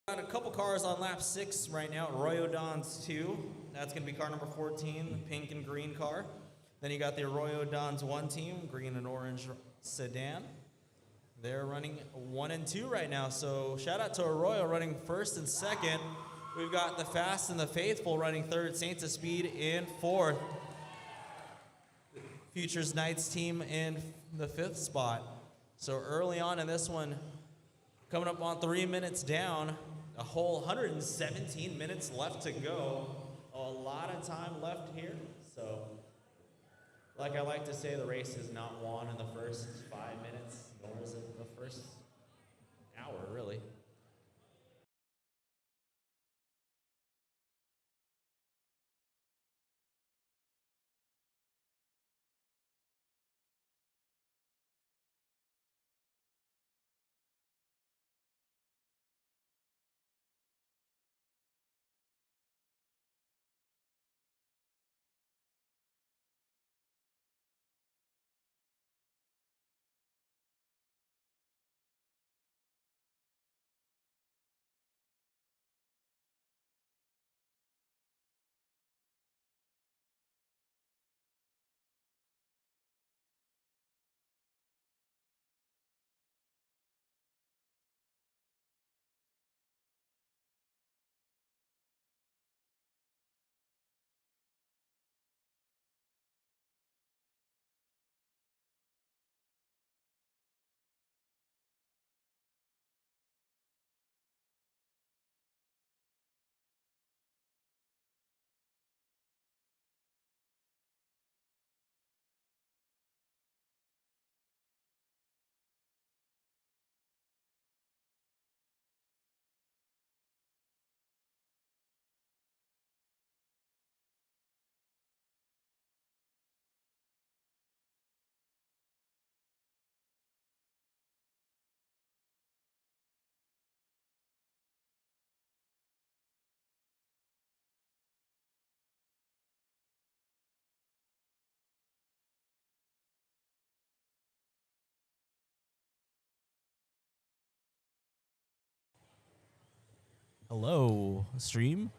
Got a couple cars on lap 6 right now. Arroyo Dons 2. That's going to be car number 14, pink and green car. Then you got the Arroyo Dons 1 team, green and orange sedan. They're running 1 and 2 right now. So shout out to Arroyo running first and second. We've got the Fast and the Faithful running third, Saints of Speed in fourth. Futures Knights team in the 5th spot. So early on in this one, coming up on 3 minutes down, a whole 117 minutes left to go. A lot of time left here. So, like I like to say, the race is not won in the first 5 minutes, nor is it the first hour, really. Hello, stream.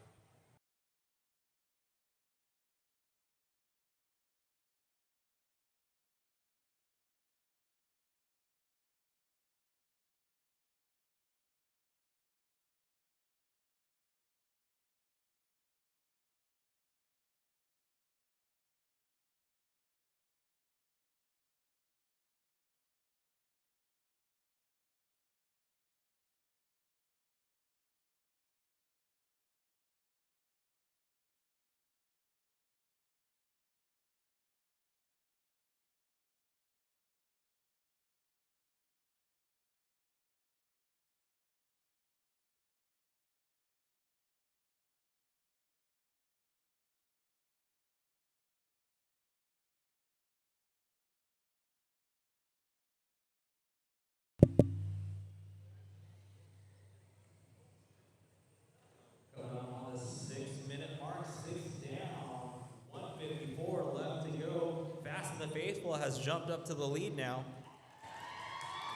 Coming up on the 6-minute mark, 6 down, 154 left to go. Fast and the Faithful has jumped up to the lead now.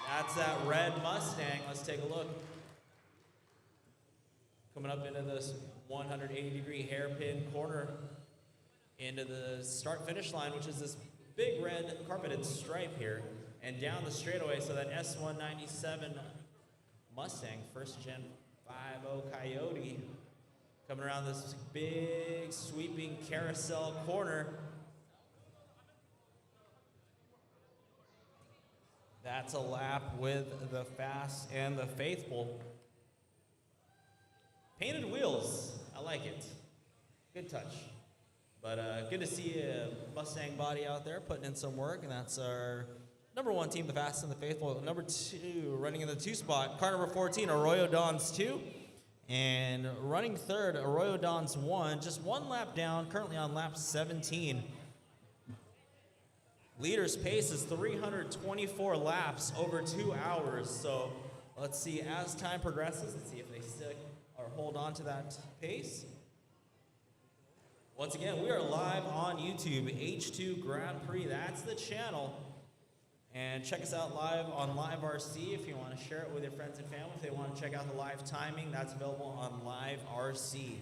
That's that red Mustang. Let's take a look. Coming up into this 180-degree hairpin corner into the start-finish line, which is this big red carpeted stripe here, and down the straightaway. So that S197 Mustang, first-gen 5.0 Coyote, coming around this big sweeping carousel corner. That's a lap with the Fast and the Faithful. Painted wheels, I like it. Good touch. But good to see a Mustang body out there putting in some work, and that's our number 1 team, the Fast and the Faithful. Number 2, running in the 2 spot, car number 14, Arroyo Dons 2. And running third, Arroyo Dons 1, just 1 lap down, currently on lap 17. Leader's pace is 324 laps over 2 hours. So let's see, as time progresses, let's see if they stick or hold on to that pace. Once again, we are live on YouTube, H2 Grand Prix. That's the channel. And check us out live on Live RC if you want to share it with your friends and family. If they want to check out the live timing, that's available on Live RC.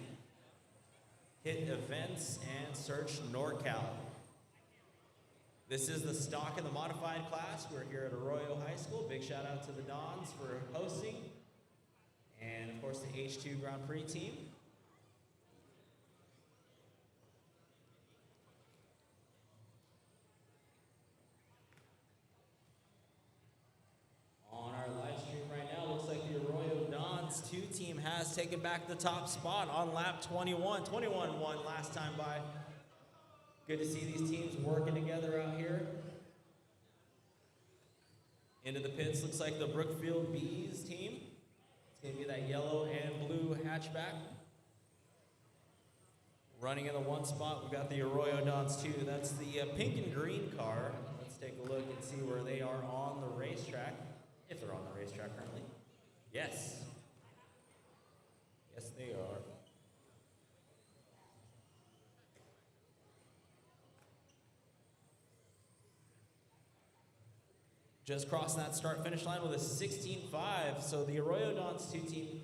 Hit events and search NorCal. This is the stock and the modified class. We're here at Arroyo High School. Big shout out to the Dons for hosting. And of course the H2 Grand Prix team. On our live stream right now, looks like the Arroyo Dons 2 team has taken back the top spot on lap 21. 21 won last time by. Good to see these teams working together out here. Into the pits, looks like the Brookfield Bees team. It's going to be that yellow and blue hatchback. Running in the 1 spot, we've got the Arroyo Dons 2. That's the pink and green car. Let's take a look and see where they are on the racetrack. If they're on the racetrack currently. Yes. Yes, they are. Just crossing that start-finish line with a 16.5. So the Arroyo Dons 2 team,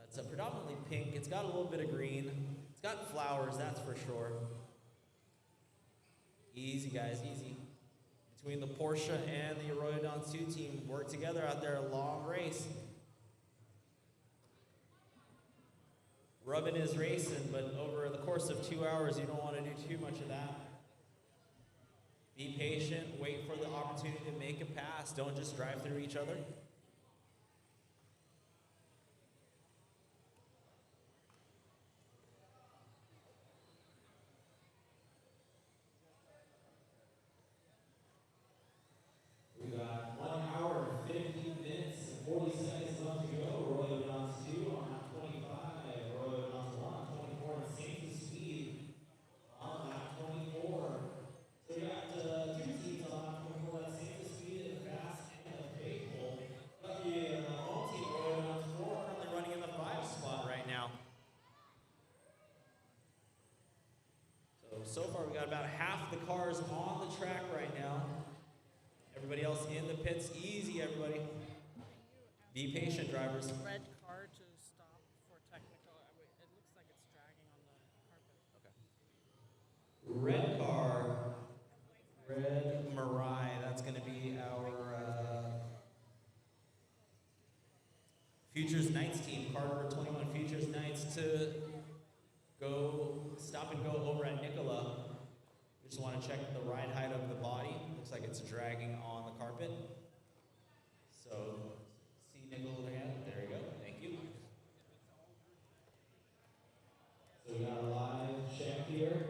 it's a predominantly pink. It's got a little bit of green. It's got flowers, that's for sure. Easy, guys, easy. Between the Porsche and the Arroyo Dons 2 team, work together out there, a long race. Rubbing is racing, but over the course of 2 hours, you don't want to do too much of that. Be patient, wait for the opportunity to make a pass. Don't just drive through each other. We got 1 hour, 15 minutes, and 40 seconds left to go. Arroyo Dons 2 on lap 25. Arroyo Dons 1 on 24 and safety speed on lap 24. So we got 2 teams on lap 24. That's safety speed and fast and the faithful. Got the home team, Arroyo Dons 4, currently running in the 5 spot right now. So far we got about half the cars on the track right now. Everybody else in the pits, easy everybody. Be patient, drivers. Red car to stop for technical. It looks like it's dragging on the carpet. Okay. Red car, Red Mirai. That's going to be our Futures Knights team. Car number 21, Futures Knights to go stop and go over at Nicola. We just want to check the ride height of the body. Looks like it's dragging on the carpet. So, see Nicola again. There you go. Thank you. So we got a live check here.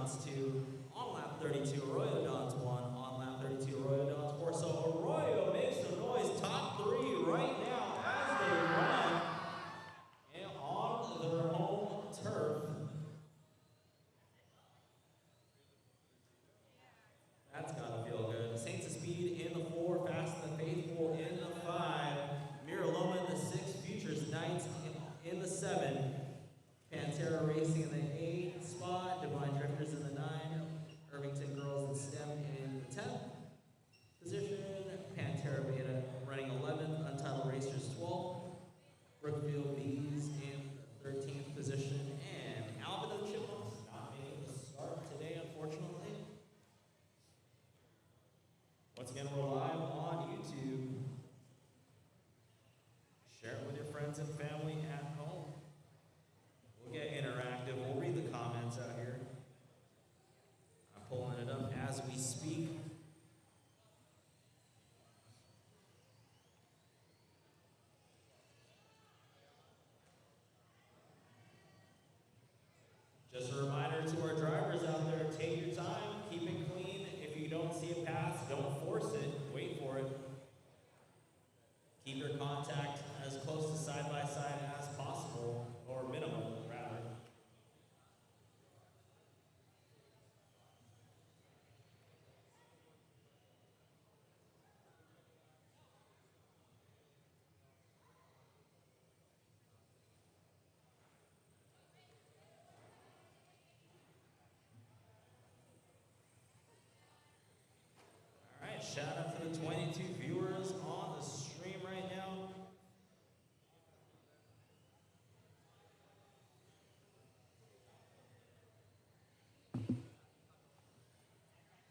Dons 2 on lap 32. Arroyo Dons 1 on lap 32. Arroyo Dons 4. So Arroyo makes some noise. Top 3 right now as they run and on their home turf. That's got to feel good. Saints of Speed in the 4. Fast and the Faithful in the 5. Miraloma in the 6. Futures Knights in the 7. Pantera Racing in the 8 spot. Divine Drifters in the 9. Irvington Girls in STEM in the 10th position. Pantera Beta running 11th. Untitled Racers 12th. Brookfield Bees in the 13th position. And Alvin and the Chipmunks not being able to start today, unfortunately. Once again, we're live on YouTube. Share it with your friends and family at home. We'll get interactive. We'll read the comments out here. I'm pulling it up as we speak. Just a reminder to our drivers out there, take your time, keep it clean. If you don't see a pass, don't force it, wait for it. Keep your contact as close to side by side as possible, or minimal, rather. All right, shout out to the 22 viewers on the stream right now.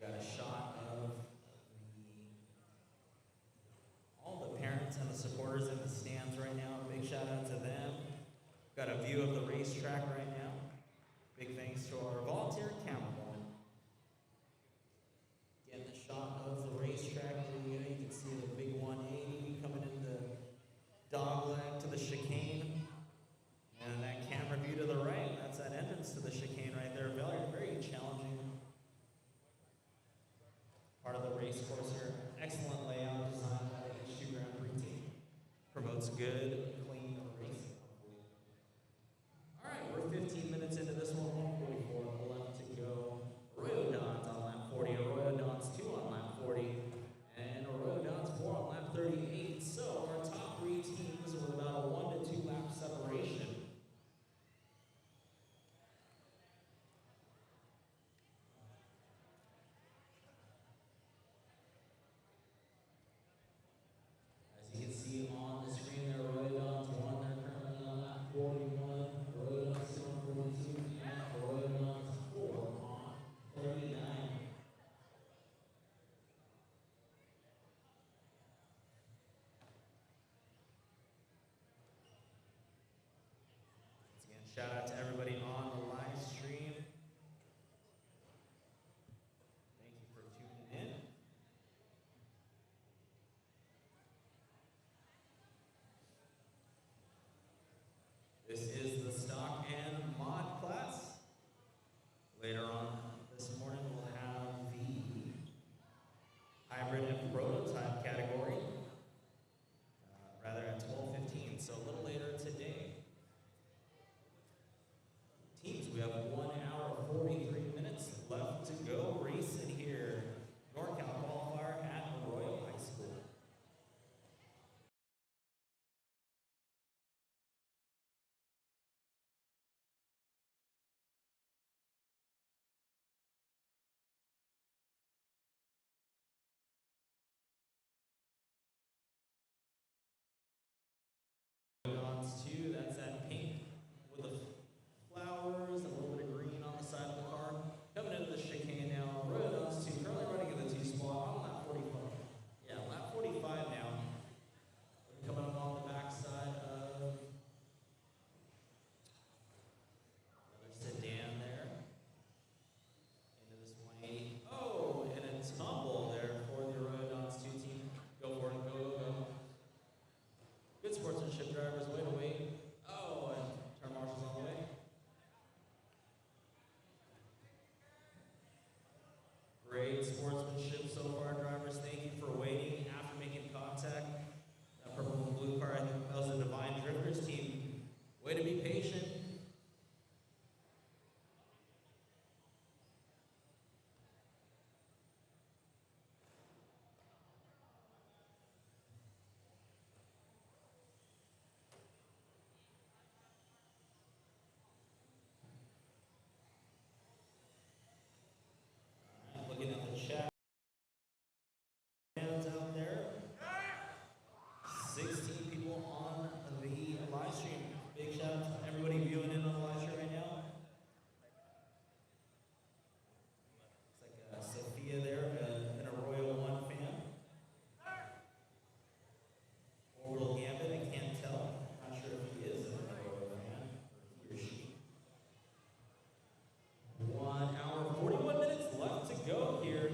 Got a shot of all the parents and the supporters in the stands right now. Big shout out to them. Got a view of the racetrack right now. Big thanks to our volunteer cameraman. Getting the shot of the racetrack. You can see the big 180 coming in the dogleg to the chicane. And that camera view to the right, that's that entrance to the chicane right there. Very, very challenging part of the race course here. Excellent layout designed by the H2 Grand Prix team. Promotes good, clean racing. All right, we're 15 minutes into this one. 144 left to go. Arroyo Dons on lap 40. Arroyo Dons 2 on lap 40. And Arroyo Dons 4 on lap 38. So our top 3 teams with about a 1 to 2 lap separation. As you can see on the screen there, Arroyo Dons 1, they're currently on lap 41. Arroyo Dons 2 on 42. And Arroyo Dons 4 on 39. Once again, shout out to everybody on the live stream. Thank you for tuning in. This is the stock and mod class. Later on this morning, we'll have the hybrid and prototype category, rather at 12:15, so a little later today. sportsmanship so far, drivers. Thank you for waiting after making contact. That purple and blue car, I think that was the Divine Drifters team. Way to be patient. Looking at the chat. Fans out there. 16 people on the live stream. Big shout out to everybody viewing in on the live stream right now. It's like Sophia there, an Arroyo 1 fan. Orbital Gambit, I can't tell. Not sure if he is an Arroyo fan, or he or she. 1 hour, 41 minutes left to go here.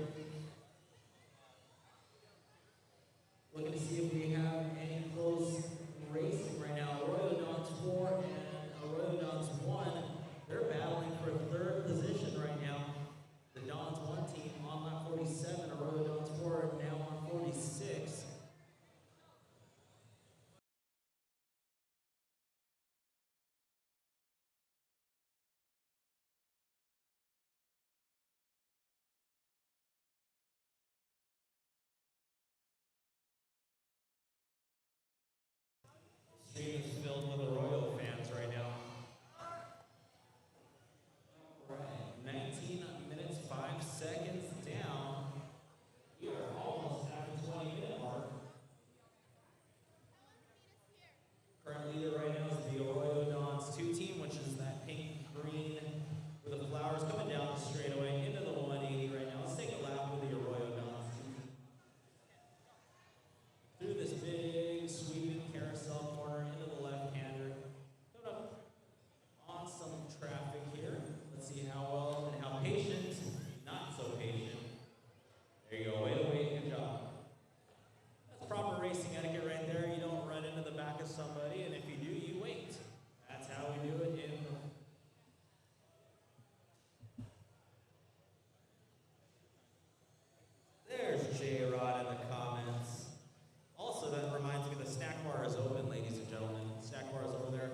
Looking to see if we have any close racing right now. Arroyo Dons 4 and Arroyo Dons 1. They're battling for third position right now. The Dons 1 team on lap 47. Arroyo Dons 4 are now on 46. The stream is filled with Arroyo fans right now. Right, 19 minutes, 5 seconds down. We are almost at the 20-minute mark. Current leader right now is the Arroyo Dons 2 team, which is that pink green with the flowers coming down the straightaway into the 180 right now. Let's take a lap with the Arroyo Dons 2 team. Through this big sweeping carousel corner into the left-hander. Coming up on some traffic here. Let's see how well and how patient, not so patient. There you go, way to wait, good job. That's proper racing etiquette right there. You don't run into the back of somebody, and if you do, you wait. That's how we do it in There's J-Rod in the comments. Also, that reminds me the snack bar is open, ladies and gentlemen. Snack bar is over there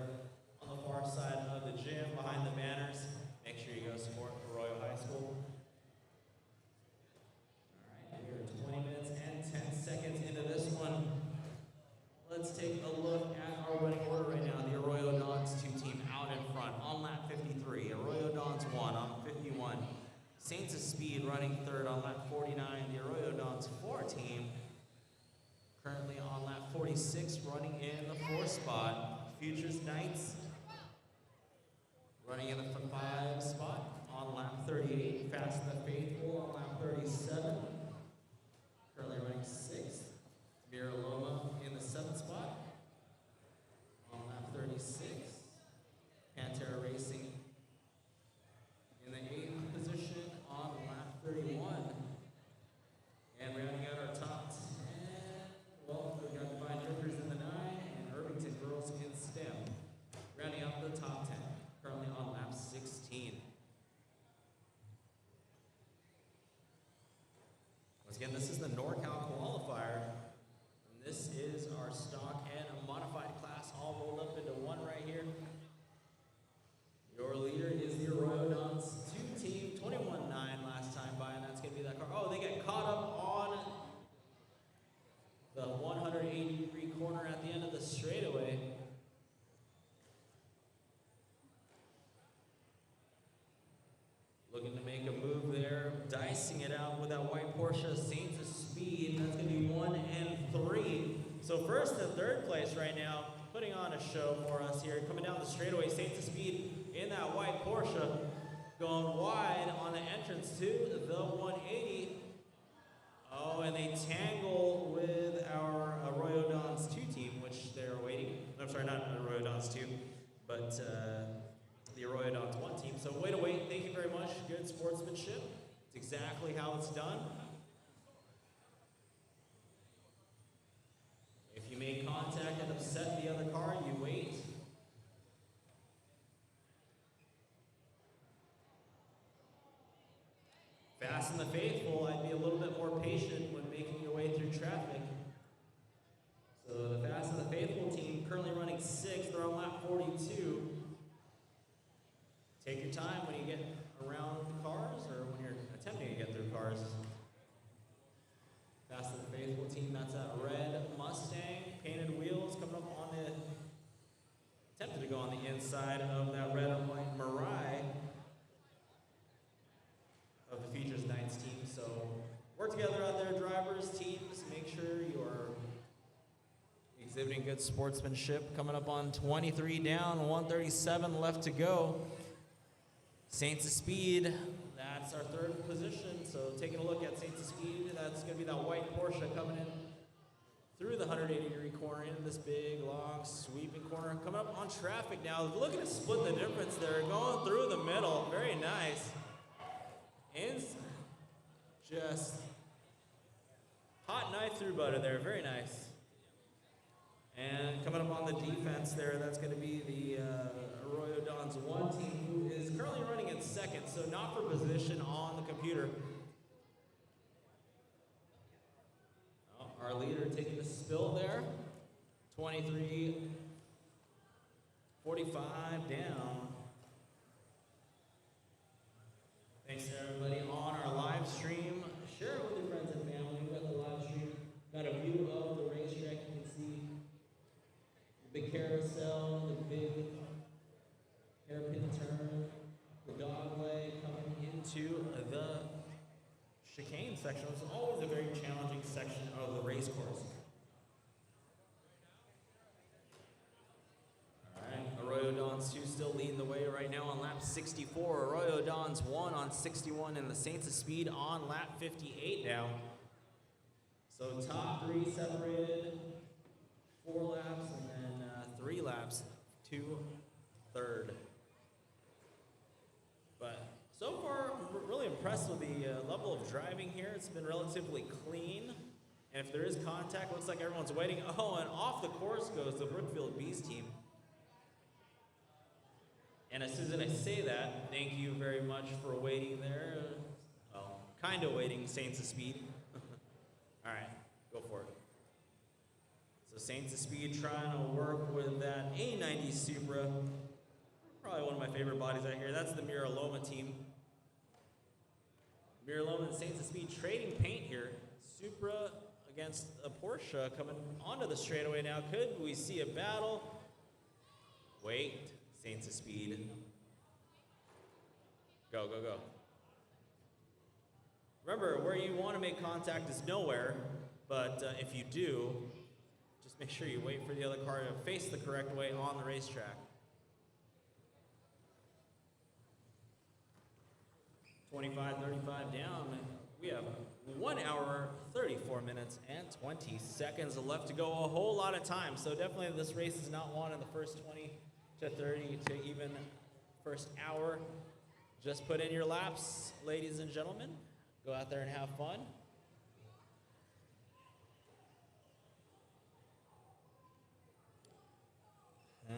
on the far side of the gym, behind the banners. Make sure you go support Arroyo High School. All right, we're 20 minutes and 10 seconds into this one. Let's take a look at our running order right now. The Arroyo Dons 2 team out in front on lap 53. Arroyo Dons 1 on 51. Saints of Speed running third on lap 49. The Arroyo Dons 4 team currently on lap 46, running in the 4th spot. Futures Knights running in the 5 spot on lap 38. Fast and the Faithful on lap 37. Currently running 6th. Mira Loma in the 7th spot on lap 36. Pantera Racing in the 8th position on lap 31. And rounding out our top 10, well, we've got Divine Drifters in the 9 and Irvington Girls in STEM. Rounding out the top 10, currently on lap 16. Once again, this is the NorCal Qualifier. And this is our stock and a modified class all rolled up into one right here. Your leader is the Arroyo Dons 2 team, 21-9 last time by, and that's going to be that car. Oh, they get caught up on the 180-degree corner at the end of the straightaway. Looking to make a move there, dicing it out with that white Porsche Saints of Speed. That's going to be 1 and 3. So first and third place right now, putting on a show for us here. Coming down the straightaway, Saints of Speed in that white Porsche, going wide on the entrance to the 180. Oh, and they tangle with our Arroyo Dons 2 team, which they're waiting. I'm sorry, not Arroyo Dons 2, but the Arroyo Dons 1 team. So way to wait. Thank you very much. Good sportsmanship. It's exactly how it's done. If you make contact and upset the other car, you wait. Fast Fast and the Faithful, I'd be a little bit more patient when making your way through traffic. So the Fast and the Faithful team currently running 6th. They're on lap 42. Take your time when you get around the cars or when you're attempting to get through cars. Fast and the Faithful team, that's that red Mustang, painted wheels coming up on the, attempted to go on the inside of that red and white Mirai of the Features Nights team. So work together out there, drivers, teams, make sure you're exhibiting good sportsmanship. Coming up on 23 down, 137 left to go. Saints of Speed, that's our 3rd position. So taking a look at Saints of Speed, that's going to be that white Porsche coming in through the 180-degree corner into this big, long, sweeping corner. Coming up on traffic now, looking to split the difference there, going through the middle, very nice. And just hot knife through butter there, very nice. And coming up on the defense there, that's going to be the Arroyo Dons 1 team, who is currently running in 2nd, so not for position on the computer. Oh, our leader taking a spill there. 23, 45 down. Thanks to everybody on our live stream. Share it with your friends and family. We've got the live stream. Got a view of the racetrack. You can see the big carousel, the big hairpin turn, the dog leg coming into the chicane section. It's always a very challenging section of the race course. Arroyo Dons 2 still leading the way right now on lap 64. Arroyo Dons 1 on 61, and the Saints of Speed on lap 58 now. So top 3 separated, 4 laps, and then 3 laps to 3rd. But so far, I'm really impressed with the level of driving here. It's been relatively clean. And if there is contact, looks like everyone's waiting. Oh, and off the course goes the Brookfield Bees team. And as soon as I say that, thank you very much for waiting there. Well, kind of waiting, Saints of Speed. All right, go for it. So Saints of Speed trying to work with that A90 Supra. Probably one of my favorite bodies out here. That's the Miraloma team. Miraloma and Saints of Speed trading paint here. Supra against a Porsche coming onto the straightaway now. Could we see a battle? Wait. Saints of Speed. Go, go, go. Remember, where you want to make contact is nowhere, but if you do, just make sure you wait for the other car to face the correct way on the racetrack. 25, 35 down. We have 1 hour, 34 minutes, and 20 seconds left to go. A whole lot of time, so definitely this race is not won in the first 20 to 30 to even first hour. Just put in your laps, ladies and gentlemen. Go out there and have fun. All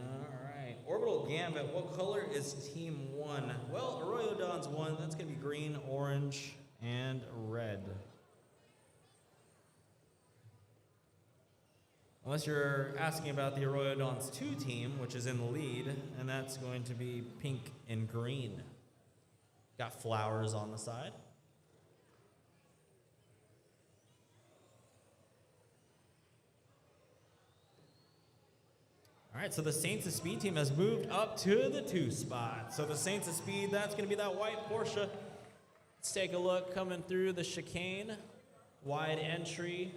right, Orbital Gambit, what color is Team 1? Well, Arroyo Dons 1, that's gonna be green, orange, and red. Unless you're asking about the Arroyo Dons 2 team, which is in the lead, and that's going to be pink and green. Got flowers on the side. All right, so the Saints of Speed team has moved up to the 2 spot. So the Saints of Speed, that's going to be that white Porsche. Let's take a look coming through the chicane. Wide entry.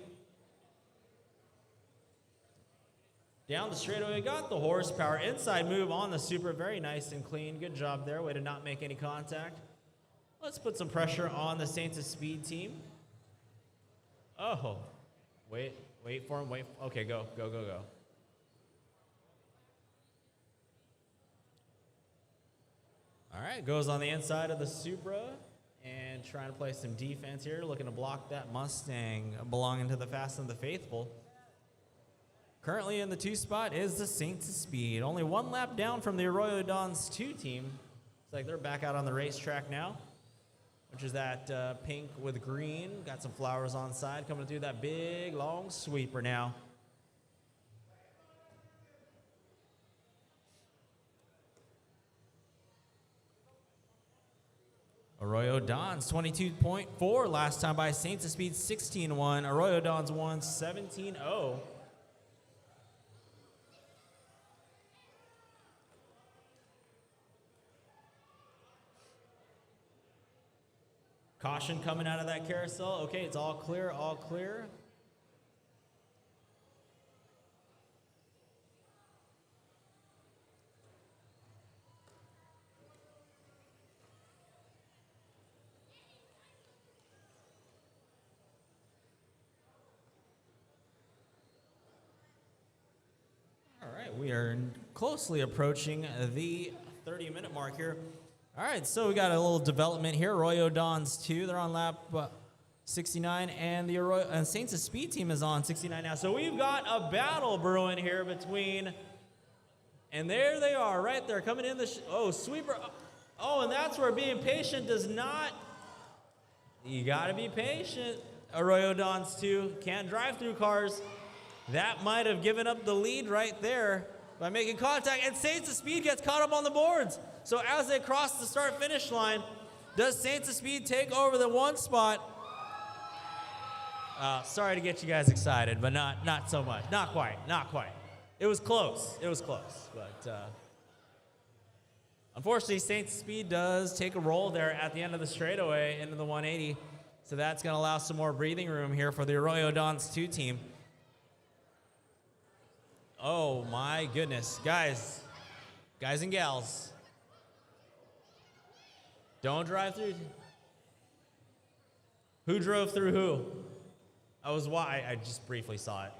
Down the straightaway, got the horsepower. Inside move on the Supra, very nice and clean. Good job there, way to not make any contact. Let's put some pressure on the Saints of Speed team. Oh, wait for him, wait. Okay, go, go, go, go. All right, goes on the inside of the Supra and trying to play some defense here, looking to block that Mustang belonging to the Fast and the Faithful. Currently in the 2 spot is the Saints of Speed. Only 1 lap down from the Arroyo Dons 2 team. It's like they're back out on the racetrack now. which is that pink with green. Got some flowers on the side, coming through that big, long sweeper now. Arroyo Dons 22.4 last time by Saints of Speed 16-1. Arroyo Dons won 17-0. Caution coming out of that carousel. Okay, it's all clear, all clear. All right, we are closely approaching the 30-minute mark here. All right, so we got a little development here. Arroyo Dons 2, they're on lap 69, and the Arroyo and Saints of Speed team is on 69 now. So we've got a battle brewing here between, and there they are, right there, coming in the, sweeper. Oh, and that's where being patient does not, you gotta be patient. Arroyo Dons 2, can't drive through cars. That might have given up the lead right there by making contact, and Saints of Speed gets caught up on the boards. So as they cross the start-finish line, does Saints of Speed take over the one spot? Sorry to get you guys excited, but not so much. Not quite. It was close. But unfortunately, Saints of Speed does take a roll there at the end of the straightaway into the 180. So that's going to allow some more breathing room here for the Arroyo Dons 2 team. Oh, my goodness. Guys and gals. Don't drive through. Who drove through who? I just briefly saw it.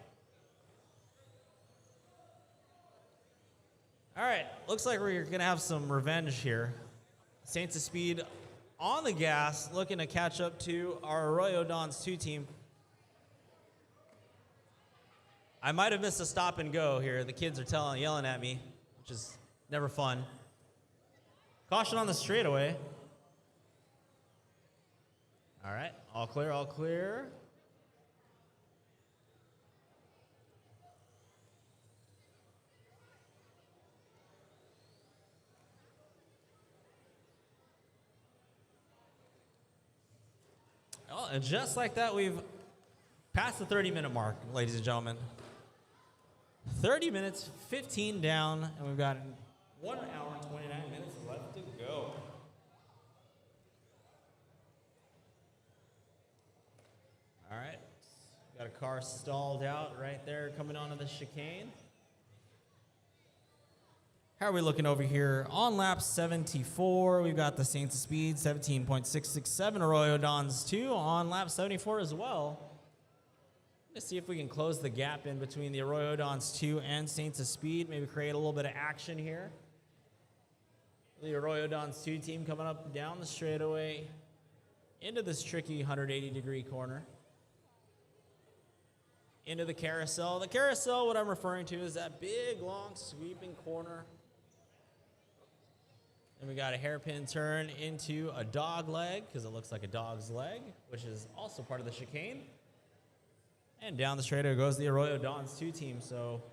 All right, looks like we're gonna have some revenge here. Saints of Speed on the gas, looking to catch up to our Arroyo Dons 2 team. I might have missed a stop and go here. The kids are yelling at me, which is never fun. Caution on the straightaway. All right, all clear, all clear. Oh, and just like that, we've passed the 30-minute mark, ladies and gentlemen. 30 minutes, 15 down, and we've got 1 hour and 29 minutes left to go. All right, got a car stalled out right there coming onto the chicane. How are we looking over here? On lap 74, we've got the Saints of Speed, 17.667. Arroyo Dons 2 on lap 74 as well. Let's see if we can close the gap in between the Arroyo Dons 2 and Saints of Speed. Maybe create a little bit of action here. The Arroyo Dons 2 team coming up down the straightaway into this tricky 180-degree corner. Into the carousel. The carousel, what I'm referring to, is that big, long, sweeping corner. And we got a hairpin turn into a dog leg, because it looks like a dog's leg, which is also part of the chicane. And down the straightaway goes the Arroyo Dons 2 team. So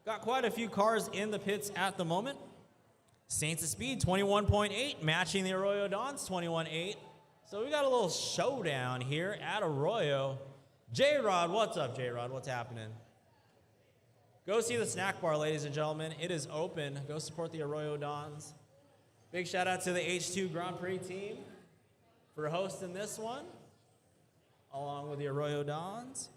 got quite a few cars in the pits at the moment. Saints of Speed, 21.8, matching the Arroyo Dons, 21.8. So we got a little showdown here at Arroyo. J-Rod, what's up, J-Rod? What's happening? Go see the snack bar, ladies and gentlemen. It is open. Go support the Arroyo Dons. Big shout out to the H2 Grand Prix team for hosting this one, along with the Arroyo Dons.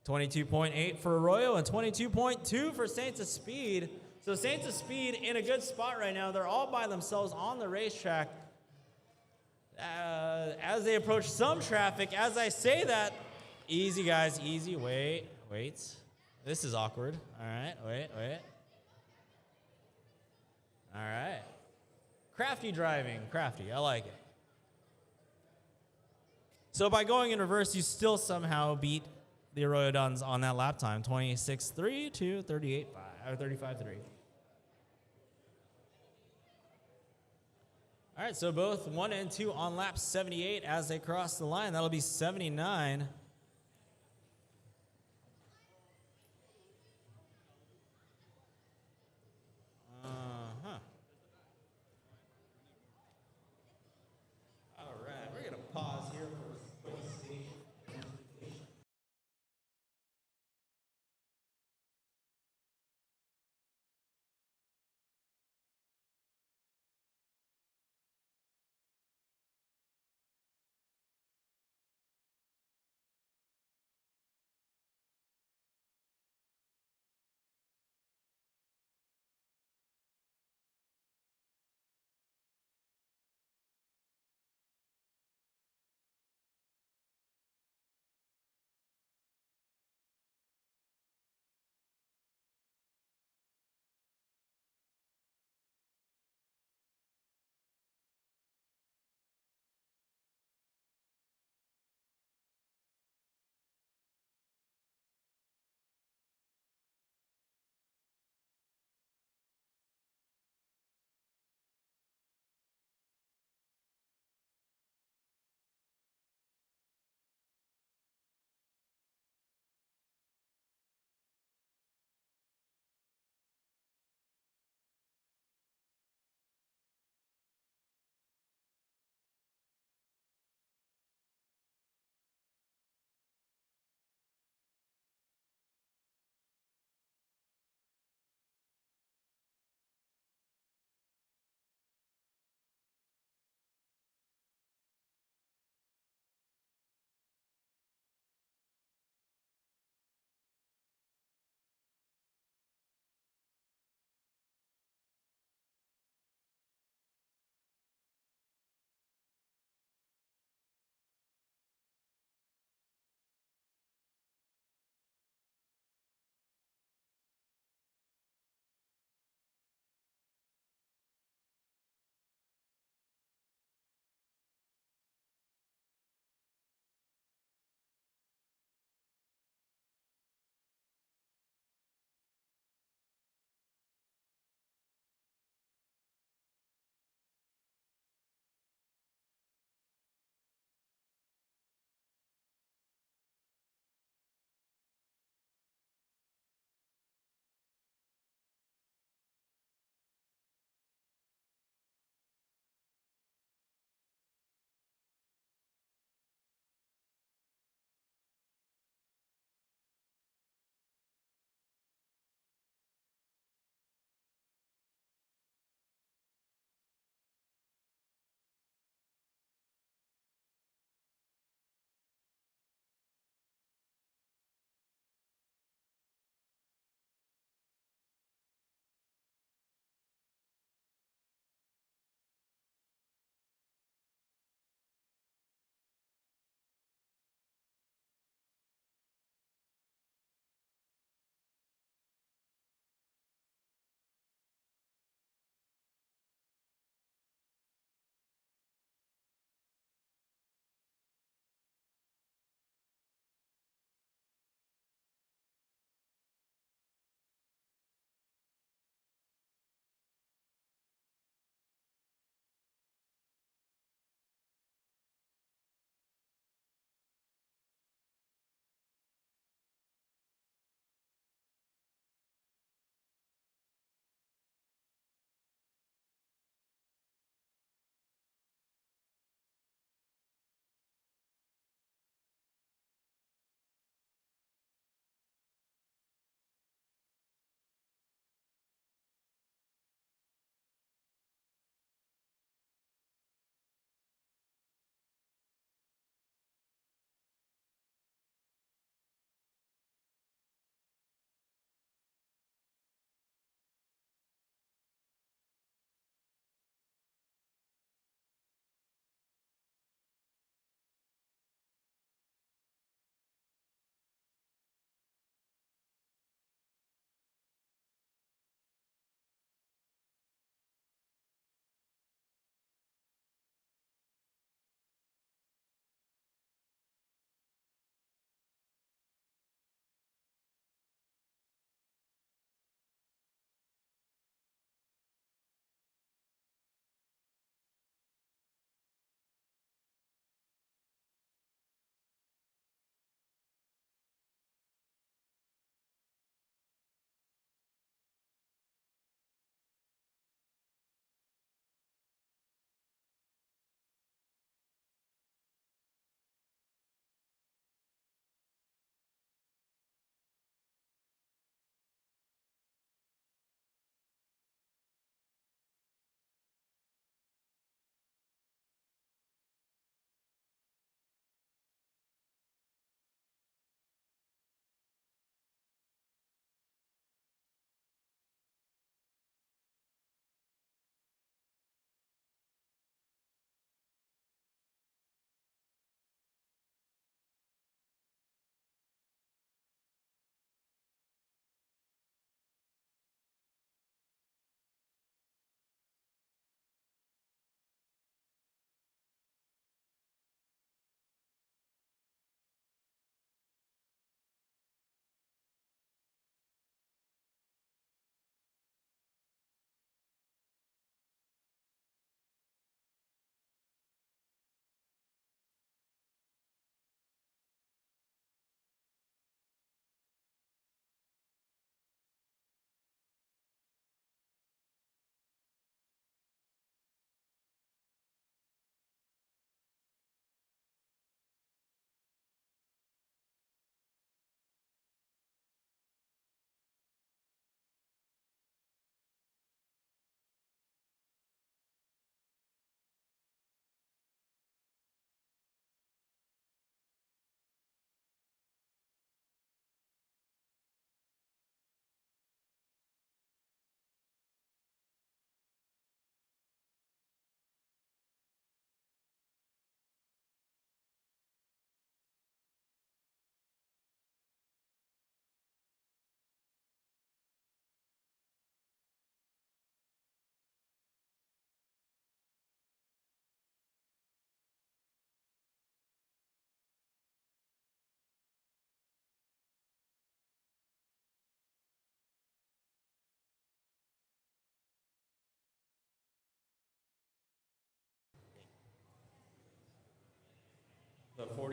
22.8 for Arroyo and 22.2 for Saints of Speed. So Saints of Speed in a good spot right now. They're all by themselves on the racetrack. As they approach some traffic, as I say that, easy guys, easy, wait. This is awkward. All right, wait. All right. Crafty driving, crafty, I like it. So by going in reverse, you still somehow beat the Arroyo Dons on that lap time, 26.3 to 38.5, or 35.3. All right, so both 1 and 2 on lap 78 as they cross the line. That'll be 79.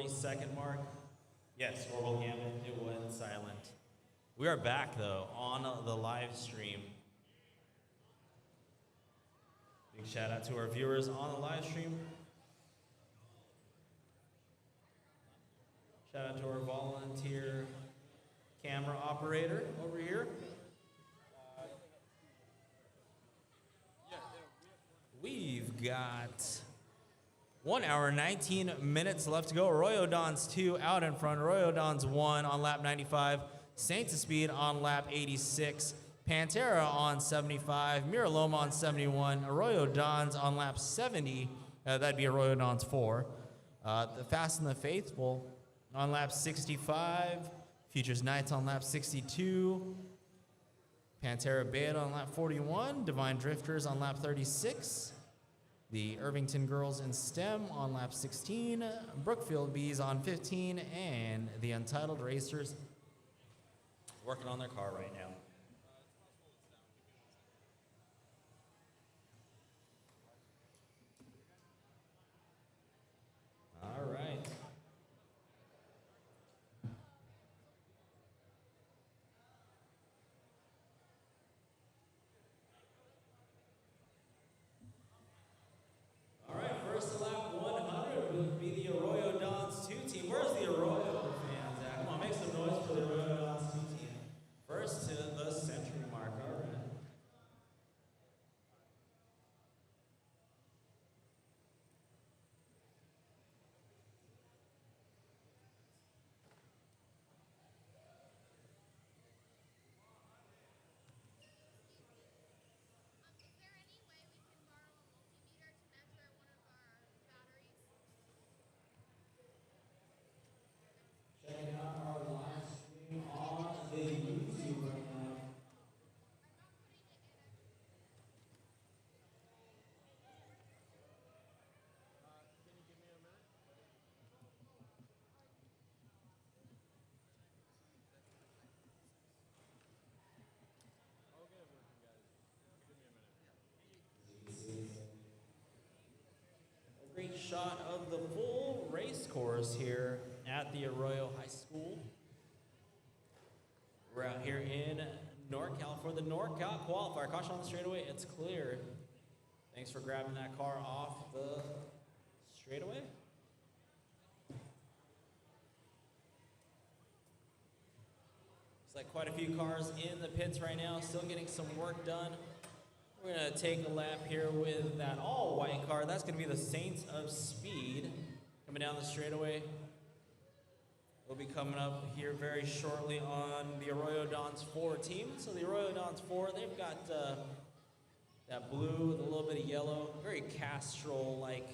40-second mark. Yes, Orbital Gambit, it went silent. We are back, though, on the live stream. Big shout out to our viewers on the live stream. Shout out to our volunteer camera operator over here. We've got 1 hour, 19 minutes left to go. Arroyo Dons 2 out in front. Arroyo Dons 1 on lap 95. Saints of Speed on lap 86. Pantera on 75. Miraloma on 71. Arroyo Dons on lap 70. That'd be Arroyo Dons 4. The Fast and the Faithful on lap 65. Futures Knights on lap 62. Pantera Beta on lap 41. Divine Drifters on lap 36. The Irvington Girls in STEM on lap 16. Brookfield Bees on 15. And the Untitled Racers working on their car right now. All right. All right, first lap 100 would be the Arroyo Dons 2 team. Where's the Arroyo fans at? Come on, make some noise for the Arroyo Dons 2 team. First to the century mark, all right. Is there any way we can borrow a multimeter to measure one of our batteries? Checking out our live stream on the YouTube right now. A great shot of the full race course here at the Arroyo High School. We're out here in NorCal for the NorCal Qualifier. Caution on the straightaway, it's clear. Thanks for grabbing that car off the straightaway. Looks like quite a few cars in the pits right now, still getting some work done. We're gonna take a lap here with that all-white car. That's gonna be the Saints of Speed coming down the straightaway. We'll be coming up here very shortly on the Arroyo Dons 4 team. So the Arroyo Dons 4, they've got that blue with a little bit of yellow, very Castrol-like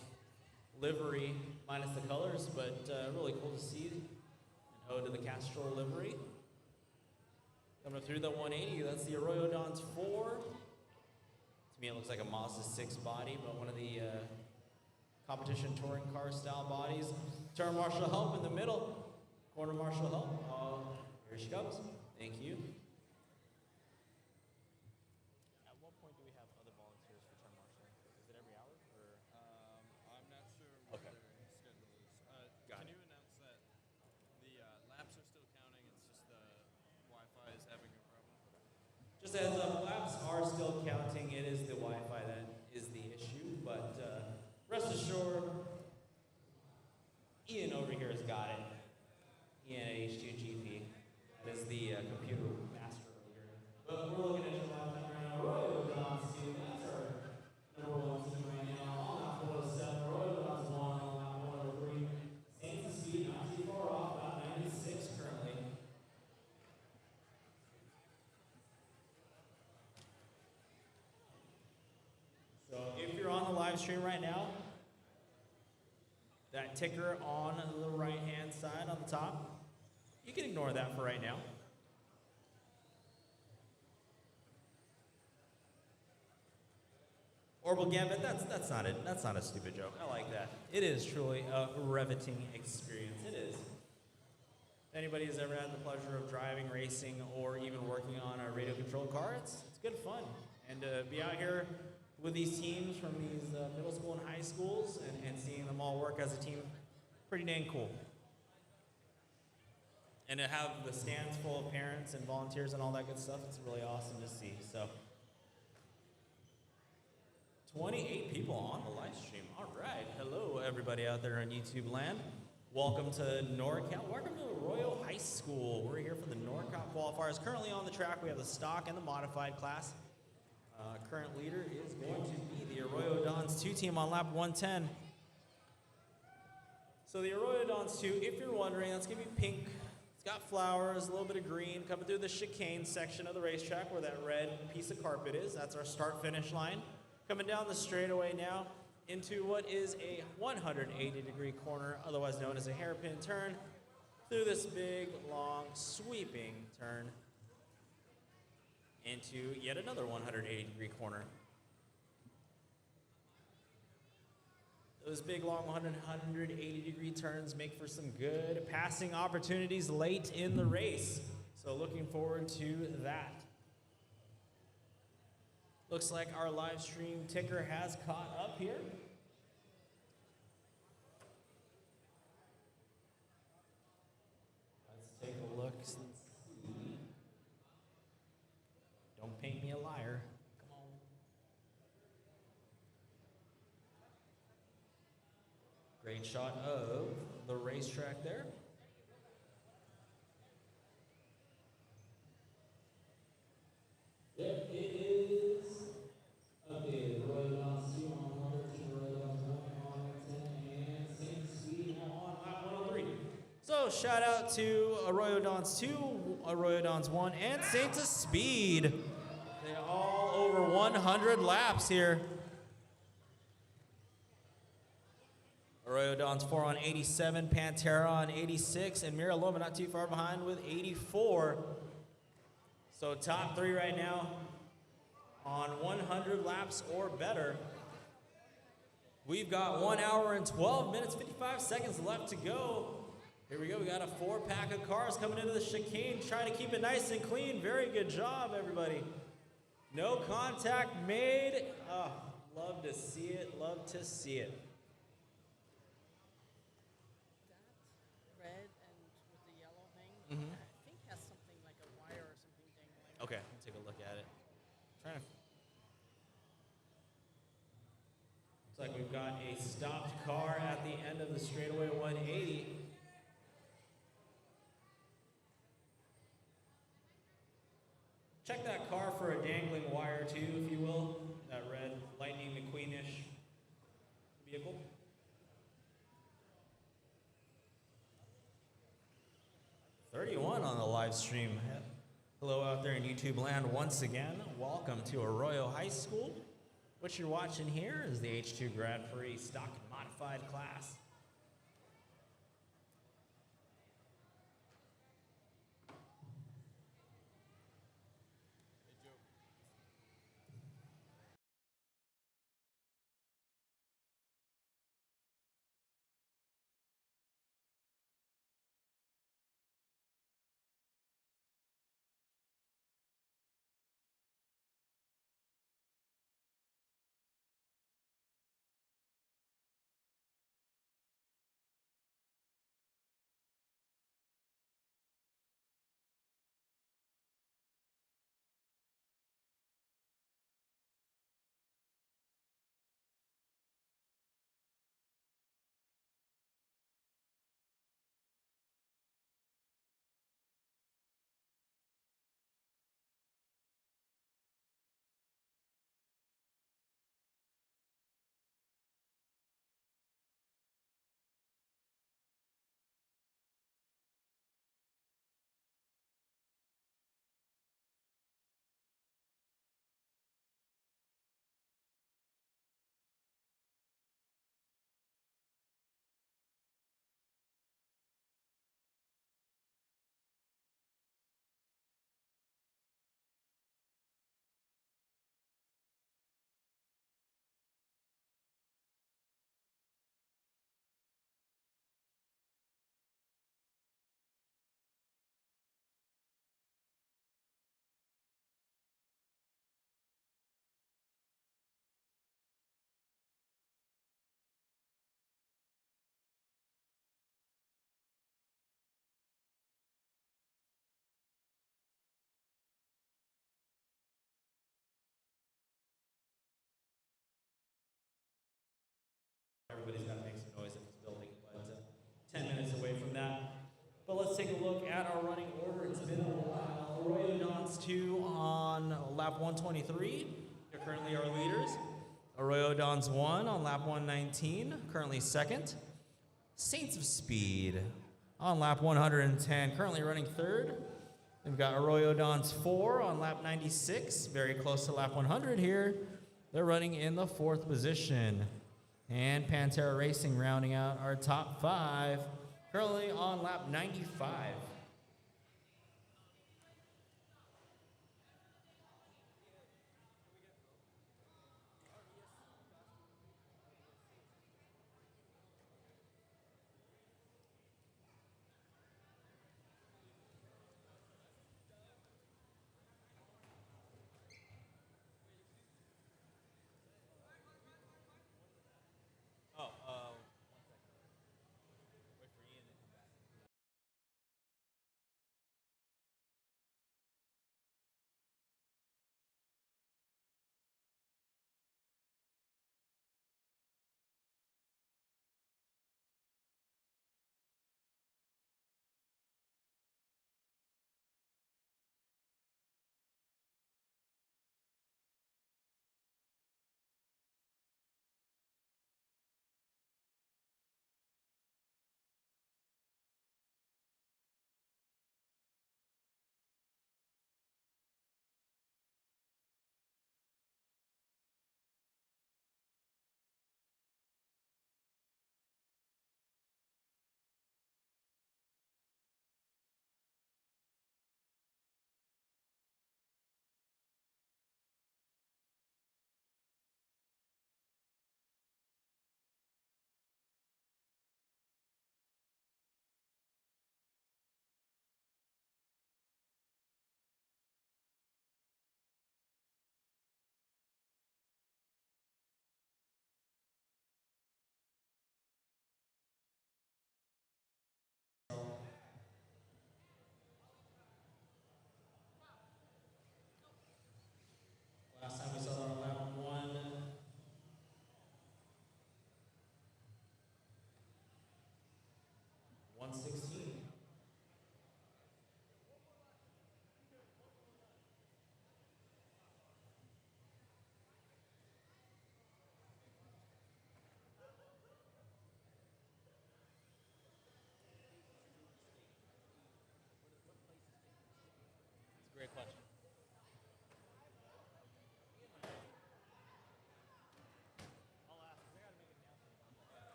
livery, minus the colors, but really cool to see. An ode to the Castrol livery. Coming up through the 180, that's the Arroyo Dons 4. To me, it looks like a Mazda 6 body, but one of the competition touring car style bodies. Turn marshal help in the middle. Corner marshal help. Oh, here she comes. Thank you. At what point do we have other volunteers for turn marshal? Is it every hour or? I'm not sure what Okay. their schedule is. Got Can it. you announce that the laps are still counting? It's just the Wi-Fi is having a problem. Just as laps are still counting, it is the Wi-Fi that is the issue, but rest assured, Ian over here has got it. Ian at H2GP. That is the computer master over here. But we're looking at your lap time right now. Arroyo Dons 2, that's our number one team right now. On lap 107, Arroyo Dons 1 on lap 103. Saints of Speed not too far off, about 96 currently. So if you're on the live stream right now, that ticker on the right-hand side on the top, you can ignore that for right now. Orbital Gambit, that's not it. That's not a stupid joke. I like that. It is truly a riveting experience. It is. If anybody has ever had the pleasure of driving, racing, or even working on a radio-controlled car, it's good fun. And to be out here with these teams from these middle school and high schools and seeing them all work as a team, pretty dang cool. And to have the stands full of parents and volunteers and all that good stuff, it's really awesome to see. So, 28 people on the live stream. All right. Hello, everybody out there on YouTube land. Welcome to NorCal. Welcome to Arroyo High School. We're here for the NorCal Qualifiers. Currently on the track, we have the stock and the modified class. Current leader is going to be the Arroyo Dons 2 team on lap 110. So the Arroyo Dons 2, if you're wondering, that's going to be pink. It's got flowers, a little bit of green, coming through the chicane section of the racetrack where that red piece of carpet is. That's our start-finish line. Coming down the straightaway now into what is a 180-degree corner, otherwise known as a hairpin turn, through this big, long, sweeping turn into yet another 180-degree corner. Those big, long 180-degree turns make for some good passing opportunities late in the race. So looking forward to that. Looks like our live stream ticker has caught up here. Let's take a look. Don't paint me a liar. Come on. Great shot of the racetrack there. Yep, it is updated. Arroyo Dons 2 on 113, Arroyo Dons 1 on 10, and same speed on lap 103. So shout out to Arroyo Dons 2, Arroyo Dons 1, and Saints of Speed. They're all over 100 laps here. Arroyo Dons 4 on 87, Pantera on 86, and Mira Loma not too far behind with 84. So top three right now on 100 laps or better. We've got 1 hour and 12 minutes, 55 seconds left to go. Here we go. We got a 4-pack of cars coming into the chicane, trying to keep it nice and clean. Very good job, everybody. No contact made. Oh, love to see it. Love to see it. That red and with the yellow thing, I think has something like a wire or something dangling. Okay, let me take a look at it. Looks like we've got a stopped car at the end of the straightaway 180. Check that car for a dangling wire too, if you will. That red Lightning McQueen-ish vehicle. $31 on the live stream. Hello out there in YouTube land once again. Welcome to Arroyo High School. What you're watching here is the H2 Grand Prix stock modified class. at our running order, it's been a while. Arroyo Dons 2 on lap 123. They're currently our leaders. Arroyo Dons 1 on lap 119, currently second. Saints of Speed on lap 110, currently running third. We've got Arroyo Dons 4 on lap 96, very close to lap 100 here. They're running in the fourth position. And Pantera Racing rounding out our top 5, currently on lap 95.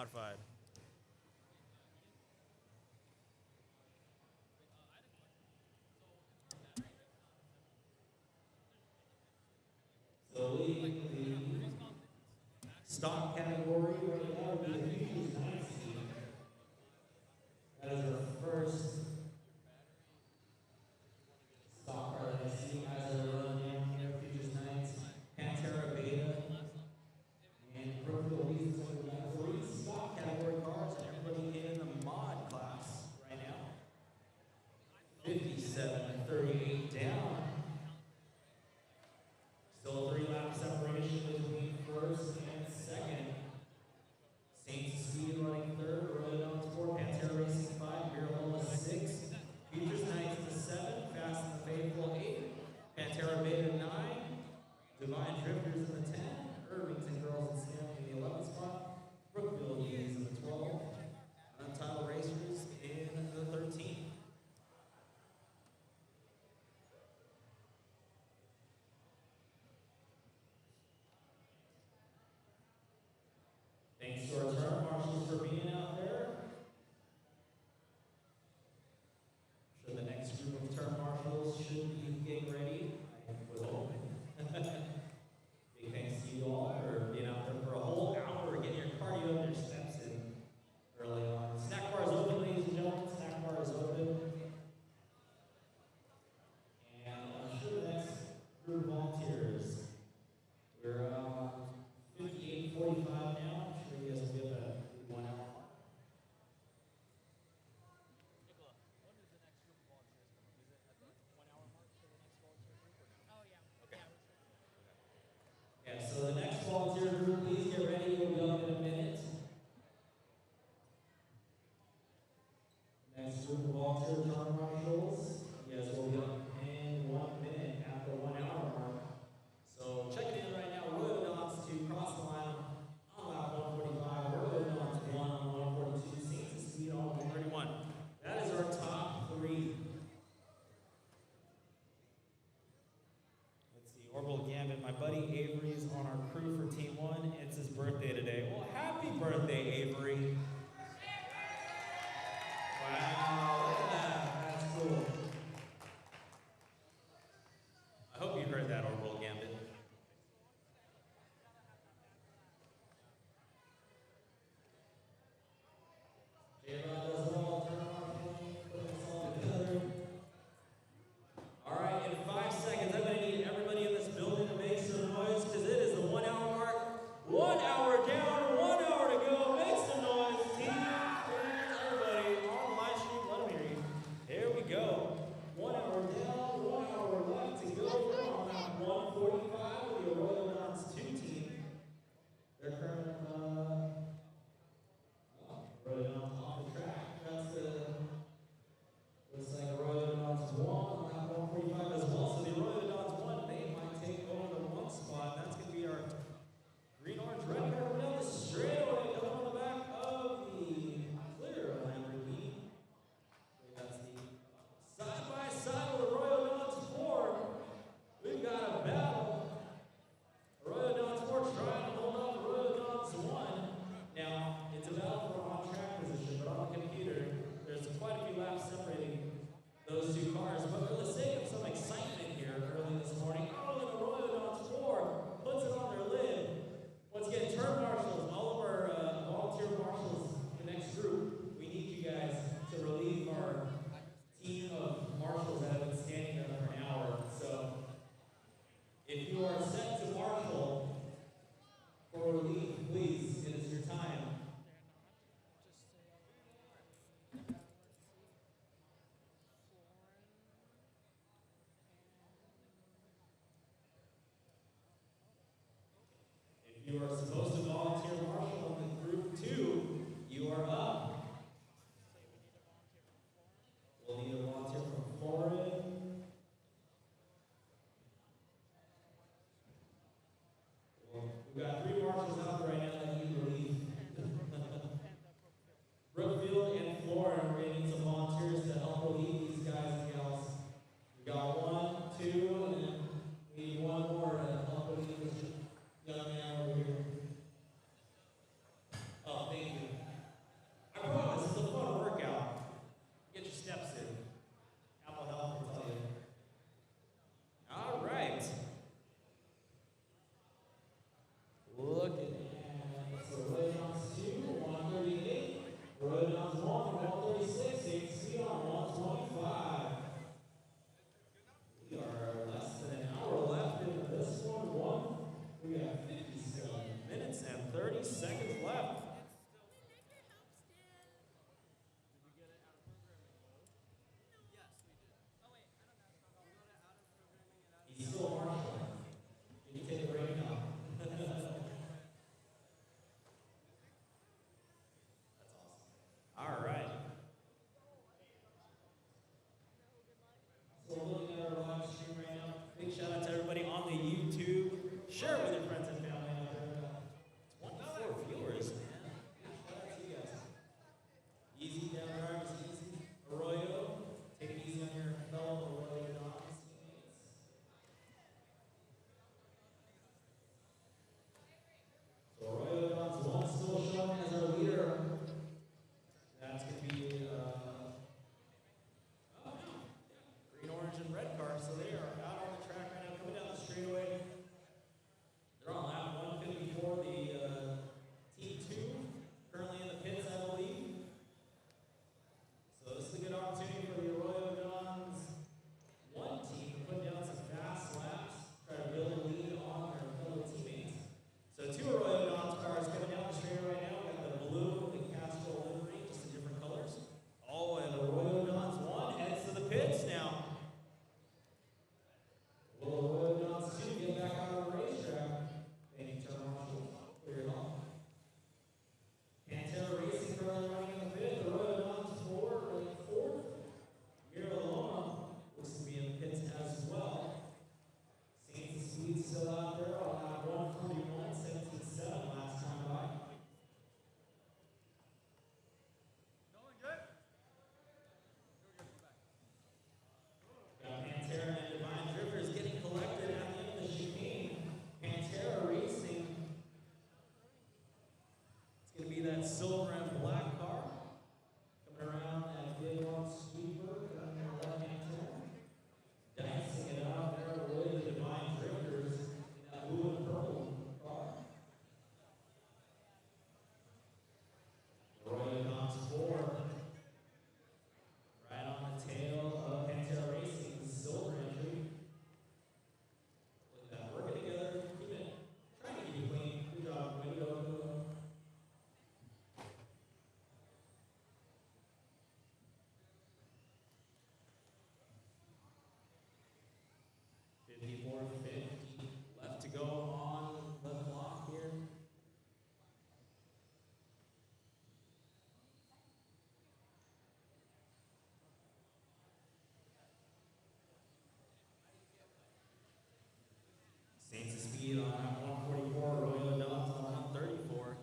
modified. So leading the stock category right now would be the Futures Knights team. That is our first stock car that I see as I run down here. Futures Knights, Pantera Beta, and Brookville Leeds. So we got 3 stock category cars, and everybody in the mod class right now. 57-38 down. Still 3-lap separation between first and second. Saints Speed running third, Royal Dogs 4, Pantera Racing 5, Mirabola 6, Futures Knights to 7, Fast and the Faithful 8, Pantera Beta 9, Divine Drifters in the 10, Irvington Girls and Stanley in the 11th spot, Brookville Leeds in the 12th, Untitled Racers in the 13th. Thanks to our turn marshals for being out there. I'm sure the next group of turn marshals should be getting ready. I would hope. Big thanks to you all for being out there for a whole hour, getting your cardio and your steps in early on. Snack bar is open, ladies and gentlemen. Snack bar is open. And I'm sure the next group of volunteers, we're 58:45 now. I'm sure you guys will get a 1 hour mark. Nicola, when is the next group of volunteers coming? Is it at the 1 hour mark for the next volunteer group or no? Oh, yeah. Okay. Yeah, Yeah, so the next volunteer group, please get ready. We'll be up in a minute. Next group of volunteer turn marshals, you guys will be up in 1 minute at the 1 hour mark. So check it in right now. Royal Dogs to cross the line on lap 145. Royal Dogs 1 on 142. Saints and Speed on 131. That is our top 3. Let's see, Orbital Gambit. My buddy Avery's on our crew for Team 1. It's his birthday today. Well, happy birthday, Avery. Wow, look at that. That's cool. I hope you heard that, Orbital Gambit. J-Rod does it all, turn marshaling, put this all together. All right, in 5 seconds, I'm going to need everybody in this building to make some noise because it is the 1 hour mark. 1 hour down, 1 hour to go. Make some noise, team. Everybody on the live stream, let them hear you. Here we go. 1 hour down, 1 hour left to go. We're on lap 145 with the Royal Dogs 2 team. They're currently Royal Dogs off the track. That's the looks like a Royal Dogs 1 on lap 145 as well. So the Royal Dogs 1, they might take over the 1 spot. That's going to be our green, orange, red car down the straightaway coming on the back of the clear Lamborghini. That's the side by side with the Royal Dogs 4. We've got a battle. Royal Dogs 4 trying to hold off the Royal Dogs 1. Now, it's a battle for on-track position, but on the computer, there's quite a few laps separating those 2 cars. But for the sake of some excitement here early this morning, the Royal Dogs 4 puts it on their lid. Once again, turn marshals, all of our volunteer marshals, the next group, we need you guys to relieve our team of marshals that have been standing there for an hour. So, if you are set to marshal for relief, please, it is your time. If you are supposed to volunteer marshal in group 2, you are up. We'll need a volunteer from Florida. Well, we've got 3 marshals out there right now that need relief. Brookfield and Florida, we're going to need some volunteers to help relieve these guys and gals. We got 1, 2, and then we need 1 more to help relieve this young man over here. Big shout out to everybody on the YouTube. Share it with your friends and family out there. 24 viewers, man. Big shout out to you guys. Easy down drivers, easy. Arroyo, take it easy on your fellow Arroyo Dons teammates. So Arroyo Dons one still showing as our leader. That's going to be green, orange, and red car. So they are out on the track right now, coming down the straightaway. They're on lap 154. The team 2 currently in the pits, I believe. So this is a good opportunity for the Arroyo Dons 1 team to put down some fast laps, try to build a lead on their fellow teammates. So 2 Arroyo Dons cars coming down the straightaway right now. We got the blue, the Castrol livery, just in different colors. Oh, and Arroyo Dons 1 heads to the pits now. Will Arroyo Dons 2 get back out on the racetrack? Maybe turn Marshall, clear it off. Pantera Racing currently running in the pit. Arroyo Dons 4 running 4th. Mira Loma looks to be in the pits as well. Saints and Speed still out there on lap 141, 17.7 last time by. Going good? Got Pantera and Divine Drifters getting collected at the end of the chicane. Pantera Racing. It's going to be that silver and black car. Coming around that big long sweeper on their left-hand turn. Dicing it out there with the Divine Drifters in that blue and purple car. Arroyo Dons 4. Right on the tail of Pantera Racing's silver entry. Look at that, working together, trying to keep it clean. Good job, way to go. 54:50 left to go on the clock here. Saints of Speed on lap 144, Arroyo Dons on 134.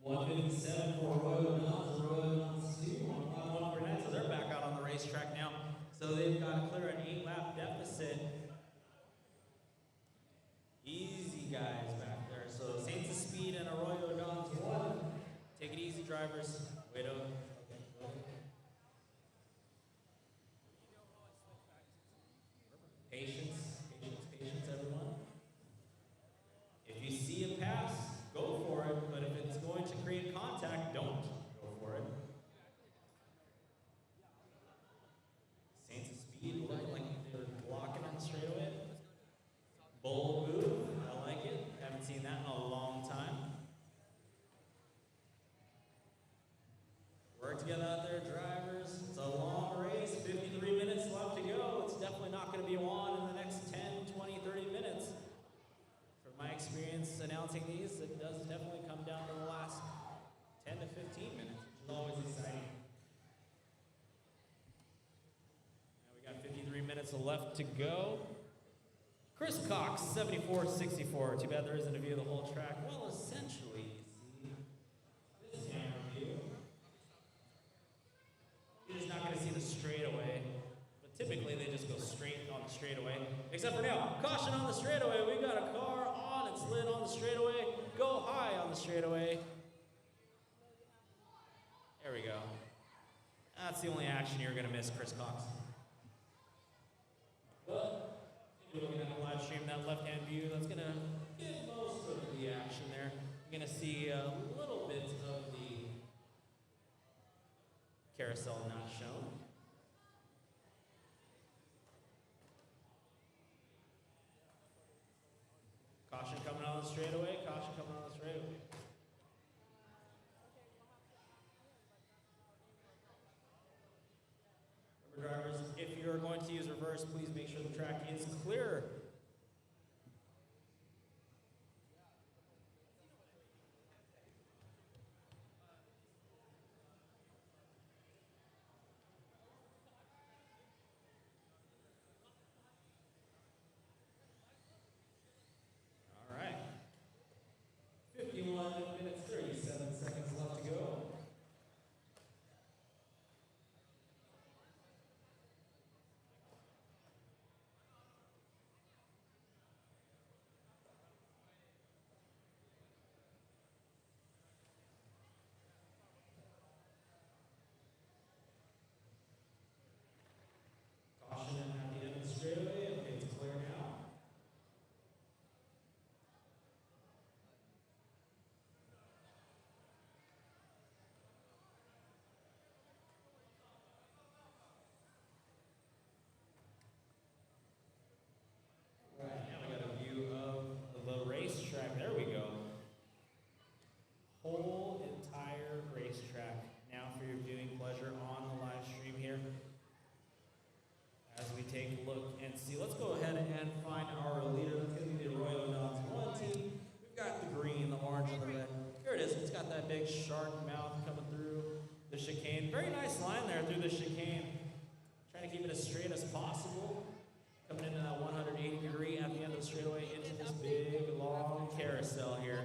$157 for Arroyo Dons, Arroyo Dons 2 on lap 149, so they're back out on the racetrack now. So they've got to clear an 8-lap deficit. Easy guys back there. So Saints of Speed and Arroyo Dons 1. Take it easy, drivers. Wait up. Patience, patience, patience, everyone. If you see a pass, go for it. But if it's going to create contact, don't go for it. Saints of Speed looking like they're blocking on the straightaway. Bold move, I like it. Haven't seen that in a long time. Work together out there, drivers. It's a long race, 53 minutes left to go. It's definitely not going to be on in the next 10, 20, 30 minutes. From my experience announcing these, it does definitely come down to the last 10 to 15 minutes, which is always exciting. Now we got 53 minutes left to go. Chris Cox, 74-64. Too bad there isn't a view of the whole track. Well, essentially, you see this camera view. You're just not going to see the straightaway, but typically they just go straight on the straightaway. Except for now, caution on the straightaway. We got a car on its lid on the straightaway. Go high on the straightaway. There we go. That's the only action you're going to miss, Chris Cox. But if you're looking at the live stream, that left-hand view, that's going to get most of the action there. You're going to see a little bit of the carousel not shown. Caution coming on the straightaway. Caution coming on the straightaway. big shark mouth coming through the chicane. Very nice line there through the chicane. Trying to keep it as straight as possible. Coming into that 180-degree at the end of the straightaway into this big, long carousel here.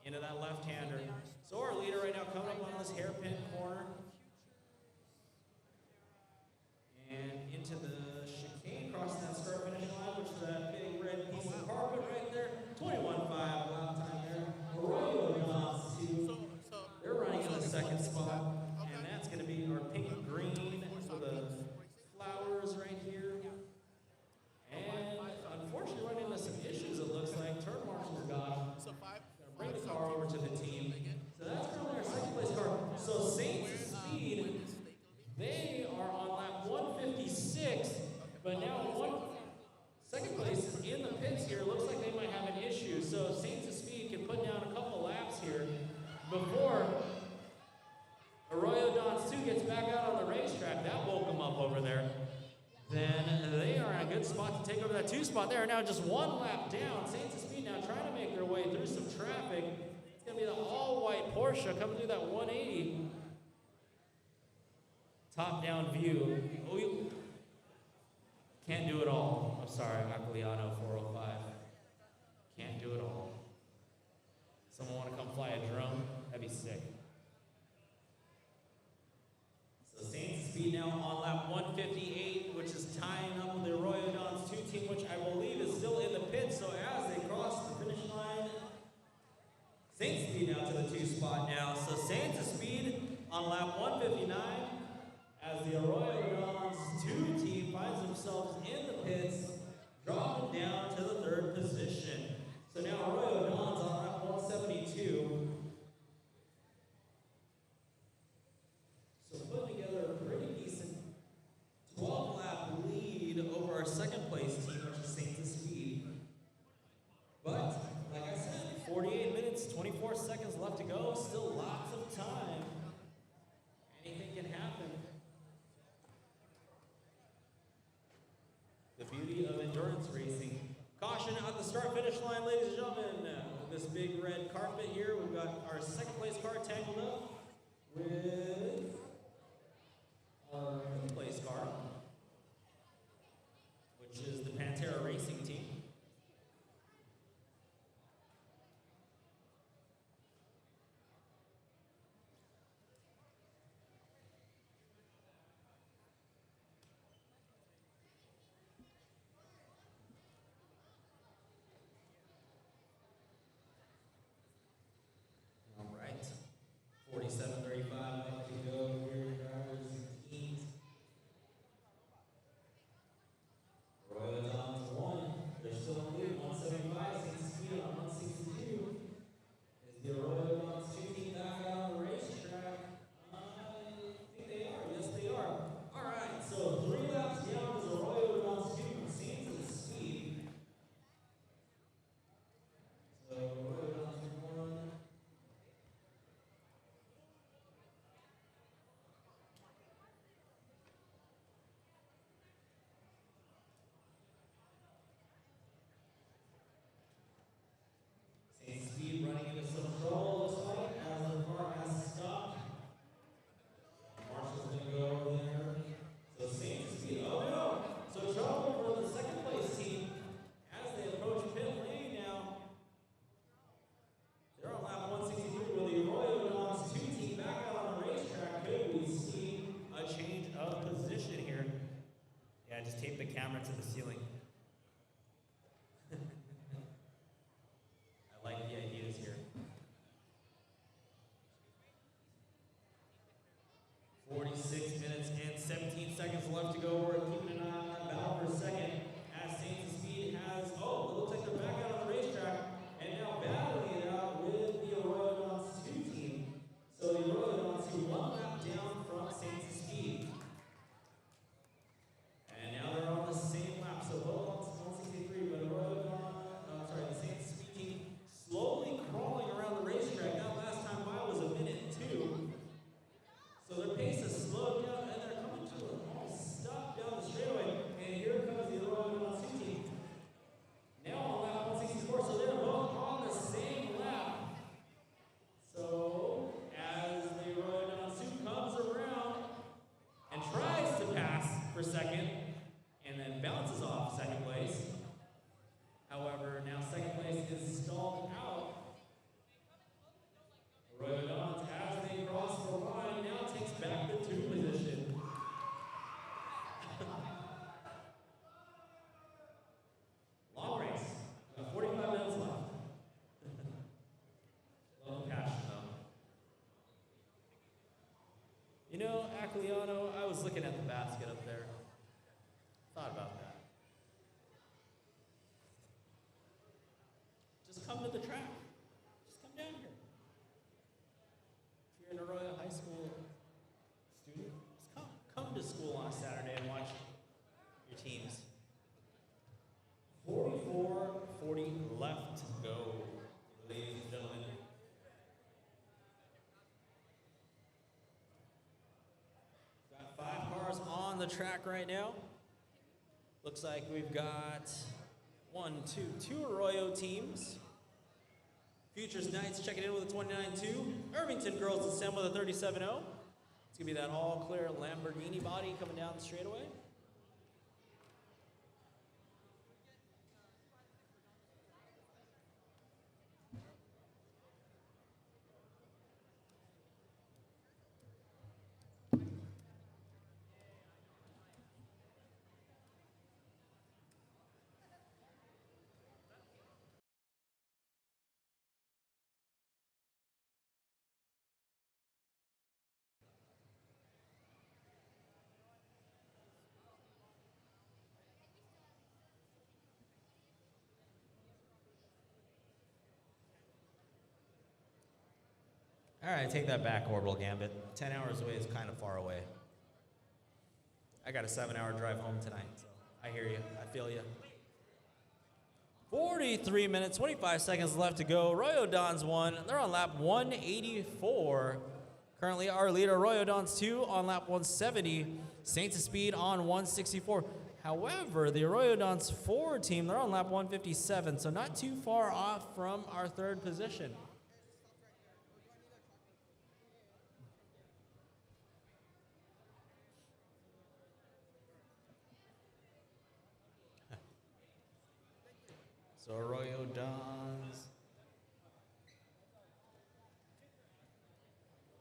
Into that left-hander. So our leader right now coming up on this hairpin corner. And into the chicane, crossing that start-finish line, which is that big red piece of carpet right there. 21.5 lap time there. Arroyo Dons, too. They're running in the second spot. And that's going to be our pink and green for the flowers right here. And unfortunately, running into some issues, it looks like. Turn marshal's got. Gonna bring the car over to the team. So that's currently our second place car. So Saints Speed, they are on lap 156, but now second place is in the pits here. Looks like they might have an issue. So Saints of Speed can put down a couple laps here before Arroyo Dons 2 gets back out on the racetrack. That woke them up over there. Then they are in a good spot to take over that 2 spot. They are now just 1 lap down. Saints of Speed now trying to make their way through some traffic. It's going to be the all-white Porsche coming through that 180. Top-down view. Oh, you can't do it all. I'm sorry, Aquiliano 405. Can't do it all. Someone want to come fly a drone? That'd be sick. So Saints Speed now on lap 158, which is tying up with the Arroyo Dons 2 team, which I believe is still in the pit. So as they cross the finish line, Saints Speed now to the 2 spot now. So Saints Speed on lap 159, as the Arroyo Dons 2 team finds themselves in the pits, dropping down to the 3rd position. So now Arroyo Dons on lap 172. So putting together a pretty decent 12-lap lead over our second place team, which is Saints of Speed. But, like I said, 48 minutes, 24 seconds left to go. Still lots of time. Anything can happen. The beauty of endurance racing. Caution at the start-finish line, ladies and gentlemen. This big red carpet here, we've got our second place car tangled up with our third place car, which is the Pantera Racing team. All right, 47:35 left to go here, drivers and teams. Royal Dons 1, they're still in lead, 175, Saints Speed on 162. Is the Royal Dons 2 team back out on the racetrack? I think they are, yes they are. All right, so 3 laps down is the Royal Dons 2 from Saints of Speed. So Royal Dons 1. Saints Speed running into some trouble, looks like, as the car has stopped. Marshall's going to go over there. So Saints Speed, oh no! So trouble for the second place team as they approach pit lane now. They're on lap 163 with the Arroyo Dons 2 team back out on the racetrack. Could we see a change of position here? Yeah, just tape the camera to the ceiling. I like the ideas here. 46 minutes and 17 seconds left to go. We're keeping an eye on that battle for a second. As Saints of Speed has, it looks like they're back out on the racetrack and now battling it out with the Arroyo Dons 2 team. So the Arroyo Dons 2 1 lap down from Saints of Speed. And now they're on the same lap. So looking at the basket up there. Thought about that. Just come to the track. Just come down here. If you're in Arroyo High School student, just come to school on a Saturday and watch your teams. 44-40 left to go, ladies and gentlemen. Got 5 cars on the track right now. Looks like we've got two Arroyo teams. Futures Knights checking in with a 29-2. Irvington Girls assemble with a 37-0. It's going to be that all-clear Lamborghini body coming down the straightaway. All right, take that back, Orbital Gambit. 10 hours away is kind of far away. I got a 7-hour drive home tonight, so I hear you. I feel you. 43 minutes, 25 seconds left to go. Arroyo Dons 1. They're on lap 184. Currently, our leader, Arroyo Dons 2, on lap 170. Saints of Speed on 164. However, the Arroyo Dons 4 team, they're on lap 157, so not too far off from our third position. So Arroyo Dons.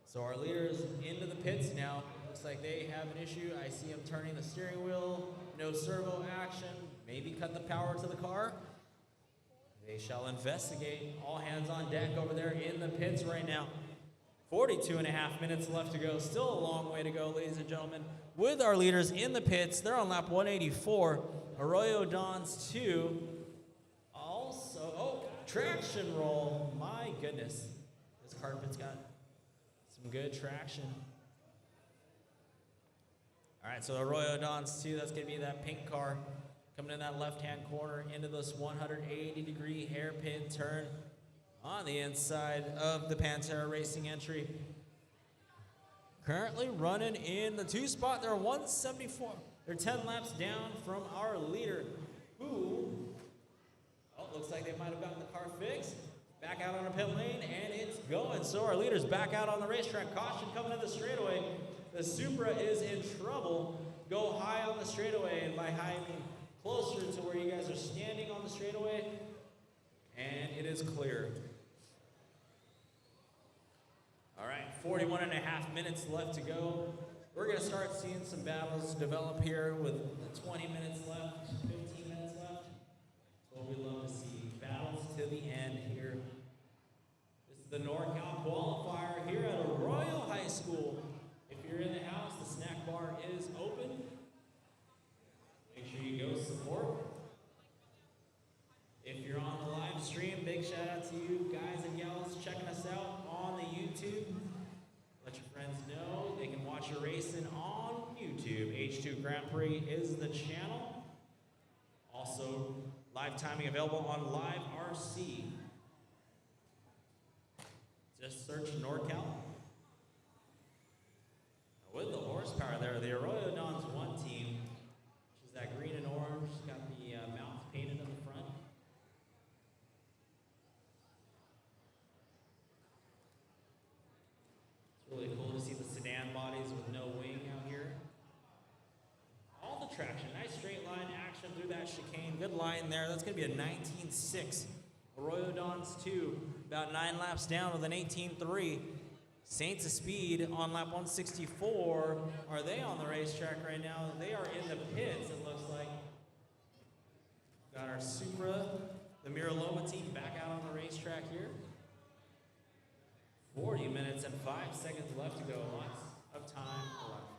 So our leaders into the pits now. Looks like they have an issue. I see them turning the steering wheel. No servo action. Maybe cut the power to the car. They shall investigate. All hands on deck over there in the pits right now. 42.5 minutes left to go. Still a long way to go, ladies and gentlemen. With our leaders in the pits, they're on lap 184. Arroyo Dons 2. Traction roll. My goodness. This carpet's got some good traction. All right, so Arroyo Dons 2, that's going to be that pink car coming in that left-hand corner into this 180-degree hairpin turn on the inside of the Pantera Racing entry. Currently running in the 2 spot. They're 174. They're 10 laps down from our leader, who... looks like they might have gotten the car fixed. Back out on a pit lane, and it's going. So our leader's back out on the racetrack. Caution coming to the straightaway. The Supra is in trouble. Go high on the straightaway, and by high I mean closer to where you guys are standing on the straightaway. And it is clear. All right, 41.5 minutes left to go. We're going to start seeing some battles develop here with 20 minutes left, 15 minutes left. What we love to see. Battles to the end here. This is the NorCal Qualifier here at Arroyo High School. If you're in the house, the snack bar is open. Make sure you go support. If you're on the live stream, big shout out to you guys and gals checking us out on the YouTube. Let your friends know they can watch your racing on YouTube. H2 Grand Prix is the channel. Also, live timing available on Live RC. Just search NorCal. With the horsepower there, the Arroyo Dons 1 team, which is that green and orange, got the mouth painted on the front. It's really cool to see the sedan bodies with no wing out here. All the traction, nice straight line action through that chicane. Good line there. That's going to be a 19.6. Arroyo Dons 2, about 9 laps down with an 18.3. Saints of Speed on lap 164. Are they on the racetrack right now? They are in the pits, it looks like. Got our Supra, the Miraloma team, back out on the racetrack here. 40 minutes and 5 seconds left to go. Lots of time left.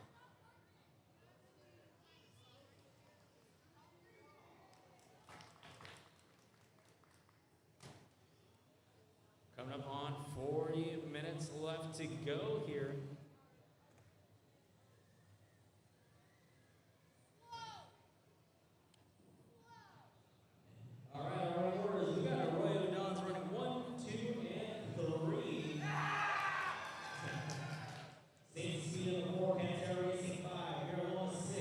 left to go here. All right, our orders. We got Arroyo Dons running 1, 2, and 3. Same speed of the 4, Pantera Racing 5, Arizona 6,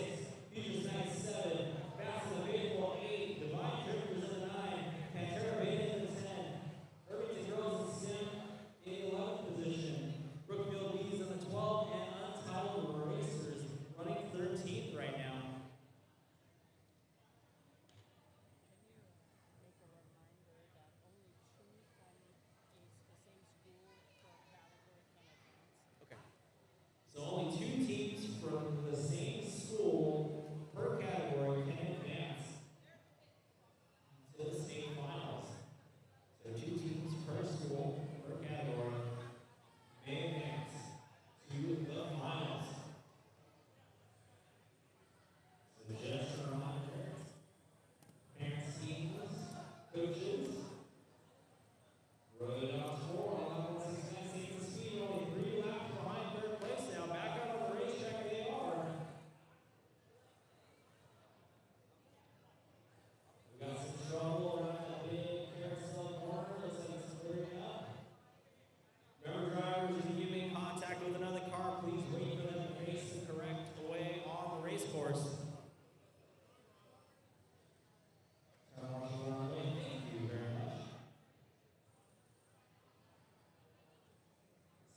Futures 97, Fast and Faithful 8, Divine Drifters in the 9, Pantera Beta in the 10, Irvington Girls and Sim in the 11th position, Brookfield Bees in the 12th, and Untitled Racers running 13th right now. Can you make a reminder that only 2 from the same school per category can advance? Okay. So only 2 teams from the same school per category can advance to the state finals. So 2 teams per school per category may advance to the finals. So just a reminder, parents, teams, coaches, Road Dogs 4, 11.69 seconds speed, only 3 laps behind third place now. Back out on the racetrack they are. We got some trouble around that big carousel corner. Looks like it's clearing up. Remember, drivers, if you make contact with another car, please wait for them to face the correct way on the race course. Thank you very much.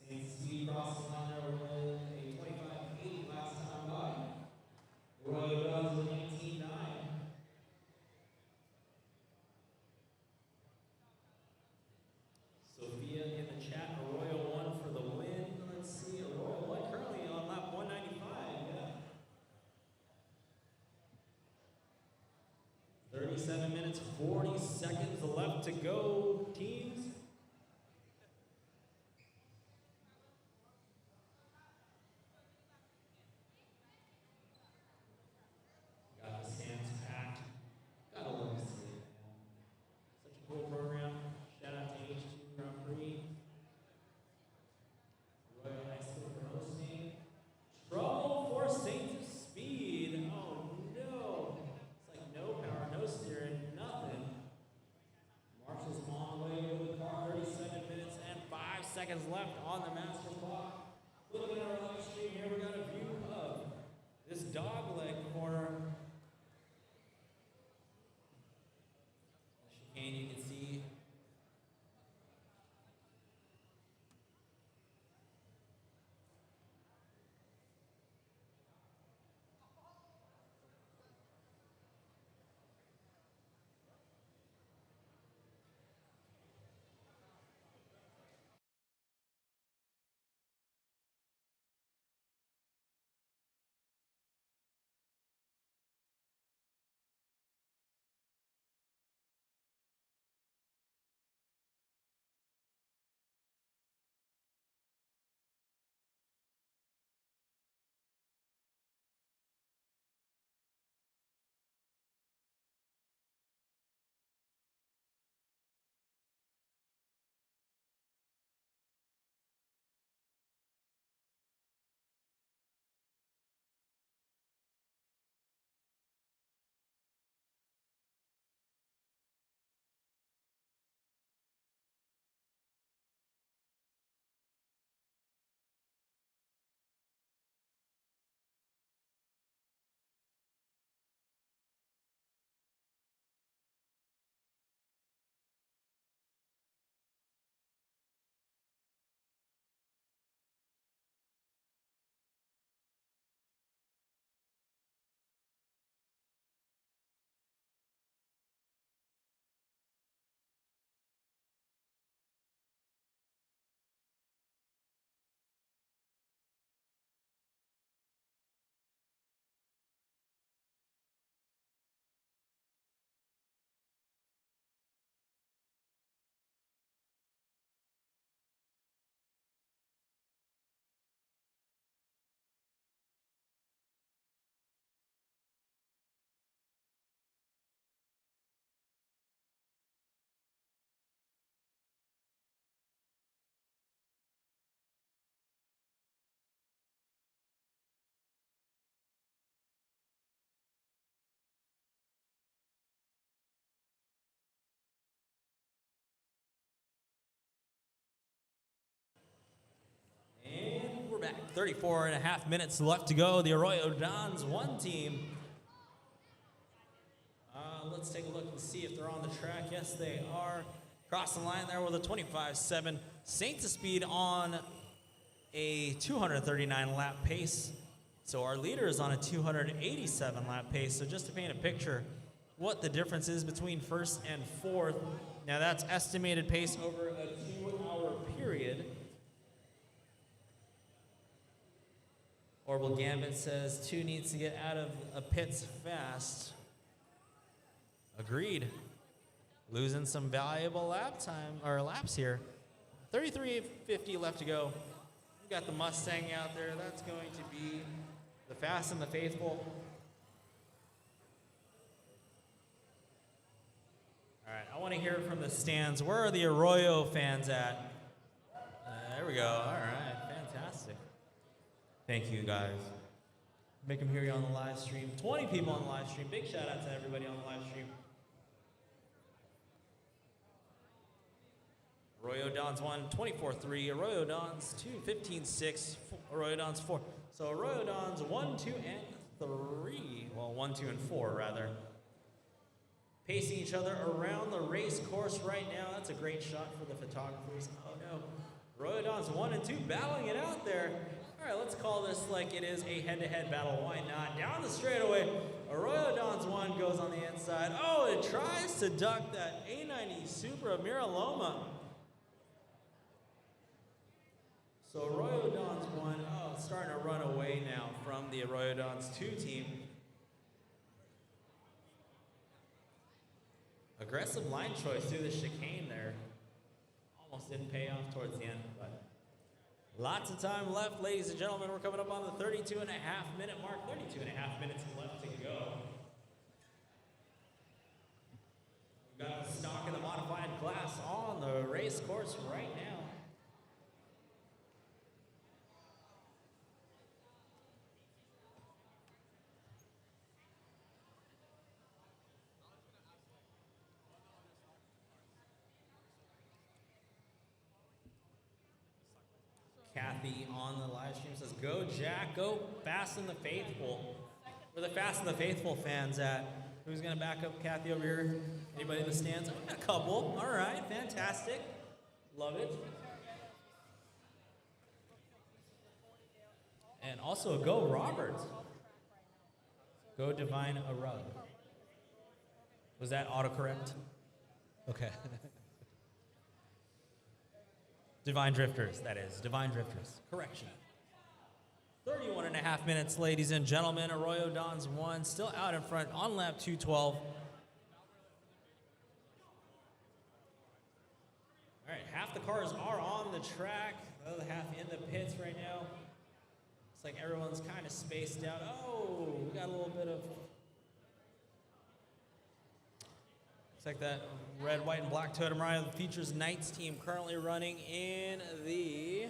Same speed crossing line there with a 25.8 last time by. Royal Dogs with 19.9. Sophia in the chat, Arroyo 1 for the win. Let's see, Arroyo 1 currently on lap 195. Yeah. 37 minutes, 40 seconds left to go, teams. Got the stands packed. Gotta love to see it, man. Such a cool program. Shout out to H2 Grand Prix. Royal High School for hosting. Trouble for Saints of Speed. Oh no. It's like no power, no steering, nothing. Marshall's on the way with the car, 37 minutes and 5 seconds left on the master clock. Looking at our live stream here, we got a view of this dogleg corner. Chicane, you can see back. 34 and a half minutes left to go. The Arroyo Dons 1 team. Let's take a look and see if they're on the track. Yes, they are. Crossing the line there with a 25.7. Saints of speed on a 239 lap pace. So our leader is on a 287 lap pace. So just to paint a picture what the difference is between first and fourth. Now that's estimated pace over a 2-hour period. Orbital Gambit says 2 needs to get out of a pits fast. Agreed. Losing some valuable lap time or laps here. 33.50 left to go. We got the Mustang out there. That's going to be the Fast and the Faithful. All right, I want to hear from the stands. Where are the Arroyo fans at? There we go. All right, fantastic. Thank you, guys. Make them hear you on the live stream. 20 people on the live stream. Big shout out to everybody on the live stream. Arroyo Dons 1, 24-3. Arroyo Dons 2, 15-6. Arroyo Dons 4. So Arroyo Dons 1, 2, and 3. Well, 1, 2, and 4, rather. Pacing each other around the race course right now. That's a great shot for the photographers. Oh, no. Arroyo Dons 1 and 2 battling it out there. All right, let's call this like it is a head-to-head battle. Why not? Down the straightaway. Arroyo Dons 1 goes on the inside. Oh, it tries to duck that A90 Supra Miraloma. So Arroyo Dons 1, oh, starting to run away now from the Arroyo Dons 2 team. Aggressive line choice through the chicane there. Almost didn't pay off towards the end, but lots of time left, ladies and gentlemen. We're coming up on the 32.5-minute mark. 32.5 minutes left to go. We've got the stock in the modified class on the race course right now. Kathy on the live stream says, go Jack, go Fast and the Faithful. Where the Fast and the Faithful fans at? Who's going to back up Kathy over here? Anybody in the stands? Oh, a couple. All right, fantastic. Love it. And also, go Robert. Go Divine Arug. Was that autocorrect? Okay. Divine Drifters, that is. Divine Drifters. Correction. 31 and a half minutes, ladies and gentlemen. Arroyo Dons 1, still out in front on lap 212. All right, half the cars are on the track. The other half in the pits right now. It's like everyone's kind of spaced out. Oh, we got a little bit of... Looks like that red, white, and black Totem Rider features Knights team currently running in the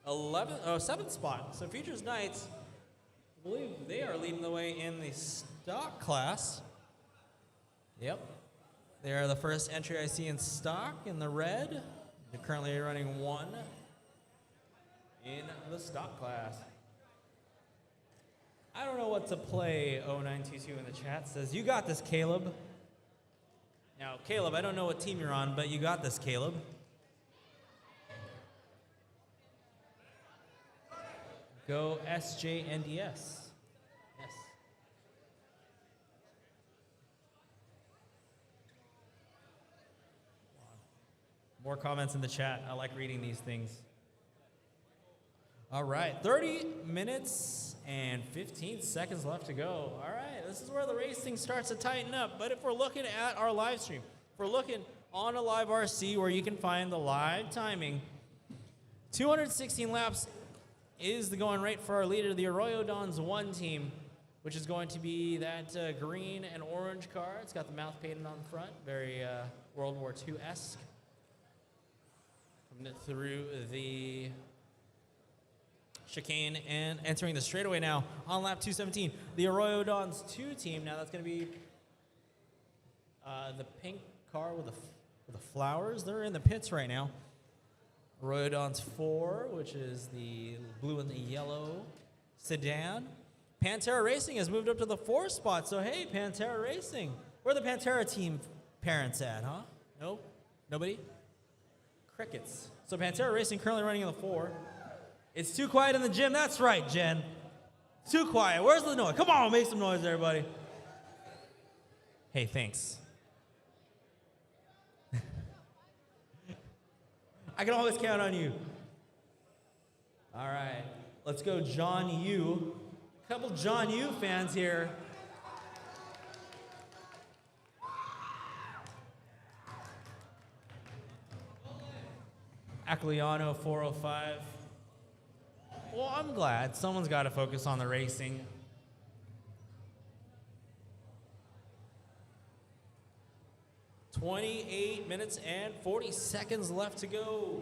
7th spot. So features Knights, I believe they are leading the way in the stock class. Yep. They are the first entry I see in stock in the red. They're currently running 1 in the stock class. I don't know what to play. 0922 in the chat says, you got this, Caleb. Now, Caleb, I don't know what team you're on, but you got this, Caleb. Go SJNDS. Yes. More comments in the chat. I like reading these things. All right, 30 minutes and 15 seconds left to go. All right, this is where the racing starts to tighten up. But if we're looking at our live stream, if we're looking on a live RC where you can find the live timing, 216 laps is the going rate for our leader, the Arroyo Dons 1 team, which is going to be that green and orange car. It's got the mouth painted on the front, very World War II-esque. Coming through the chicane and entering the straightaway now on lap 217. The Arroyo Dons 2 team. Now that's going to be the pink car with the flowers. They're in the pits right now. Arroyo Dons 4, which is the blue and the yellow sedan. Pantera Racing has moved up to the 4th spot. So, hey, Pantera Racing. Where are the Pantera team parents at, huh? No? Nobody? Crickets. So, Pantera Racing currently running in the 4. It's too quiet in the gym. That's right, Jen. Too quiet. Where's the noise? Come on, make some noise, everybody. Hey, thanks. I can always count on you. All right, let's go John Yu. A couple John Yu fans here. Acliano 405. Well, I'm glad. Someone's got to focus on the racing. "28 minutes and 40 seconds left to go.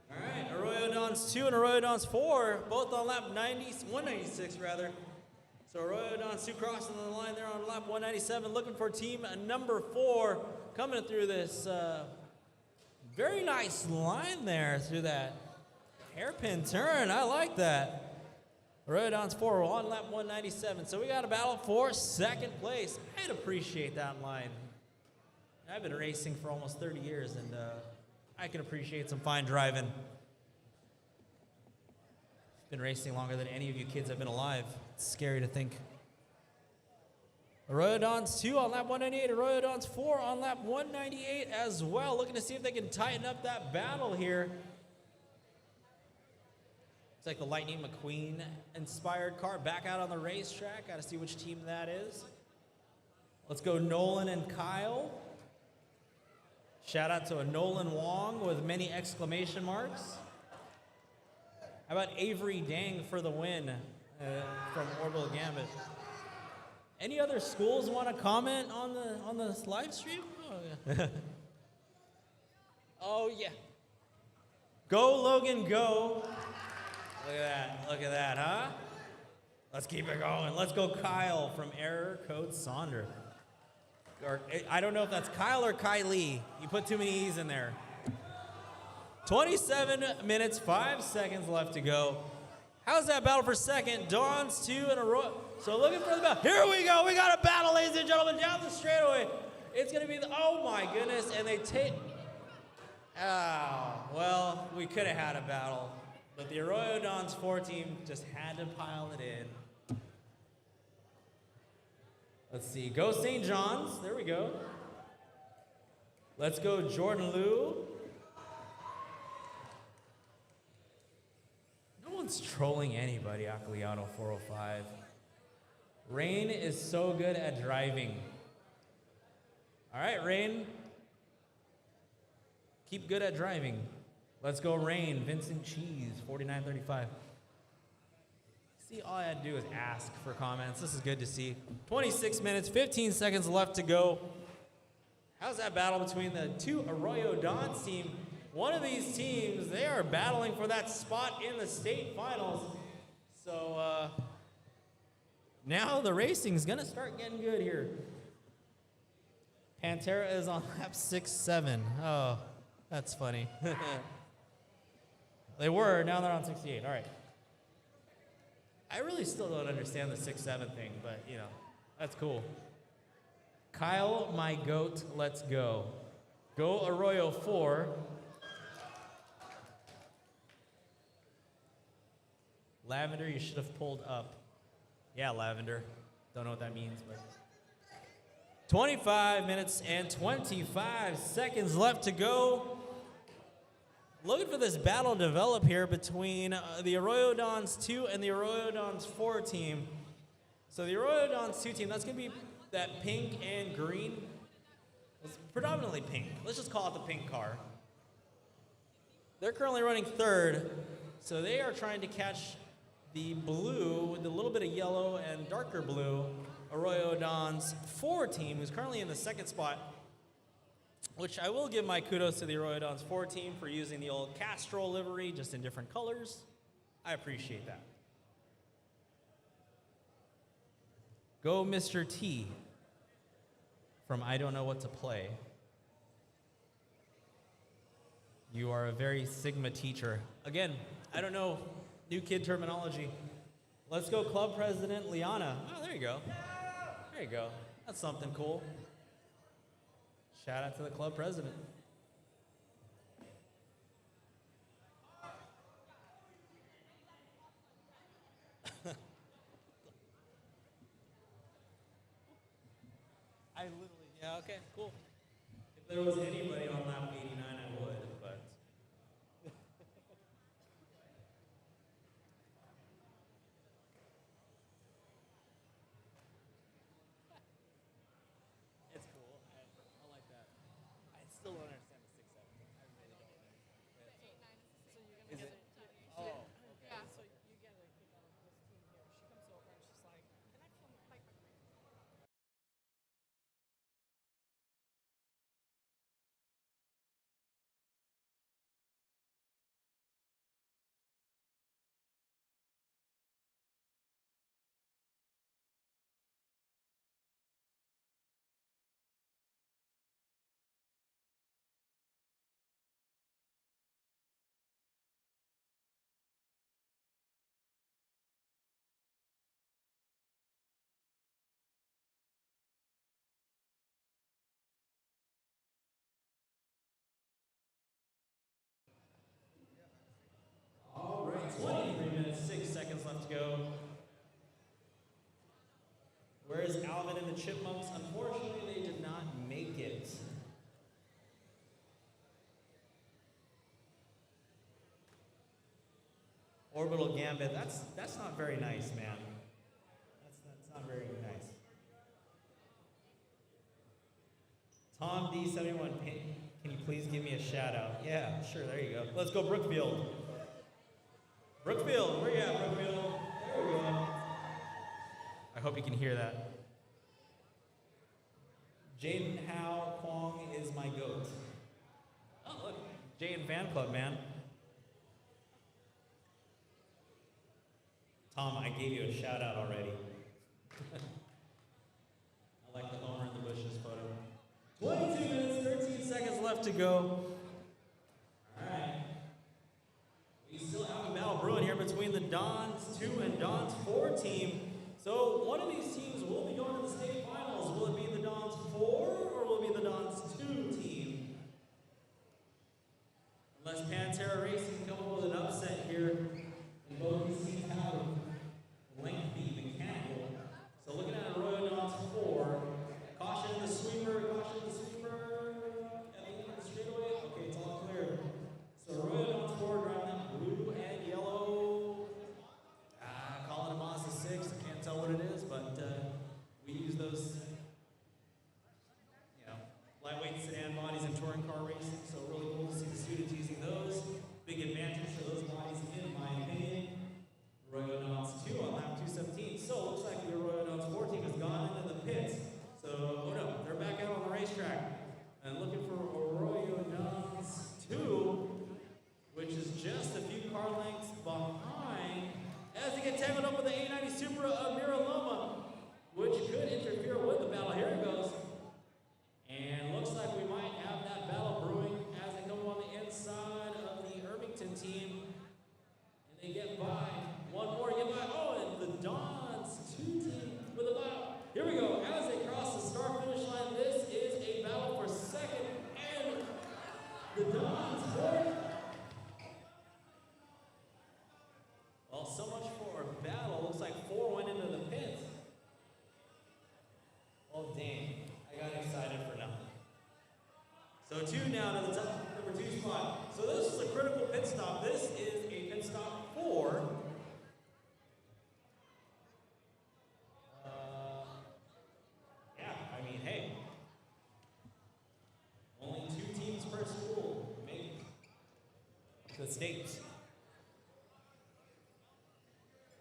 All right, Arroyo Dons 2 and Arroyo Dons 4, both on lap 196 rather. So Arroyo Dons 2 crossing the line there on lap 197, looking for team number 4 coming through this very nice line there through that hairpin turn. I like that. Arroyo Dons 4 on lap 197. So we got a battle for second place. I'd appreciate that line. I've been racing for almost 30 years, and I can appreciate some fine driving. Been racing longer than any of you kids have been alive. It's scary to think. Arroyo Dons 2 on lap 198. Arroyo Dons 4 on lap 198 as well. Looking to see if they can tighten up that battle here. It's like the Lightning McQueen inspired car back out on the racetrack. Got to see which team that is. Let's go Nolan and Kyle. Shout out to a Nolan Wong with many exclamation marks. How about Avery Dang for the win from Orbital Gambit? Any other schools want to comment on the live stream? Oh yeah. Oh yeah. Go Logan, go! Look at that! Look at that, huh? Let's keep it going. Let's go Kyle from Error Code Sonder. Or I don't know if that's Kyle or Kylie. You put too many E's in there. 27 minutes, 5 seconds left to go. How's that battle for second? Dons 2 and a row. So looking for the battle. Here we go. We got a battle, ladies and gentlemen, down the straightaway. It's going to be the, oh my goodness. And they take, oh, well, we could have had a battle. But the Arroyo Dons 4 team just had to pile it in. Let's see, go St. John's, there we go. Let's go Jordan Liu. No one's trolling anybody, Acliano 405. Rain is so good at driving. All right, Rain. Keep good at driving. Let's go Rain, Vincent Cheese, 4935. See, all I had to do is ask for comments. This is good to see. 26 minutes, 15 seconds left to go. How's that battle between the two Arroyo Dons team? One of these teams, they are battling for that spot in the state finals. So now the racing's gonna start getting good here. Pantera is on lap 6-7. Oh, that's funny. They were, now they're on 68. All right. I really still don't understand the 6-7 thing, but, you know, that's cool. Kyle, my goat, let's go. Go Arroyo 4. Lavender, you should have pulled up. Yeah, Lavender. Don't know what that means, but. 25 minutes and 25 seconds left to go. Looking for this battle to develop here between the Arroyo Dons 2 and the Arroyo Dons 4 team. So the Arroyo Dons 2 team, that's going to be that pink and green. It's predominantly pink. Let's just call it the pink car. They're currently running third, so they are trying to catch the blue with a little bit of yellow and darker blue Arroyo Dons 4 team, who's currently in the second spot. Which I will give my kudos to the Arroyo Dons 4 team for using the old Castrol livery, just in different colors. I appreciate that. Go Mr. T from I Don't Know What to Play. You are a very Sigma teacher. Again, I don't know new kid terminology. Let's go, club president Liana. Oh, there you go. There you go. That's something cool. Shout out to the club president. I literally, yeah, okay, cool. If there was anybody on lap 89, I would, but. It's cool. I like that. I still don't understand the 6-7. I really don't. The 8-9 is the So same. you're Is gonna it? get a, Oh, Yeah. so you get a, this team here. She comes over and she's like, "Can I film my bike?" All right, 23 minutes, 6 seconds left to go. Whereas Alvin and the Chipmunks, unfortunately, they did not make it. Orbital Gambit, that's not very nice, man. That's not very nice. Tom D71, can you please give me a shout out? Yeah, sure, there you go. Let's go, Brookfield. Brookfield, where you at, Brookfield? There we go. I hope you can hear that. Jaden Howe Kwong is my goat. Oh, look, Jaden Fan Club, man. Tom, I gave you a shout out already. I like the Homer in the bushes photo. 22 minutes, 13 seconds left to go. All right. We still have a battle brewing here between the Dons 2 and Dons 4 team. So one of these teams will be going to the state finals. Will it be the Dons 4 or will it be the Dons 2 team? Unless Pantera Racing come up with an upset here, and both these teams have a lengthy mechanical. So looking at Arroyo Dons 4, caution the sweeper, caution the sweeper. At the end of the straightaway, okay, it's all clear. So Arroyo Dons 4 driving that blue and yellow. Calling a Mazda 6, I can't tell what it is, but we use those, lightweight sedan bodies in touring car racing, so really cool to see the students using those. Big advantage for those bodies, in my opinion. Arroyo Dons 2 on lap 217. So it looks like the Arroyo Dons 4 team has gone into the pits. So, oh no, they're back out on the racetrack. And looking for Arroyo Dons 2, which is just a few car lengths behind, as they get tangled up with the A90 Supra of Mira Loma, which could interfere with the battle. Here it goes. And looks like we might have that battle brewing as they come on the inside of the Irvington team. And they get by. One more, get by. Oh, and the Dons 2 team with a battle. Here we go. As they cross the start finish line, this is a battle for second. And the Dons 4. Well, so much for a battle. Looks like 4 went into the pit. Oh, dang. I got excited for nothing. So 2 now to the top, number 2 spot. So this is a critical pit stop. This is a pit stop for yeah, I mean, hey. Only 2 teams per school make the states.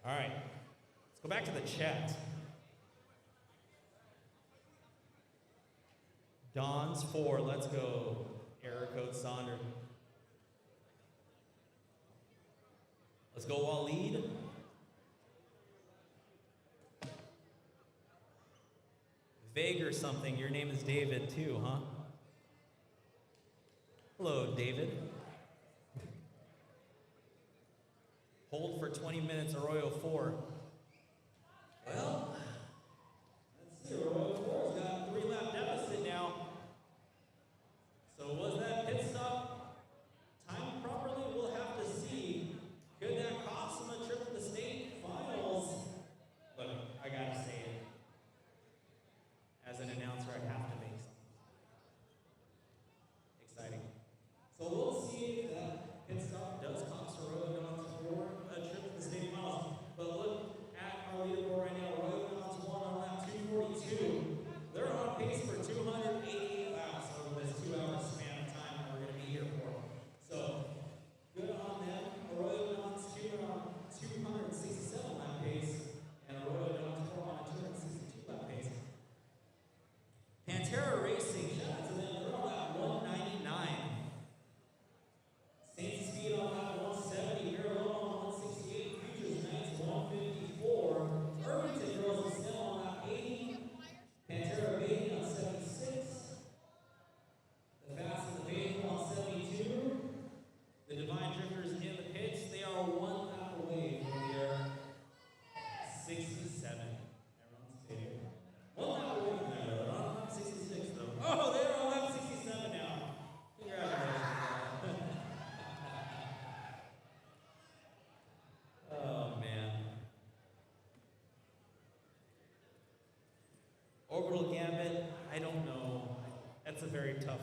All right. Let's go back to the chat. Dons 4, let's go. Error code Sonder. Let's go, Waleed. Vague or something, your name is David too, huh? Hello, David. Hold for 20 minutes, Arroyo 4. Well, let's see, Arroyo 4's got a 3-lap deficit now. So was that pit stop timed properly? We'll have to see. Could that cost him a trip to the state finals? Look, I gotta say it. As an announcer, I have to make something exciting. So we'll see if that pit stop does cost Arroyo for a trip to the state finals. But look at our leaderboard right now. Arroyo won on lap 242. They're on pace for 288 laps over this 2-hour span of time that we're going to be here for. So, good on them. Arroyo Don's 267 lap pace, and Arroyo Don's 4 on a 262 lap pace. Pantera Racing, shout out to them. They're on lap 199. Saint Speed on lap 170. Maryland on 168. Futures Knights 154. Irvington Girls is still on lap 80. Pantera Baby on 76. The Fast and the Faithful on 72. The Divine Drifters in the pits. They are 1 lap away from their 67. Everyone's favorite. 1 lap away from that. They're on lap 66 though. Oh, they're on lap 67 now. Congratulations. Oh man. Orbital Gambit, I don't know. That's a very tough.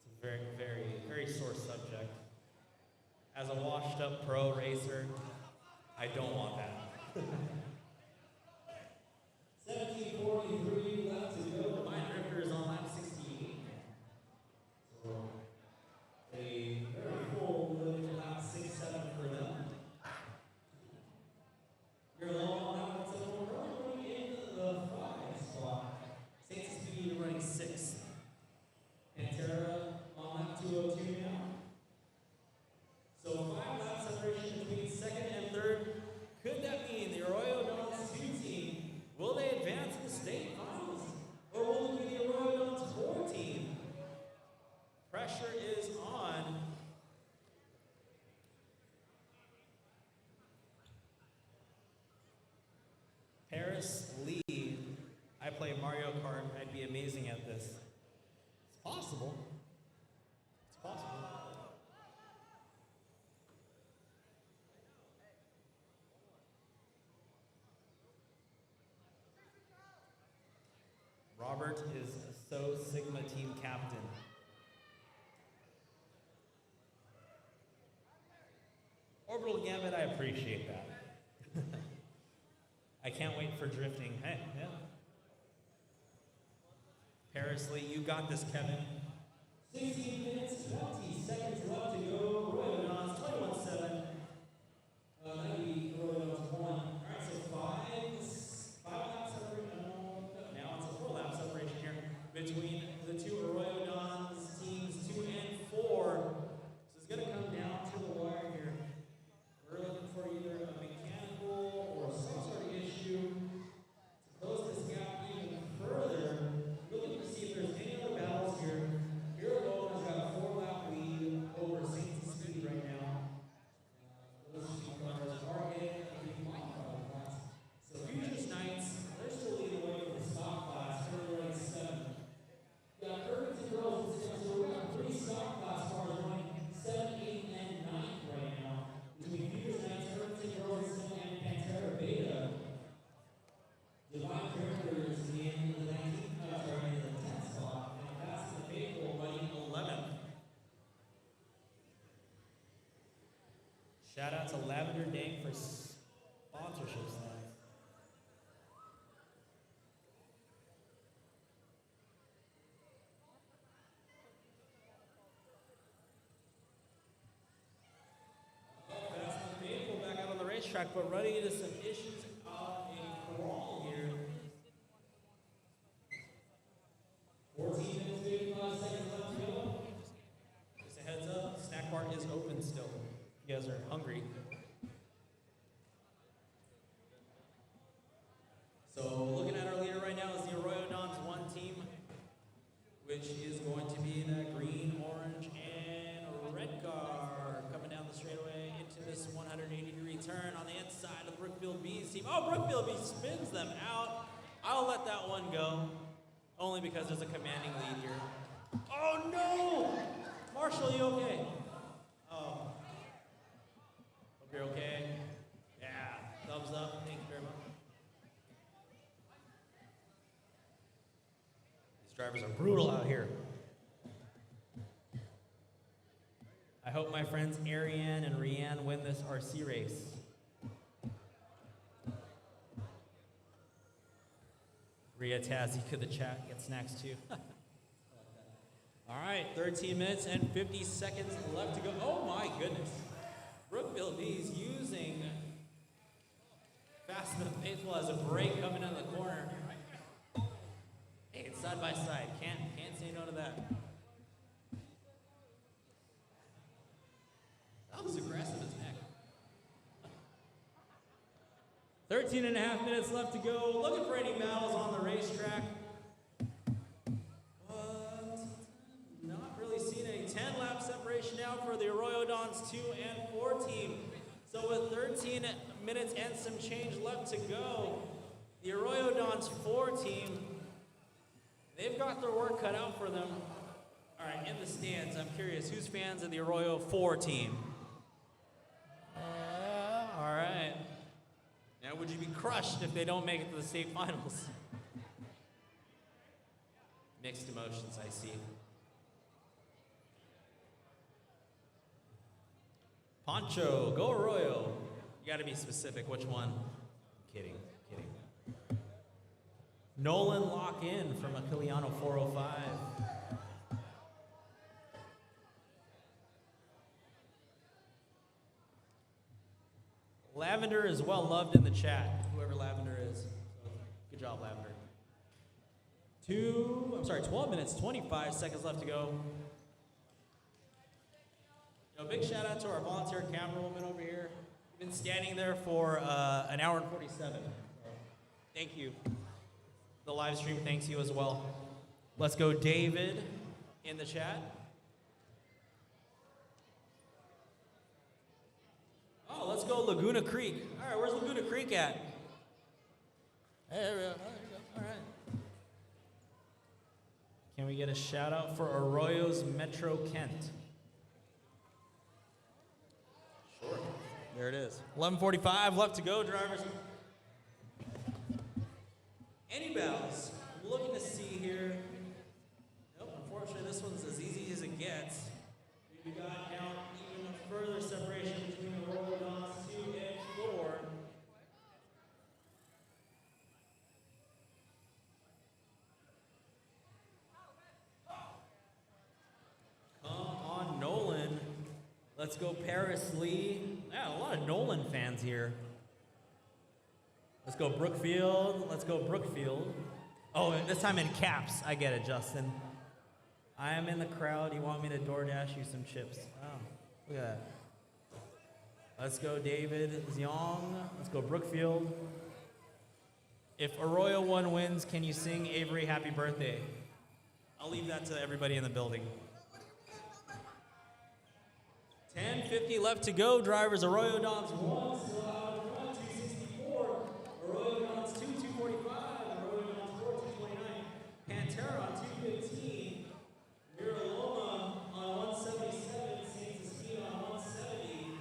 It's a very, very, very sore subject. As a washed up pro racer, I don't want that. 17:43 left to go. Divine Drifters on lap 68. So a very full lap 6-7 for them. You're alone on that one, so we're running in the 5 spot. Saint Speed running 6th. Pantera on lap 202 now. So 5 lap separation between 2nd and 3rd. Could that mean the Arroyo Dons 2 team, will they advance to the state finals? Or will it be the Arroyo Dons 4 team? Pressure is on. Paris Lee, I play Mario Kart. I'd be amazing at this. It's possible. It's possible. Robert is So Sigma team captain. Orbital Gambit, I appreciate that. I can't wait for drifting. Hey, yeah. Paris Lee, you got this, Kevin. 16 minutes, 20 seconds left to go. Arroyo Dons, 21-7. That'd be Arroyo Dons 1. All right, so 5 lap separation. Now it's a 4 lap separation here between the 2 Arroyo Dons teams 2 and 4. So it's going to come down to the wire here. We're looking for either a mechanical or some sort of issue to close this gap even further. Looking to see if there's any other battles here. Irrigation has got a 4-lap lead over Saint Speed right now. Those two cars are in a modified class. So Futures Knights, they're still leading the way for the stock class. They're running 7. We got Irvington Girls and 6, so we got 3 stock class cars running 7, 8, and 9 right now. Between Futures Knights, Irvington Girls, and Pantera Beta. Divine Drifters in the 19th, sorry, in the 10th spot, and Fast and the Faithful running 11th. Shout out to Lavender Dang for sponsorships tonight. Fast and the Faithful back out on the racetrack, but running into some issues on a crawl here. 14 minutes, 55 seconds left to go. Just a heads up, snack bar is open still. You guys are hungry. So looking at our leader right now is the Arroyo Dons 1 team, which is going to be that green, orange, and Brookfield Bees team. Oh, Brookfield Bees spins them out. I'll let that one go, only because there's a commanding lead here. Oh no! Marshall, you okay? Oh. Hope you're okay. Yeah, thumbs up. Thank you very much. These drivers are brutal out here. I hope my friends Ariane and Rianne win this RC race. Ria Tazzy, could the chat get snacks too? All right, 13 minutes and 50 seconds left to go. Oh my goodness. Brookfield Bees using Fast and Faithful as a brake coming in the corner. Hey, it's side by side. Can't say no to that. That was aggressive as heck. 13 and a half minutes left to go. Looking for any battles on the racetrack. Not really seen any. 10-lap separation now for the Arroyo Dons 2 and 4 team. So with 13 minutes and some change left to go, the Arroyo Dons 4 team, they've got their work cut out for them. All right, in the stands, I'm curious, who's fans of the Arroyo 4 team? All right. Now, would you be crushed if they don't make it to the state finals? Mixed emotions, I see. Poncho, go Arroyo. You gotta be specific, which one? Kidding. Nolan lock in from Aquiliano 405. Lavender is well loved in the chat, whoever Lavender is. So, good job, Lavender. 12 minutes, 25 seconds left to go. Big shout out to our volunteer camerawoman over here. We've been standing there for an hour and 47. Thank you. The live stream thanks you as well. Let's go David in the chat. Oh, let's go Laguna Creek. All right, where's Laguna Creek at? Hey, there we go. All right. Can we get a shout out for Arroyo's Metro Kent? Sure. There it is. 11:45 left to go, drivers. Any battles? I'm looking to see here. Nope, unfortunately, this one's as easy as it gets. We've got now even a further separation between the Arroyo Dons 2 and 4. Come on, Nolan. Let's go Paris Lee. Yeah, a lot of Nolan fans here. Let's go Brookfield. Let's go Brookfield. Oh, and this time in caps. I get it, Justin. I am in the crowd. You want me to DoorDash you some chips? Oh, look at that. Let's go David Xiong. Let's go Brookfield. If Arroyo 1 wins, can you sing Avery happy birthday? I'll leave that to everybody in the building. 10:50 left to go, drivers. Arroyo Dons 1, still out in front, 264. Arroyo Dons 2, 245. Arroyo Dons 4, 229. Pantera on 215. Miraloma on 177. Saint Cecilia on 170.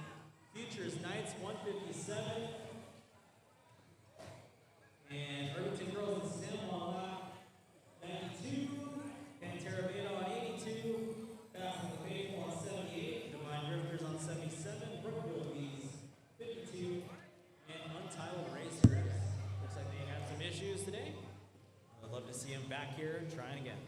Futures Knights 157. And Irvington Girls and Sim on lap 92. Pantera Beta on 82. Fast and the Faithful on 78. Divine Drifters on 77. Brookfield Bees 52. And Untitled Racers. Looks like they had some issues today. I'd love to see them back here trying again.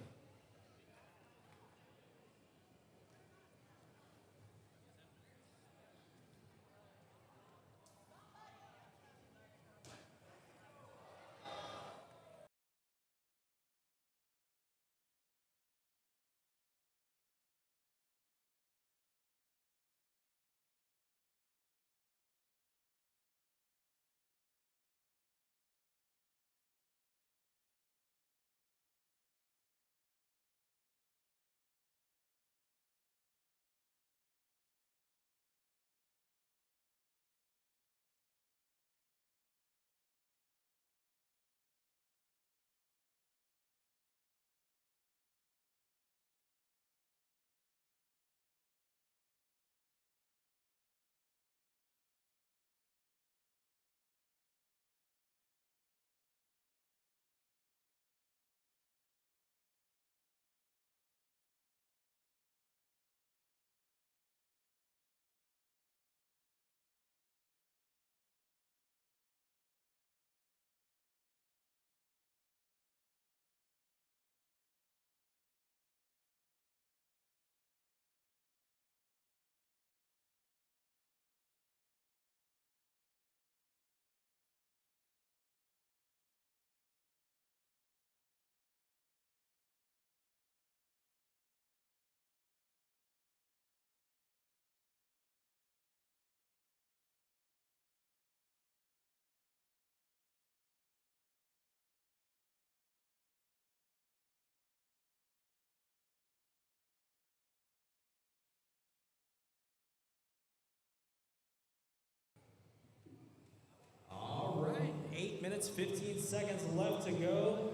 minutes, 15 seconds left to go.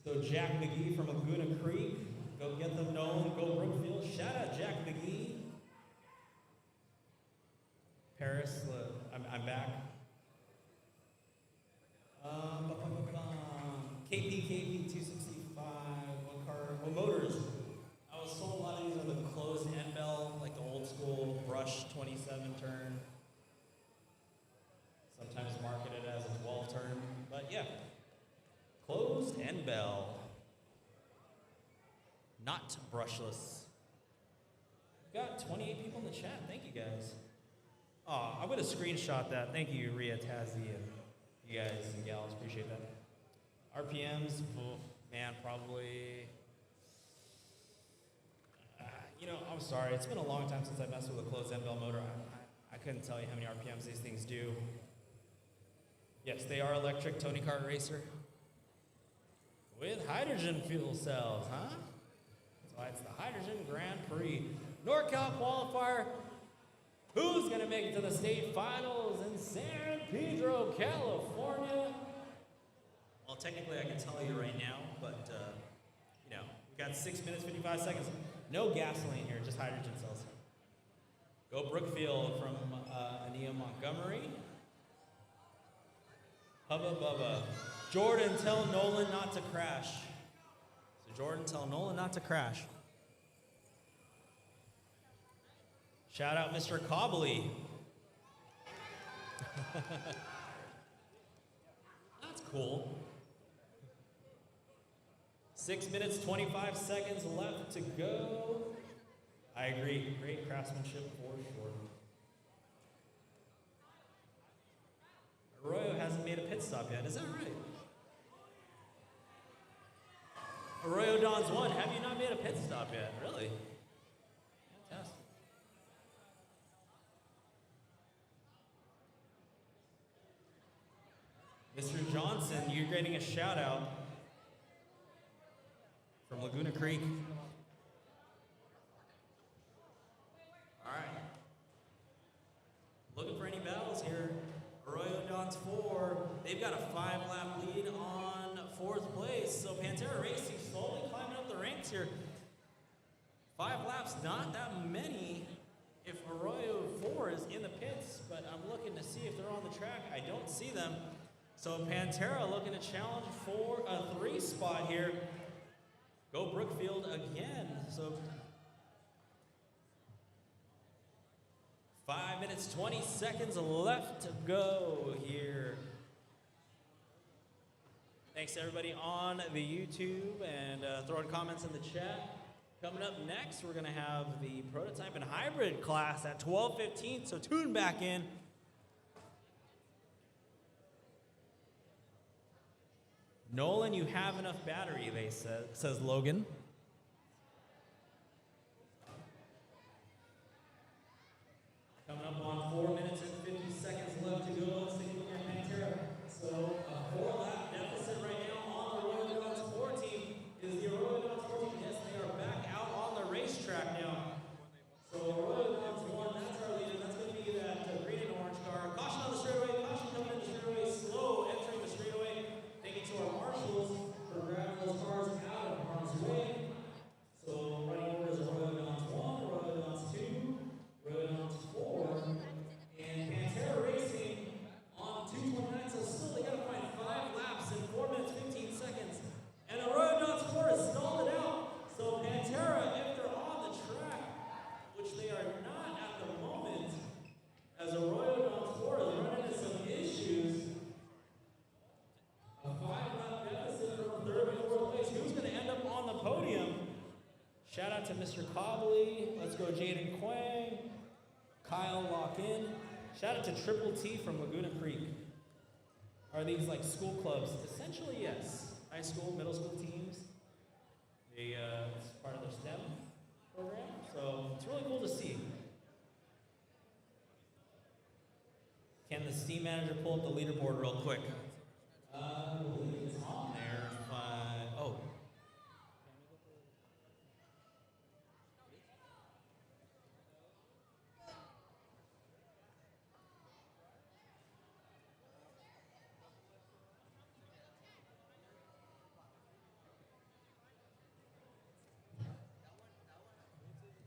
Let's go Jack McGee from Laguna Creek. Go get them, Nolan. Go Brookfield. Shout out Jack McGee. Paris, I'm back. KP 265. What motors? I was told a lot of these are the closed end bell, like the old school brush 27 turn. Sometimes marketed as a 12 turn, but yeah. Closed end bell. Not brushless. We've got 28 people in the chat. Thank you guys. Oh, I'm gonna screenshot that. Thank you, Ria, Tazzy, and you guys and gals. Appreciate that. RPMs, oh, man, probably. I'm sorry. It's been a long time since I messed with a closed end bell motor. I couldn't tell you how many RPMs these things do. Yes, they are electric Tony Kart Racer with hydrogen fuel cells, huh? That's why it's the Hydrogen Grand Prix. NorCal Qualifier. Who's going to make it to the state finals in San Pedro, California? Well, technically, I can tell you right now, but, we've got 6 minutes, 55 seconds. No gasoline here, just hydrogen cells. Go Brookfield from Ania Montgomery. Hubba Bubba. Jordan, tell Nolan not to crash. So Jordan, tell Nolan not to crash. Shout out Mr. Cobley. That's cool. 6 minutes, 25 seconds left to go. I agree. Great craftsmanship for sure. Arroyo hasn't made a pit stop yet. Is that right? Arroyo Dons 1, have you not made a pit stop yet? Really? Fantastic. Mr. Johnson, you're getting a shout out from Laguna Creek. All right. Looking for any battles here. Arroyo Dons 4. They've got a 5-lap lead on 4th place. So Pantera Racing slowly climbing up the ranks here. 5 laps, not that many if Arroyo 4 is in the pits, but I'm looking to see if they're on the track. I don't see them. So Pantera looking to challenge for a 3 spot here. Go Brookfield again. So 5 minutes, 20 seconds left to go here. Thanks to everybody on the YouTube and throwing comments in the chat. Coming up next, we're going to have the prototype and hybrid class at 12:15, so tune back in. Nolan, you have enough battery, says Logan. Coming up on 4 minutes and 50 seconds left to go. Let's take a look at Pantera. So a 4-lap deficit right now on the Arroyo Dons 4 team. Is the Arroyo Dons 4 team? Yes, they are back out on the racetrack now. So Arroyo Dons 1, that's our leader. That's going to be that green and orange car. Caution on the straightaway. Caution coming in the straightaway. Slow entering the straightaway. Thank you to our marshals for grabbing those cars out of harm's way. So running over is Arroyo Dons 1, Arroyo Dons 2, Arroyo Dons 4, and Pantera Racing on 2:29. So still they got to find 5 laps in 4 minutes 15 seconds. And Arroyo Dons 4 has stalled it out. So Pantera, if they're on the track, which they are not at the moment, as Arroyo Dons 4 is running into some issues. A 5-lap deficit from 3rd and 4th place. Who's going to end up on the podium? Shout out to Mr. Cobley. Let's go Jaden Quang. Kyle Lock-in. Shout out to Triple T from Laguna Creek. Are these like school clubs? Essentially, yes. High school, middle school teams. It's part of their STEM program. So it's really cool to see. Can the Steam manager pull up the leaderboard real quick? I believe it's on there. Oh.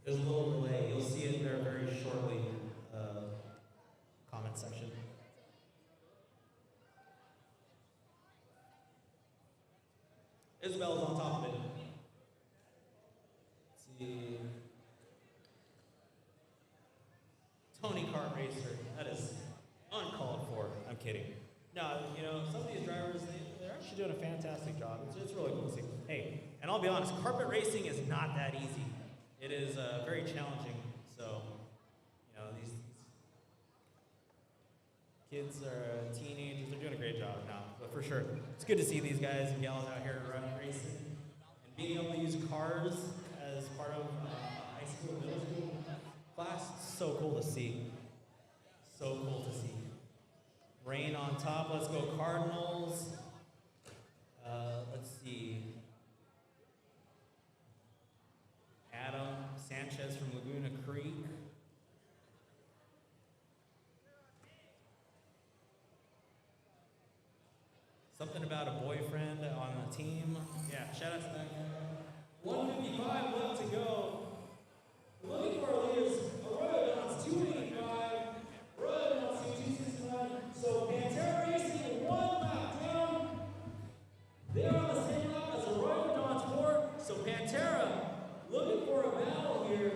There's a little delay. You'll see it there very shortly. Comment section. Isabel's on top of it. Let's see. Tony Kart Racer. That is uncalled for. I'm kidding. No, you know, some of these drivers, they're actually doing a fantastic job. It's really cool to see. Hey, and I'll be honest, carpet racing is not that easy. It is very challenging. So, you know, these kids are teenagers. They're doing a great job now. But for sure, it's good to see these guys and gals out here running racing and being able to use cars as part of high school, middle school class. So cool to see. So cool to see. Rain on top. Let's go Cardinals. Let's see. Adam Sanchez from Laguna Creek. Something about a boyfriend on the team. Yeah, shout out to that guy. 155 left to go. Looking for our leaders. Arroyo Dons 285. Arroyo Dons 269. So Pantera Racing 1 lap down. They're on the same lap as Arroyo Dons 4. So Pantera looking for a battle here.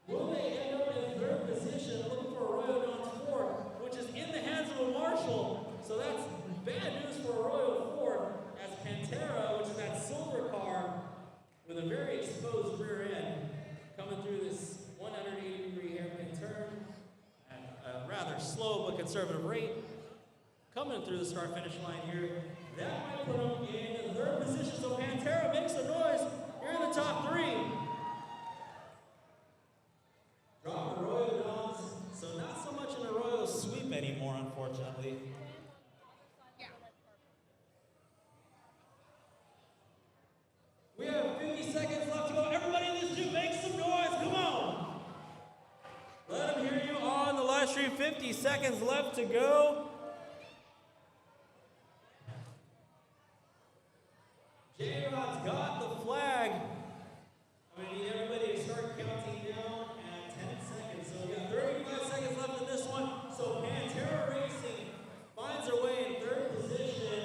Will they end up in third position? Looking for Arroyo Dons 4, which is in the hands of a Marshall. So that's bad news for Arroyo 4 as Pantera, which is that silver car with a very exposed rear end, coming through this 180-degree hairpin turn at a rather slow but conservative rate. Coming through the start-finish line here. That might put them in third position, so Pantera makes some noise. You're in the top 3. Drop Arroyo Dons, so not so much an Arroyo sweep anymore, unfortunately. We have 50 seconds left to go. Everybody in this gym, make some noise. Come on. Let them hear you on the live stream. 50 seconds left to go. J-Rod's got the flag. I'm going to need everybody to start counting down at 10 seconds. So we got 35 seconds left in this one. So Pantera Racing finds their way in third position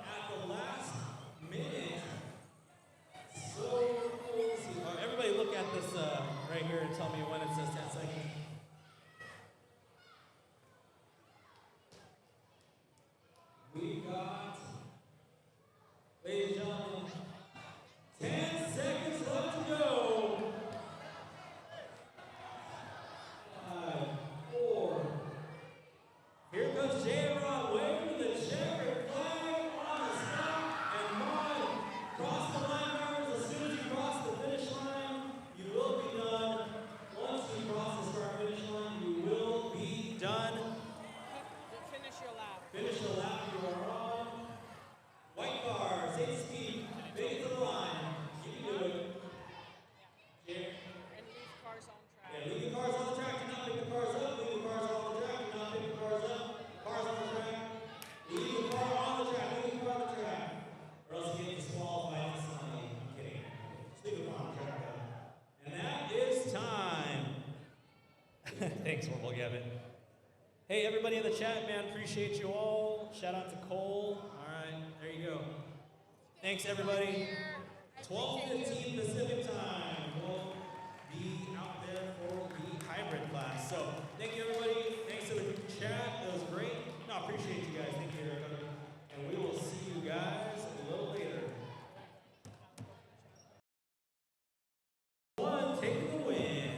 at the last minute. So cool to see. Everybody look at this right here and tell me when it says 10 seconds. We've got, ladies and gentlemen, 10 seconds left to go. 5, 4. Here comes J-Rod waving the checkered flag on the stop and Mod. Cross the line, drivers. As soon as you cross the finish line, you will be done. Once you cross the start-finish line, you will be done. Finish your lap. Finish the lap you are on. White cars, 8 speed, make it to the line. You can do it. Here. And leave cars on track. Yeah, leave the cars on the track. Do not pick the cars up. Leave the cars on the track. Do not pick the cars up. Cars on the track. Leave the car on the track. Leave the car on the track. Or else you get disqualified instantly. I'm kidding. Just leave the car on the track though. And that is time. Thanks, Orville Gavin. Hey, everybody in the chat, man, appreciate you all. Shout out to Cole. All right, there you go. Thanks, everybody. 12:15 Pacific time. We'll be out there for the hybrid class. So, thank you, everybody. Thanks to the chat. That was great. No, I appreciate you guys. Thank you, everybody. And we will see you guys a little later. One, take the win.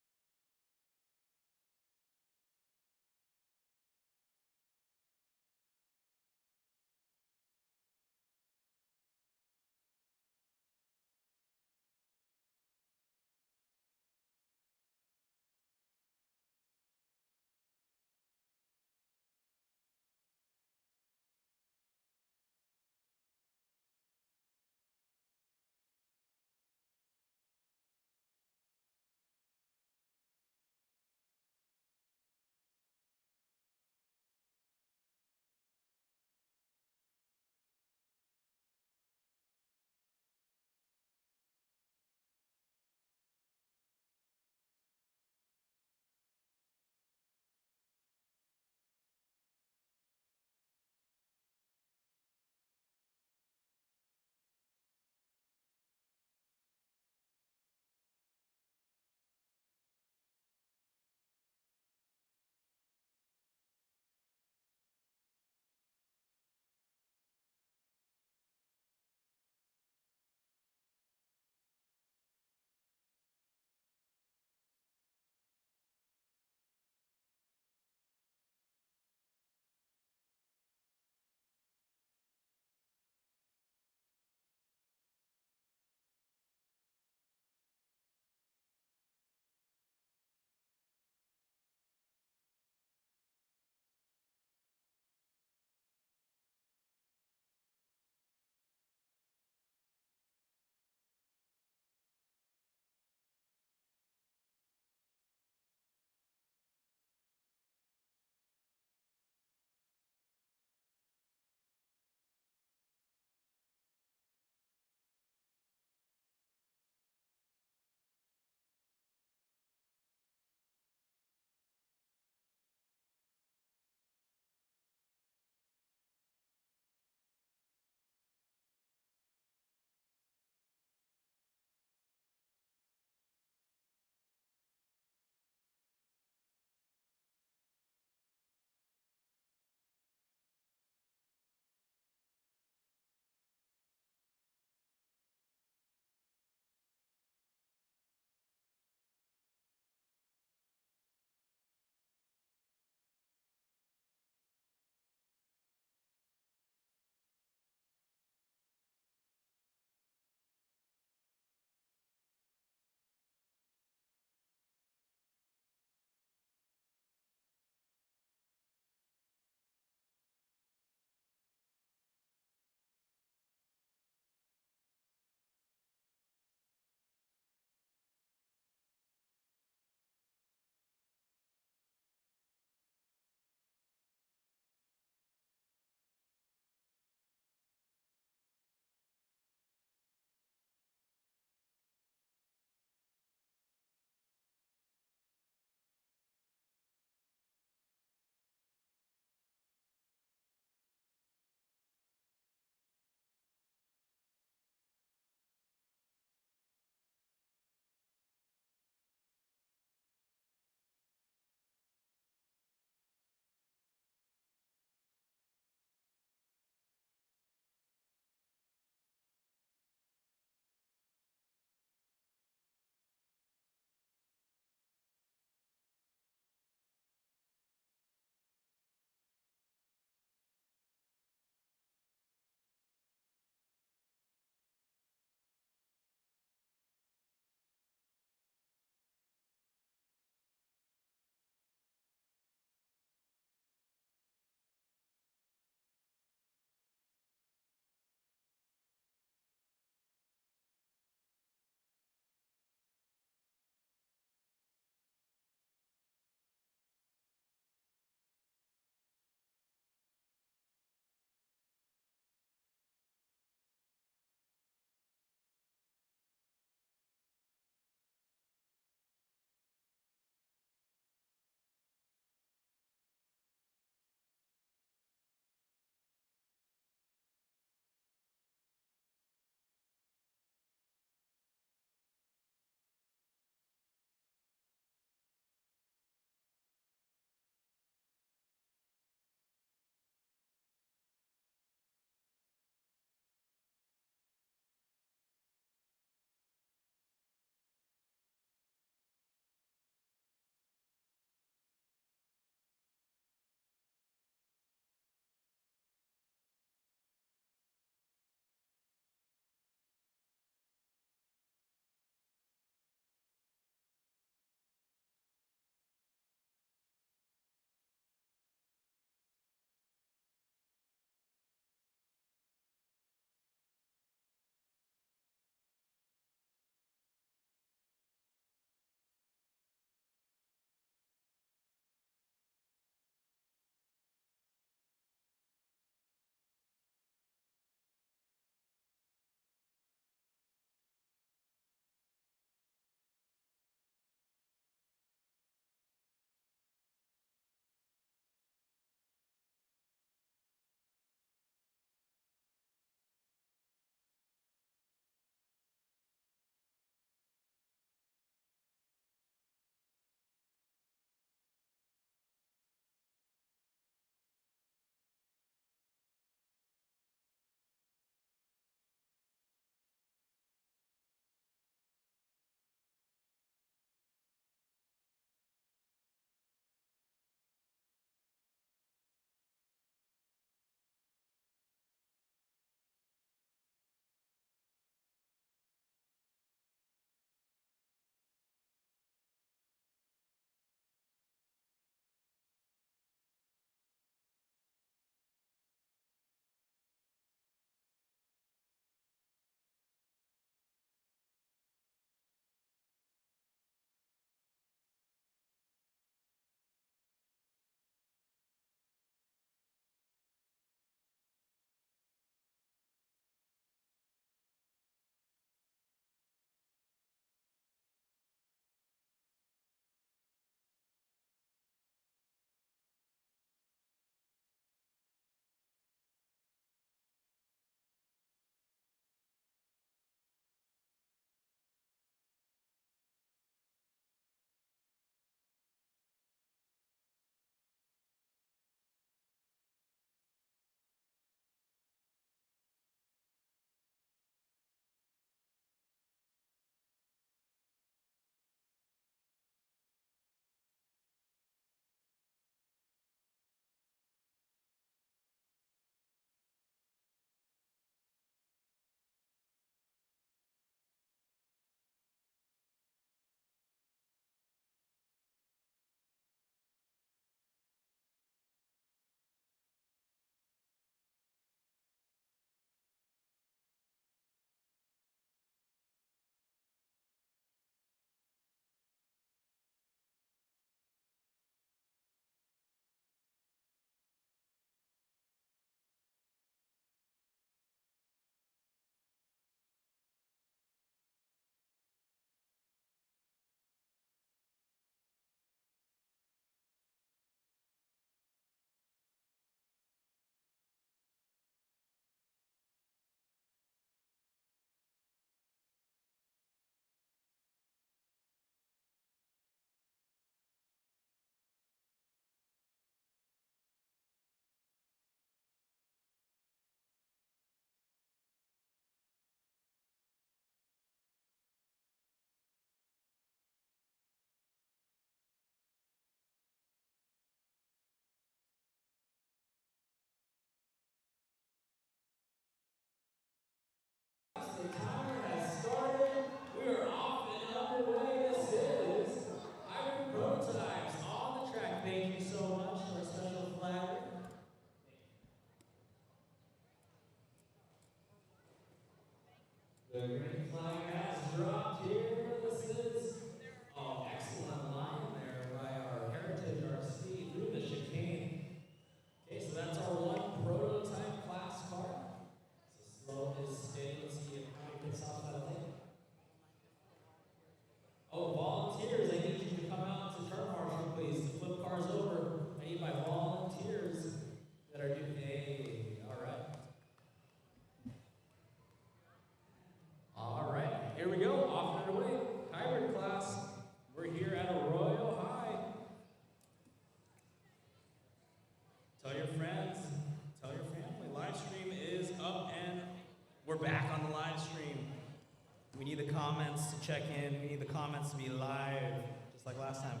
comments to check in. We need the comments to be live, just like last time.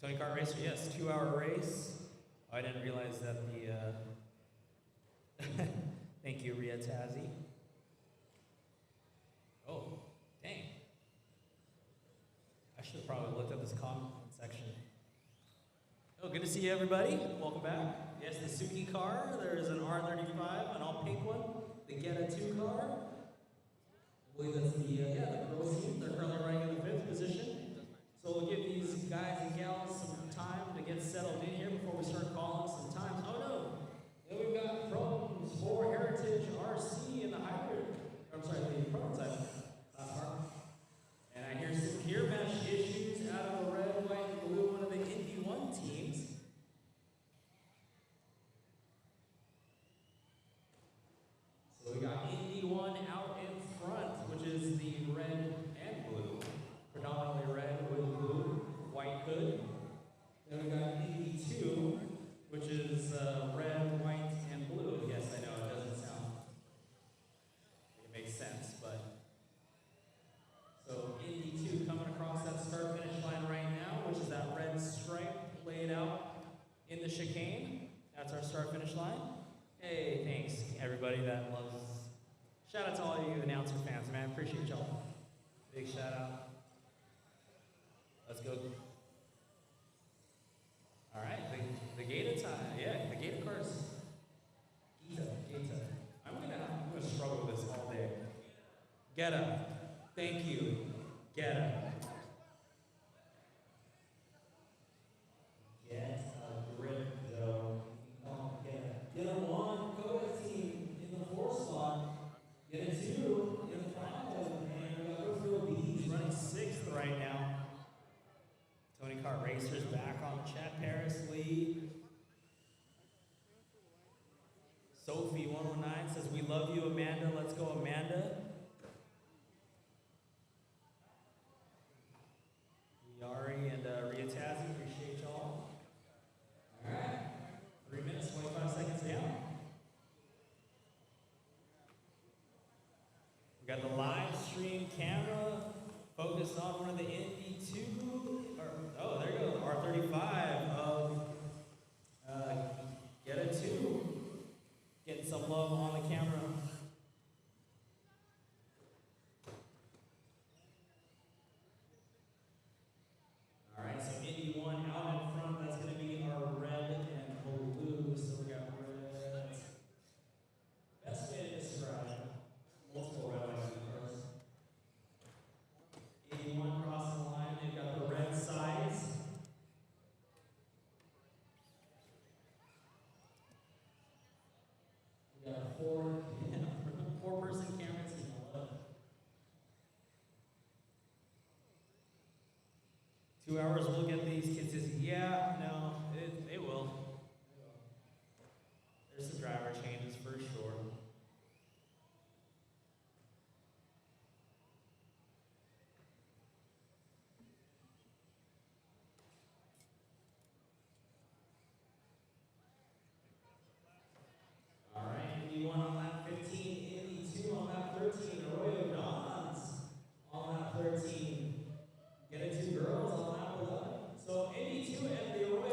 Tony Kart Racer, yes, 2-hour race. Oh, I didn't realize that the, thank you, Ria Tazzy. Oh, dang. I should have probably looked at this comment section. Oh, good to see you, everybody. Welcome back. Yes, the Suki car. There's an R35, an all pink one. The Geta 2 car. I believe that's the girls team. They're currently running in the 5th position. So we'll give these guys and gals some time to get settled in here before we start calling some times. Oh no! Then we've got problems for Heritage RC in the hybrid. I'm sorry, the prototype car. And I hear some gear mesh issues out of the red, white, and blue, one of the Indy 1 teams. So we got Indy 1 out in front, which is the red and blue. Predominantly red with blue, white hood. Then we got Indy 2, which is red, white, and blue. Yes, I know, it doesn't sound like it makes sense, but. So Indy 2 coming across that start-finish line right now, which is that red stripe laid out in the chicane. That's our start-finish line. Hey, thanks, everybody that loves. Shout out to all you announcer fans, man. Appreciate y'all. Big shout out. Let's go. All right, the Geta time. Yeah, the Geta cars. Geta. I'm gonna struggle with this all day. Geta. Thank you. Geta. Get a grip, though. Geta 1, Kodak team in the 4 spot. Geta 2 in the 5, and we got Brookfield Beach running 6th right now. Tony Kart Racers back on chat. Paris lead. Sophie 109 says, "We love you, Amanda. Let's go, Amanda." Yari and Ria Tazzy, appreciate y'all. All right, 3 minutes, 25 seconds down. We got the live stream camera focused on one of the Indy 2, oh, there you go, the R35 of Geta 2. Getting some love on the camera. All right, so Indy 1 out in front, that's going to be our red and blue. So we got red. Best way to describe multiple red lights in cars. 81 across the line, they've got the red sides. We got a four-person camera team. I love it. 2 hours will get these kids. Yeah, no, it will. There's some driver changes for sure. All right, Indy 1 on lap 15, Indy 2 on lap 13, Arroyo Dons on lap 13. Get it 2 girls on lap 11. So Indy 2 and the Arroyo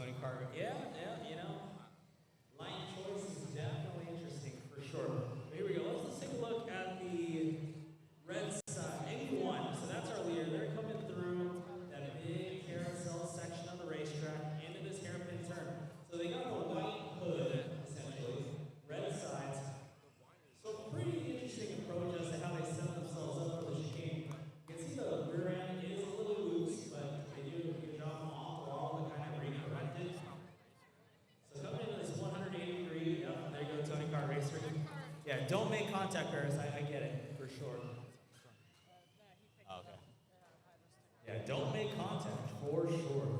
Tony Cargo. Yeah, you know, line choice is definitely interesting for sure. But here we go. Let's take a look at the red side. 81. So that's our leader. They're coming through that big carousel section of the racetrack into this hairpin turn. So they got the white hood, essentially. Red sides. So pretty interesting approach as to how they set themselves up for the chicane. You can see the rear end is a little loose, but they do a good job on the wall to kind of recorrect it. So coming into this 180 degree, yep, there you go, Tony Kart Racer. Yeah, don't make contact errors. I get it, for sure. No, he picked Okay. high risk. Yeah, don't make contact, for sure.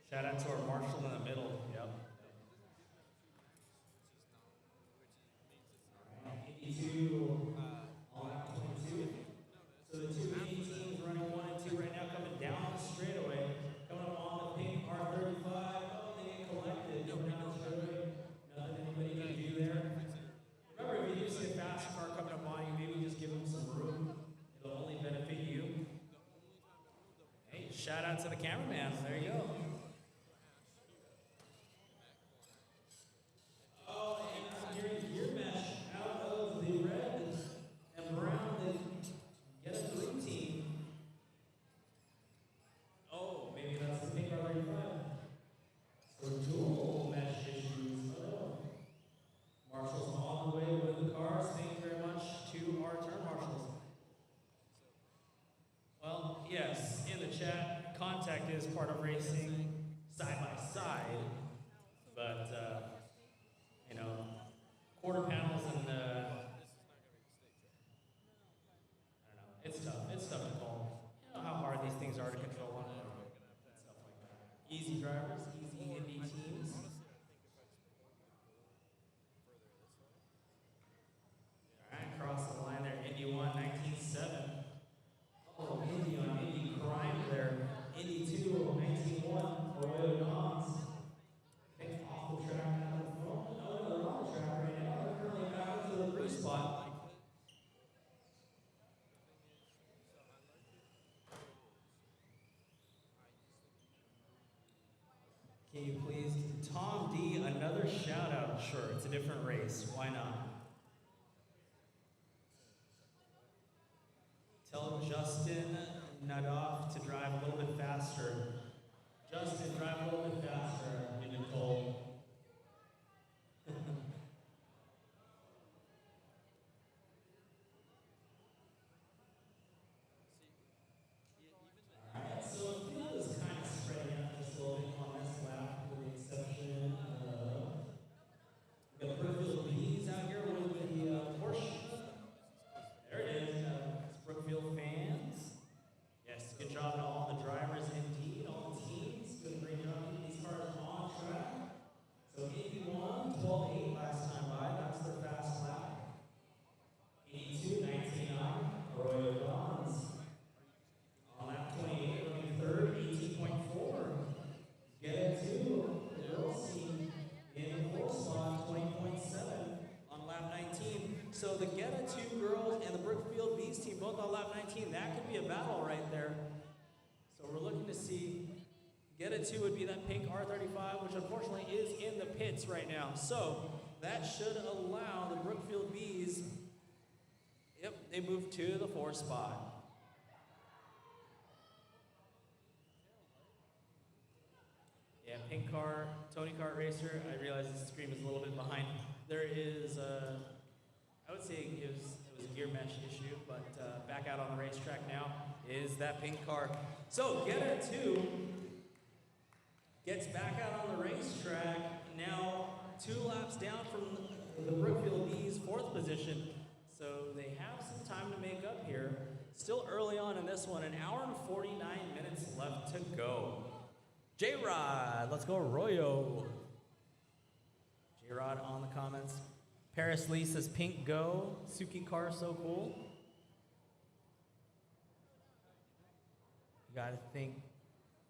Shout out to our marshal in the middle. Yep. 82 on lap 22. So the two main teams running 1 and 2 right now coming down the straightaway. Coming up on the pink R35. Oh, they get collected. Coming down the straightaway. Nothing anybody can do there. Remember, if you do see a fast car coming up on you, maybe just give them some room. It'll only benefit you. Hey, shout out to the cameraman. There you go. Oh, and here's gear mesh out of the red and brown. They get a 3 team. Oh, maybe that's the pink R35. So dual mesh issues. Oh. Marshals on the way with the cars. Thank you very much to our turn marshals. Well, yes, in the chat, contact is part of racing side by side, but you know, quarter panels and I don't know, it's tough. It's tough to call. You know how hard these things are to control on it. Stuff like that. Easy drivers, easy Indy teams. All right, cross the line there. Indy 1, 19.7. Oh, Indy on Indy crime there. Indy 2, 19.1. Royal Dons. I think off the track now. Oh, no, they're on the track right now. They're currently back to the blue spot. Can you please, Tom D, another shout out? Sure, it's a different race. Why not? Tell Justin Nadoff to drive a little bit faster. Justin, drive a little bit faster. We've been told. Alright, so the field is kind of spreading out just a little bit on this lap, with the exception of we got Brookfield Bees out here with the Porsche. There it is, Brookfield fans. Yes, good job to all the drivers indeed, all the teams. Doing a great job keeping these cars on track. So 81, 12.8 last time by. That's their fast lap. 82, 19.9. Arroyo Dons. On lap 28, running third, 18.4. Get it to the girls team in the fourth spot, 20.7 on lap 19. So the Geta 2 girls and the Brookfield Bees team both on lap 19. That could be a battle right there. So we're looking to see. Geta 2 would be that pink R35, which unfortunately is in the pits right now. So that should allow the Brookfield Bees. Yep, they move to the 4th spot. Yeah, pink car, Tony Kart Racer. I realize the stream is a little bit behind. There is, I would say it was a gear mesh issue, but back out on the racetrack now is that pink car. So Getter 2 gets back out on the racetrack, now 2 laps down from the Brookfield Bees 4th position. So they have some time to make up here. Still early on in this one, 1 hour and 49 minutes left to go. J-Rod, let's go Royo. J-Rod on the comments. Paris Lee says pink go. Suki car so cool. You gotta think,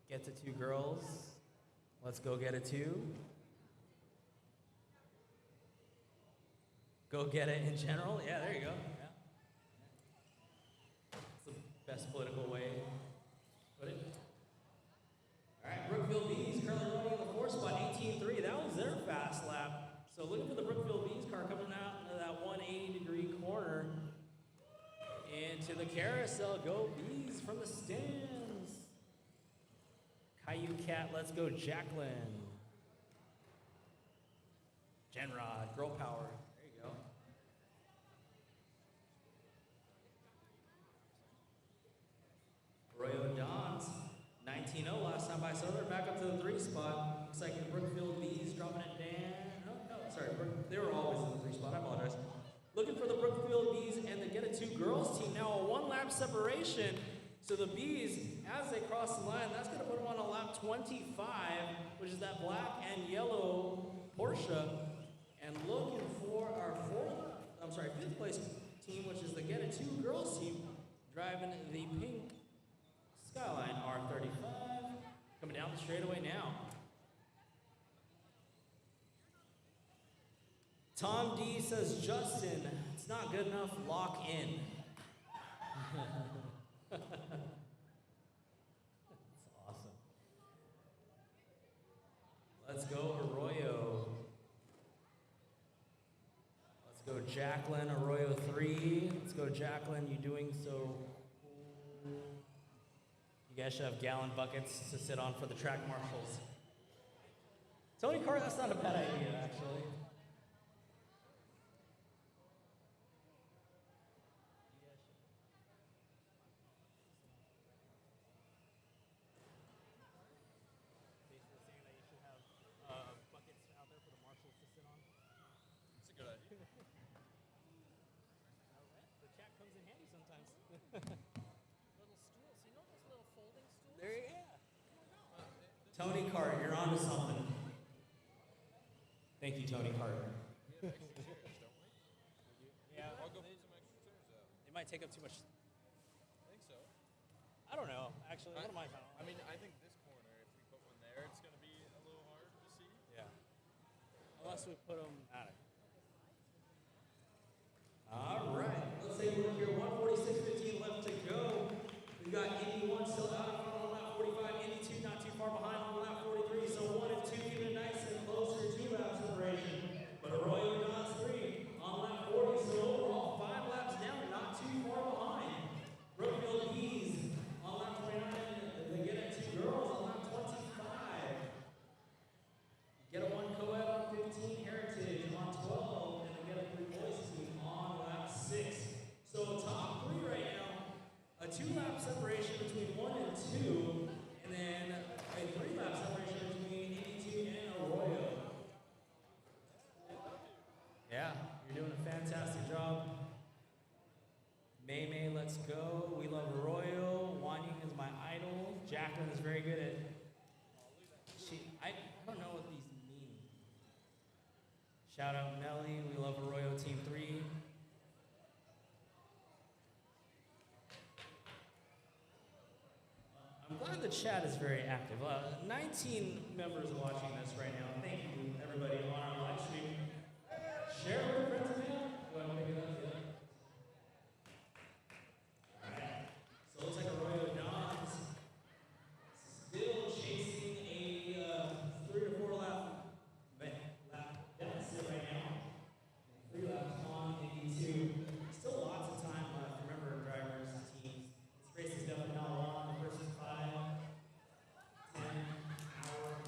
get to 2 girls. Let's go get a 2. Go get it in general. Yeah, there you go. Yeah. That's the best political way to put it. All carousel. Go Bees from the stands. Caillou Cat, let's go Jacqueline. Genrod, Girl Power. There you go. Arroyo Dons, 19-0 last time I saw. They're back up to the 3 spot. Looks like the Brookfield Bees dropping it down. No, sorry, they were always in the 3 spot. I apologize. Looking for the Brookfield Bees and the Get It 2 girls team. Now a 1-lap separation. So the Bees, as they cross the line, that's going to put them on a lap 25, which is that black and yellow Porsche. And looking for our 5th place team, which is the Get It 2 girls team, driving the pink Skyline R35, coming down the straightaway now. Tom D says, Justin, it's not good enough, lock in. That's awesome. Let's go Arroyo. Let's go Jacqueline, Arroyo 3. Let's go Jacqueline, you doing so. You guys should have gallon buckets to sit on for the track marshals. Tony Carr, that's not a bad idea, actually. Basically saying that you should have buckets out there for the marshals to sit on. It's a good idea. The chat comes in handy sometimes. Little stools. You know those little folding stools? There you go. Tony Carr, you're on to something. Thank you, Tony Carter. We have extra chairs, don't we? Yeah. I'll go put some extra chairs out. It might take up too much. I think so. I don't know. Actually, what am I talking I mean, I think this corner, if we put one there, it's going to be a little hard to see. Yeah. Unless we put them. I don't know. All right, let's take a look here. 146.15 left to go. We've got Indy 1 still out in front on lap 45. Indy 2 not too far behind on lap 43. So 1 and 2 keeping it nice and closer, 2-lap separation. But Arroyo Dons 3 on lap 40. So overall, 5 laps down, not too far behind. Brookfield Bees on lap 29. They get it 2 girls on lap 25. Get a 1 co-ed on 15. Heritage on 12. And they get a 3 boys team on lap 6. So top 3 right now. A 2-lap separation between 1 and 2, and then a 3-lap separation between 82 and Arroyo. Yeah, you're doing a fantastic job. May, let's go. We love Arroyo. Wanying is my idol. Jacqueline is very good at. I don't know what these mean. Shout out Melly. We love Arroyo Team 3. I'm glad the chat is very active. 19 members watching this right now. Thank you, everybody on our live stream. Share with your friends and family. Go ahead and pick it up. Yeah. All right. So it looks like Arroyo Dons still chasing a 3 or 4 lap deficit right now. 3 laps on, 82. Still lots of time left. Remember, drivers, teams. This race is definitely not long. The first 5, 10, hour.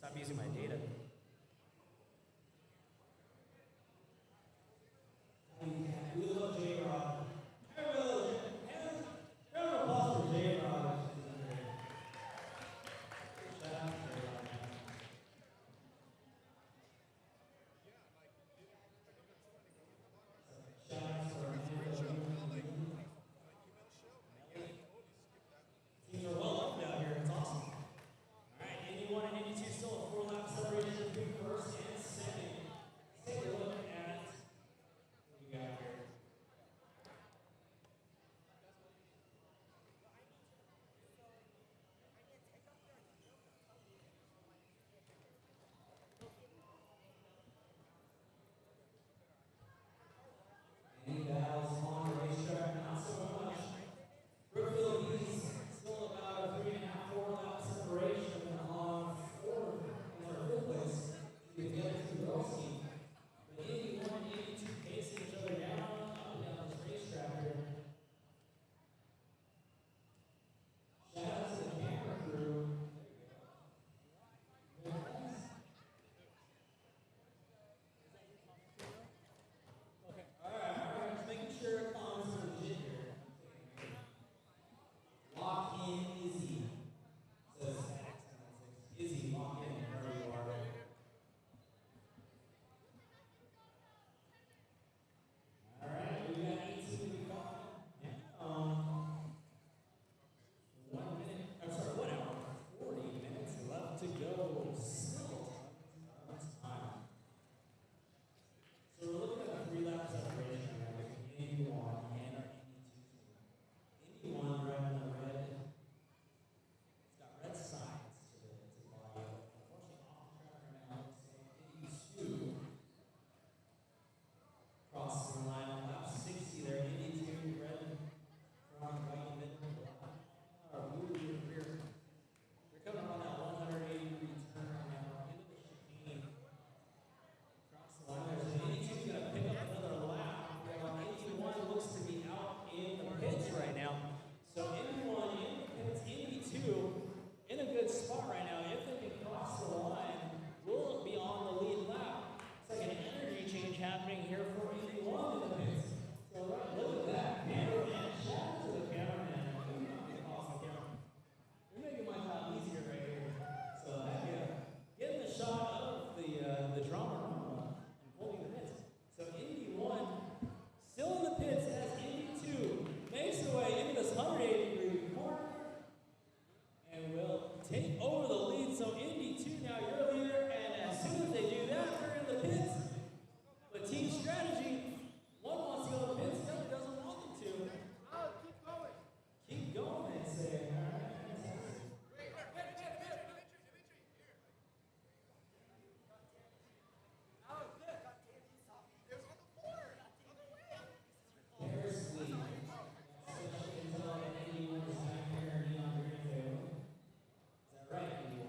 Stop using my data. Teams are well up down here. It's awesome. All right, 81 and 82 still a 4-lap separation between first and second. Let's take a look at what we got here. Any battles on the racetrack? Not so much. Brookfield East still about a 3.5, 4-lap separation on fourth or fifth place. You can get to the girls team. But 81 and 82 pacing each other down up and down this racetrack here. Shout out to the camera crew. Very nice. Alright, just making sure it comes legit here. Lock in Izzy. Says Izzy, lock in wherever you are. Alright, we got 18 to go. Now, 1 minute, I'm sorry, 1 hour, 40 minutes left to go. Still time. So we're looking at a 3-lap separation now between 81 and our 82 team. 81 driving the red. It's got red signs to the body. Unfortunately, off the track right now, it's saying 82. Crossing the line on lap 60 there. 82 red from white middle. Blue rear. They're coming on that 180-degree turn right now into the chicane. Cross the line. There's an 82 going to pick up another lap. 81 looks to be out in the pits right now. So 81 in the pits, 82 in a good spot right now. If they can cross the line, will be on the lead lap. It's like an energy change happening here for 81 in the pits. So look at that. Cameraman, shout out to the cameraman. Awesome camera. You're making my job easier right here. So getting the shot of the drama unfolding the pits. So Indy 1 still in the pits as Indy 2 makes their way into this 180-degree corner and will take over the lead. So Indy 2 now you're a leader, and as soon as they do that, they're in the pits. But team strategy, one wants to go to the pits, the other doesn't want them to. Keep going, they say. All right, fantastic. There's the special intel that 81 is back here in neon green favor. Is that right, 81?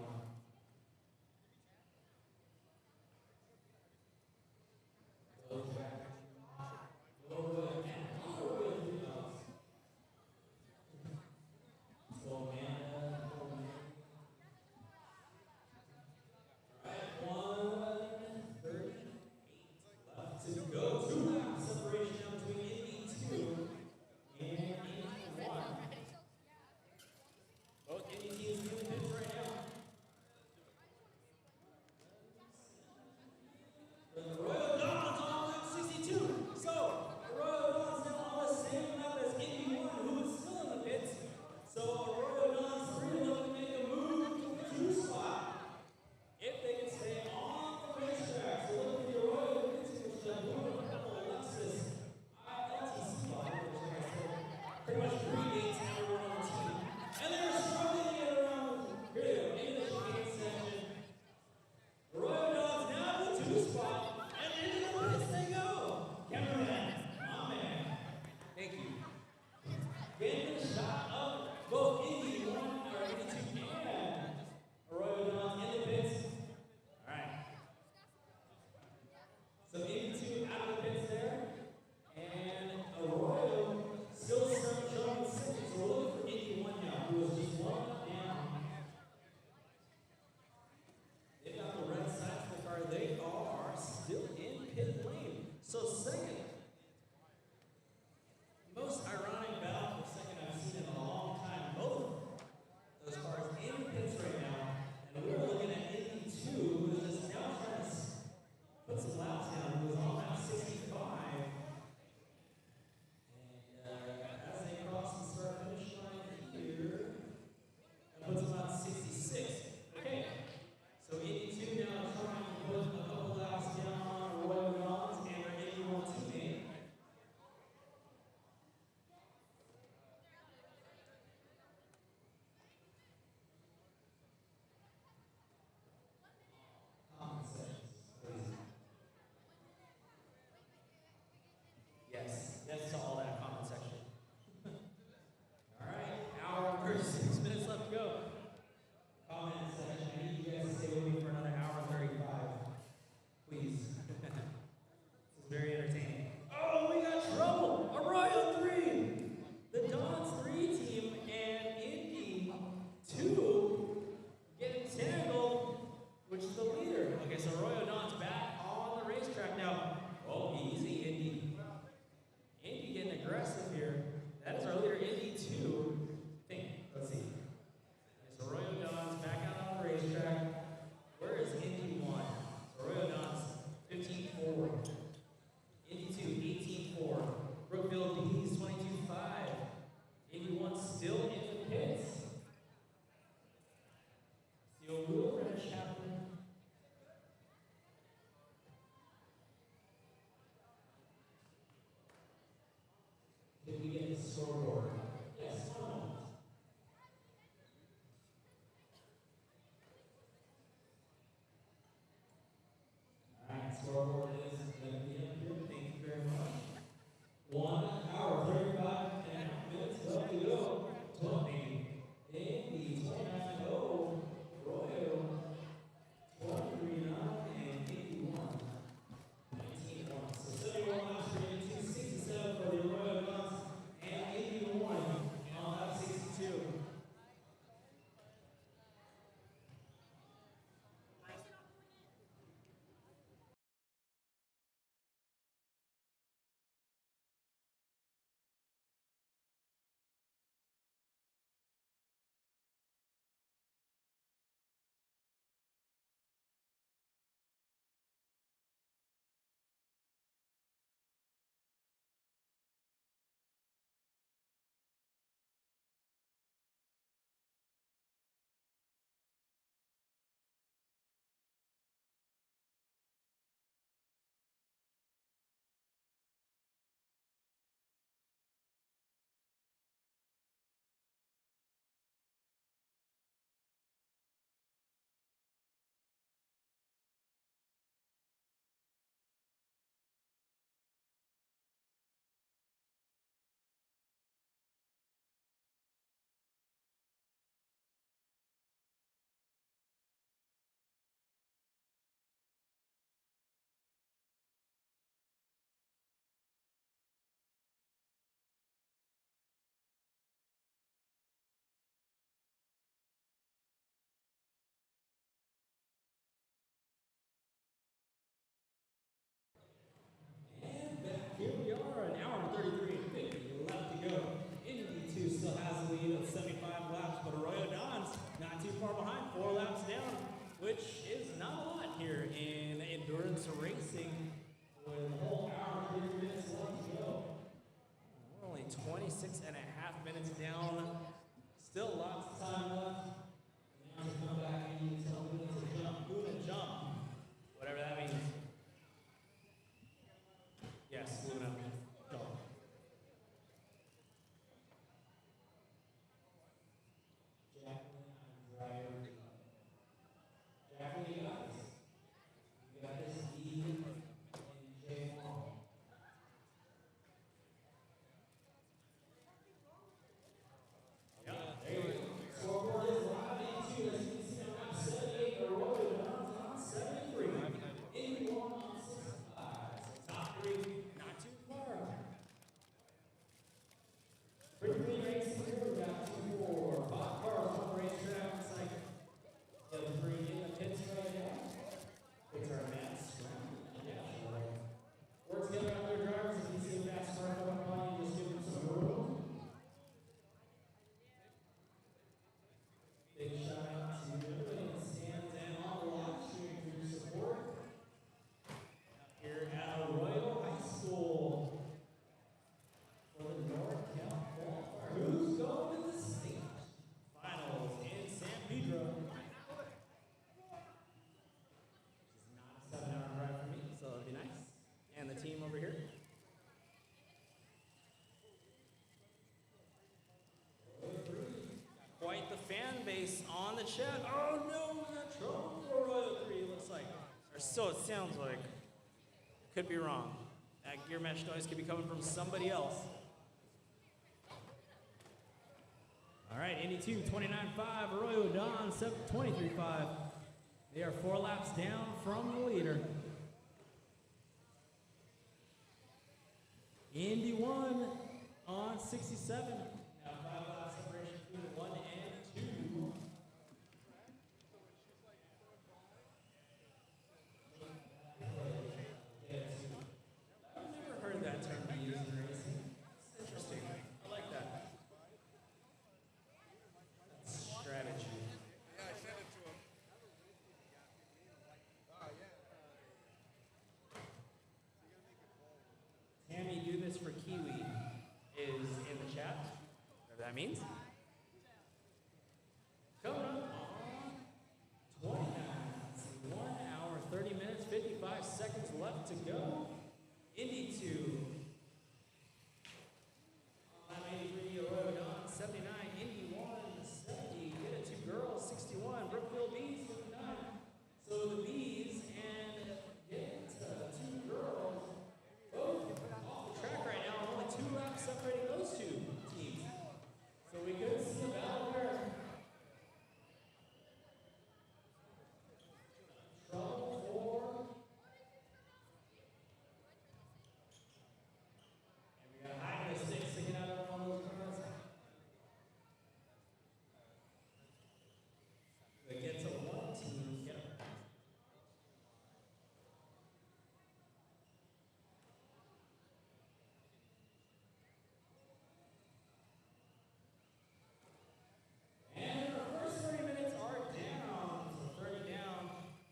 4 laps down, which is not a lot here in endurance racing with a whole hour and 30 minutes left to go. We're only 26 and a half minutes down. Still lots of time left. Now to come back and you tell me to jump. Luna jump. Whatever that means. Yes, Luna. Jump. Jacqueline, you got this. You got this E and J long. Yeah, there you go. Scoreboard is live into, as you can see on lap 78, the road on 73. 81 on 65. So top 3, not too far. Pretty clean racing here. We got 2, 4, 5 cars on the racetrack. Looks like the other 3 in the pits right now. Pits are mats. Yeah, sure. Work together out there, drivers. If you see a fast car coming on, you just give them some room. Big shout out to everybody in the stands and on the live stream for your support. Here at Arroyo High School for the NorCal Qualifiers. Who's going to the state finals in San Pedro? Which is not a 7-hour drive for me, so it'll be nice. And the team over here. Quite the fan base on the chat. Oh no, we got trouble for Royal 3, it looks like. Or so it sounds like. Could be wrong. That gear mesh noise could be coming from somebody else. All right, Indy 2, 29.5, Arroyo Don, 23.5. They are 4 laps down from the leader. Indy 1 on 67. Now 5 lap separation between 1 and 2. I've never heard that term be used in racing. It's interesting. I like that. That's strategy. Yeah, I sent it to him. Tammy, do this for Kiwi is in the chat. Whatever that means. Coming up on 29. 1 hour, 30 minutes, 55 seconds left to go. Indy 2. On 83, Arroyo Don, 79. Indy 1, 70. Get it to girls, 61. Brookfield Bees, 59. So the Bees and get 2 girls. Both off the track right now, only 2 laps separating those 2 teams. So we could see a battle there. Trouble for. And we got high the sticks sticking out of one of those cars. They get to 1 team. Yep. And our first 30 minutes are down. So 30 down,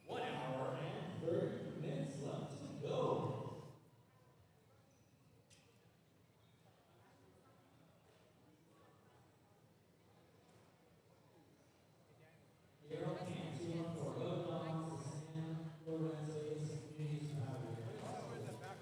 1 hour and 30 minutes left to go. Here on camp 214, Road Dogs, and Lorenzo's Community Power. I was thinking like,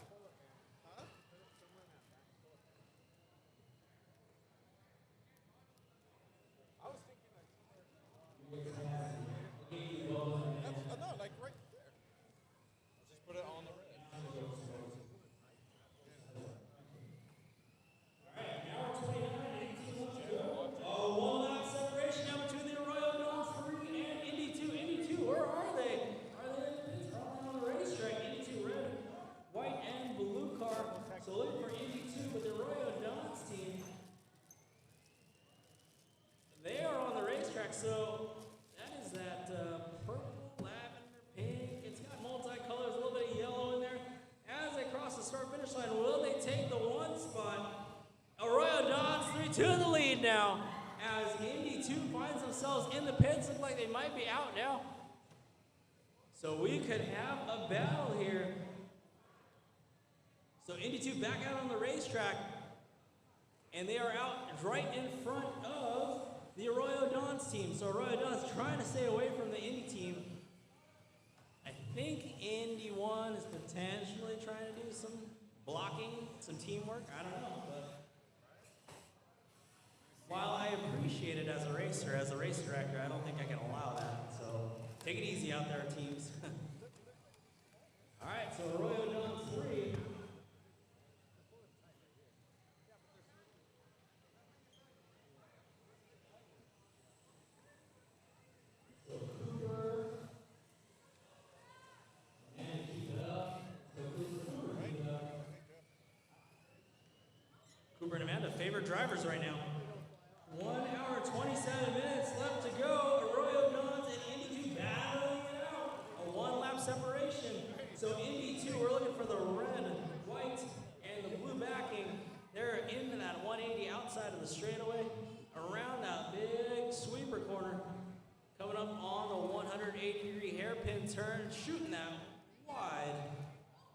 That's, no, like right there. Just put it on the red. hour 29, 18 left to go. Oh, 1 lap separation now between the Arroyo Dons 3 and Indy 2. Indy 2, where are they? Are they in the pits? Are they on the racetrack? Indy 2, red, white, and blue car. So looking for Indy 2 with the Arroyo Dons team. They are on the racetrack, so that is that purple, lavender, pink. It's got multicolors, a little bit of yellow in there. As they cross the start-finish line, will they take the 1 spot? Arroyo Dons 3 to the lead now as Indy 2 finds themselves in the pits. Look like they might be out now. So we could have a battle here. So Indy 2 back out on the racetrack. And they are out right in front of the Arroyo Dons team. So Arroyo Dons trying to stay away from the Indy team. I think Indy 1 is potentially trying to do some blocking, some teamwork. I don't know. But while I appreciate it as a racer, as a race director, I don't think I can allow that. So take it easy out there, teams. All right, so Arroyo Dons 3. Cooper and Amanda, favorite drivers right now. 1 hour, 27 minutes left to go. Arroyo Dons and Indy 2 battling it out. A 1-lap separation. So Indy 2, we're looking for the red, white, and the blue backing. They're into that 180 outside of the straightaway. Around that big sweeper corner. Coming up on the 180-degree hairpin turn. Shooting that wide.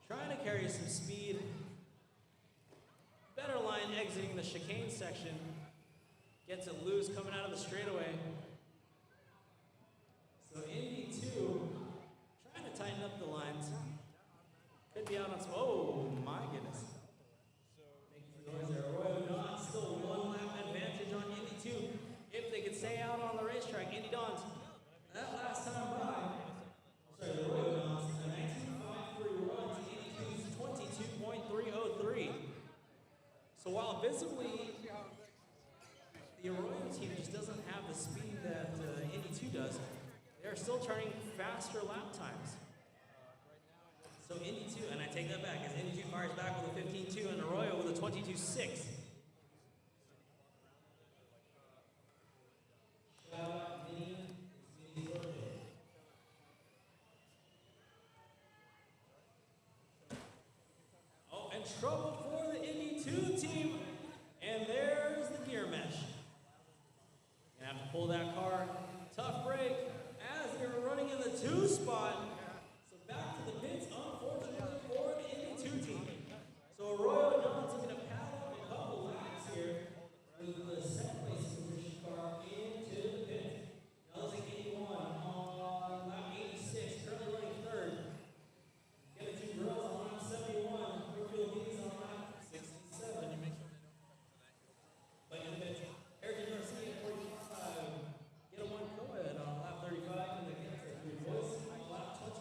Trying to carry some speed. Better line exiting the chicane section. Gets it loose coming out of the straightaway. So Indy 2 trying to tighten up the lines. Could be out on some. Oh my goodness. Making some noise there. Arroyo Dons still 1 lap advantage on Indy 2. If they could stay out on the racetrack, Indy Dons. That last time by. Sorry, the Arroyo Dons. A 19.53 run to Indy 2's 22.303. So while visibly the Arroyo team just doesn't have the speed that Indy 2 does, they're still turning faster lap times. So Indy 2, and I take that back, as Indy 2 fires back with a 15.2 and Arroyo with a 22.6. Oh, and trouble for the Indy 2 team. And there's the gear mesh. Gonna have to pull that car. Tough break as they were running in the 2 spot. So back to the pits, unfortunately, for the Indy 2 team. So Arroyo Dons looking to pad up a couple laps here with the second place position car into the pit. Now looks like Indy 1 on lap 86, currently running 3rd. Get the 2 girls on lap 71. Brookfield Bees on lap 67. But in the pit, Eric Garcia at 45. Get a 1 co-ed on lap 35. And the Kansas City Boys on lap 26.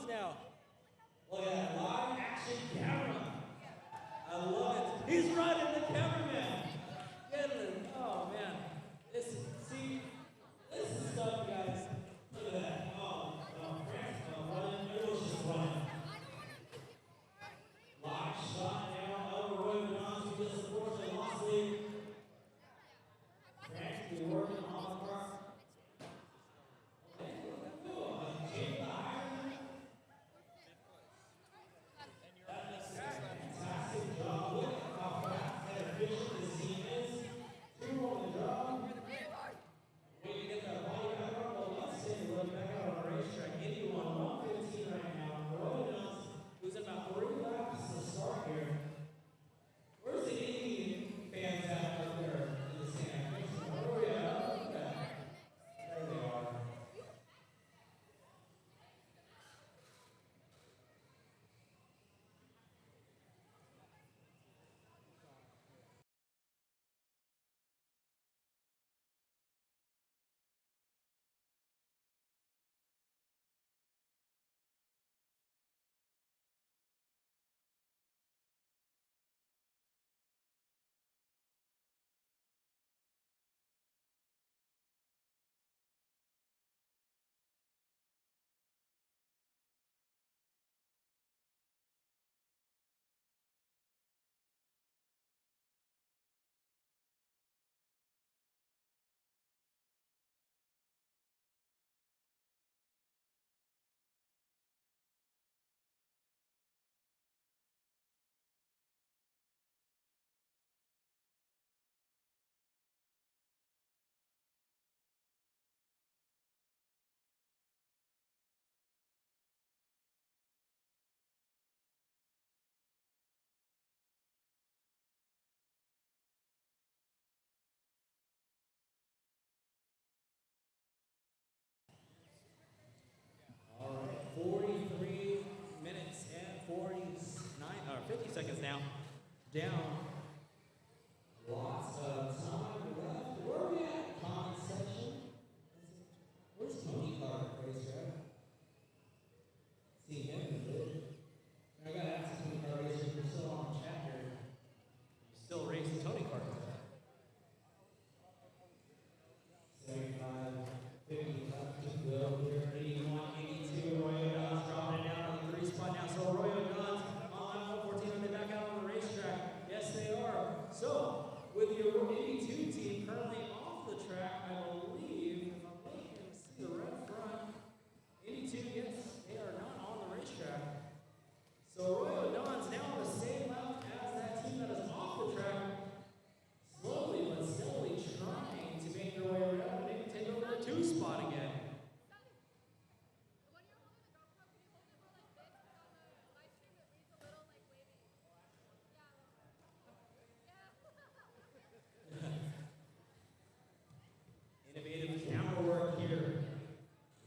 Dons now. Look at that live action camera. I love it. He's running the cameraman. Get it. Oh man. This is stuff, guys. Look at that. France, running. Everyone's just running. Live shot now of Roy Dons, who just unfortunately lost lead. France is working on the mark. Who's about 3 laps to start here. Where's the Indian fans at up there in the stand? Oh yeah, look at that. There they are. All right, 43 minutes and 50 seconds now. Down. Lots of time left. Where are we at? Comment section. Where's Tony Clark, racetrack? See him in the booth. I gotta ask Tony Clark racer if you're still on the chat here. You still racing Tony Clark? 75, 50 left to go here. 81, 82. Royo Dons dropping it down on the 3 spot now. So Royo Dons on line 114. Are they back out on the racetrack? Yes, they are. So with your 82 team currently off the track, I believe, if I'm looking to see the red front, 82, yes, they are not on the racetrack. So Royo Dons now on the same lap as that team that is off the track, slowly but steadily trying to make their way around and maybe take over the 2 spot again. When you're holding the GoPro, can you hold it more like this? But on the live stream, it reads a little like wavy. Yeah. Innovative camera work here.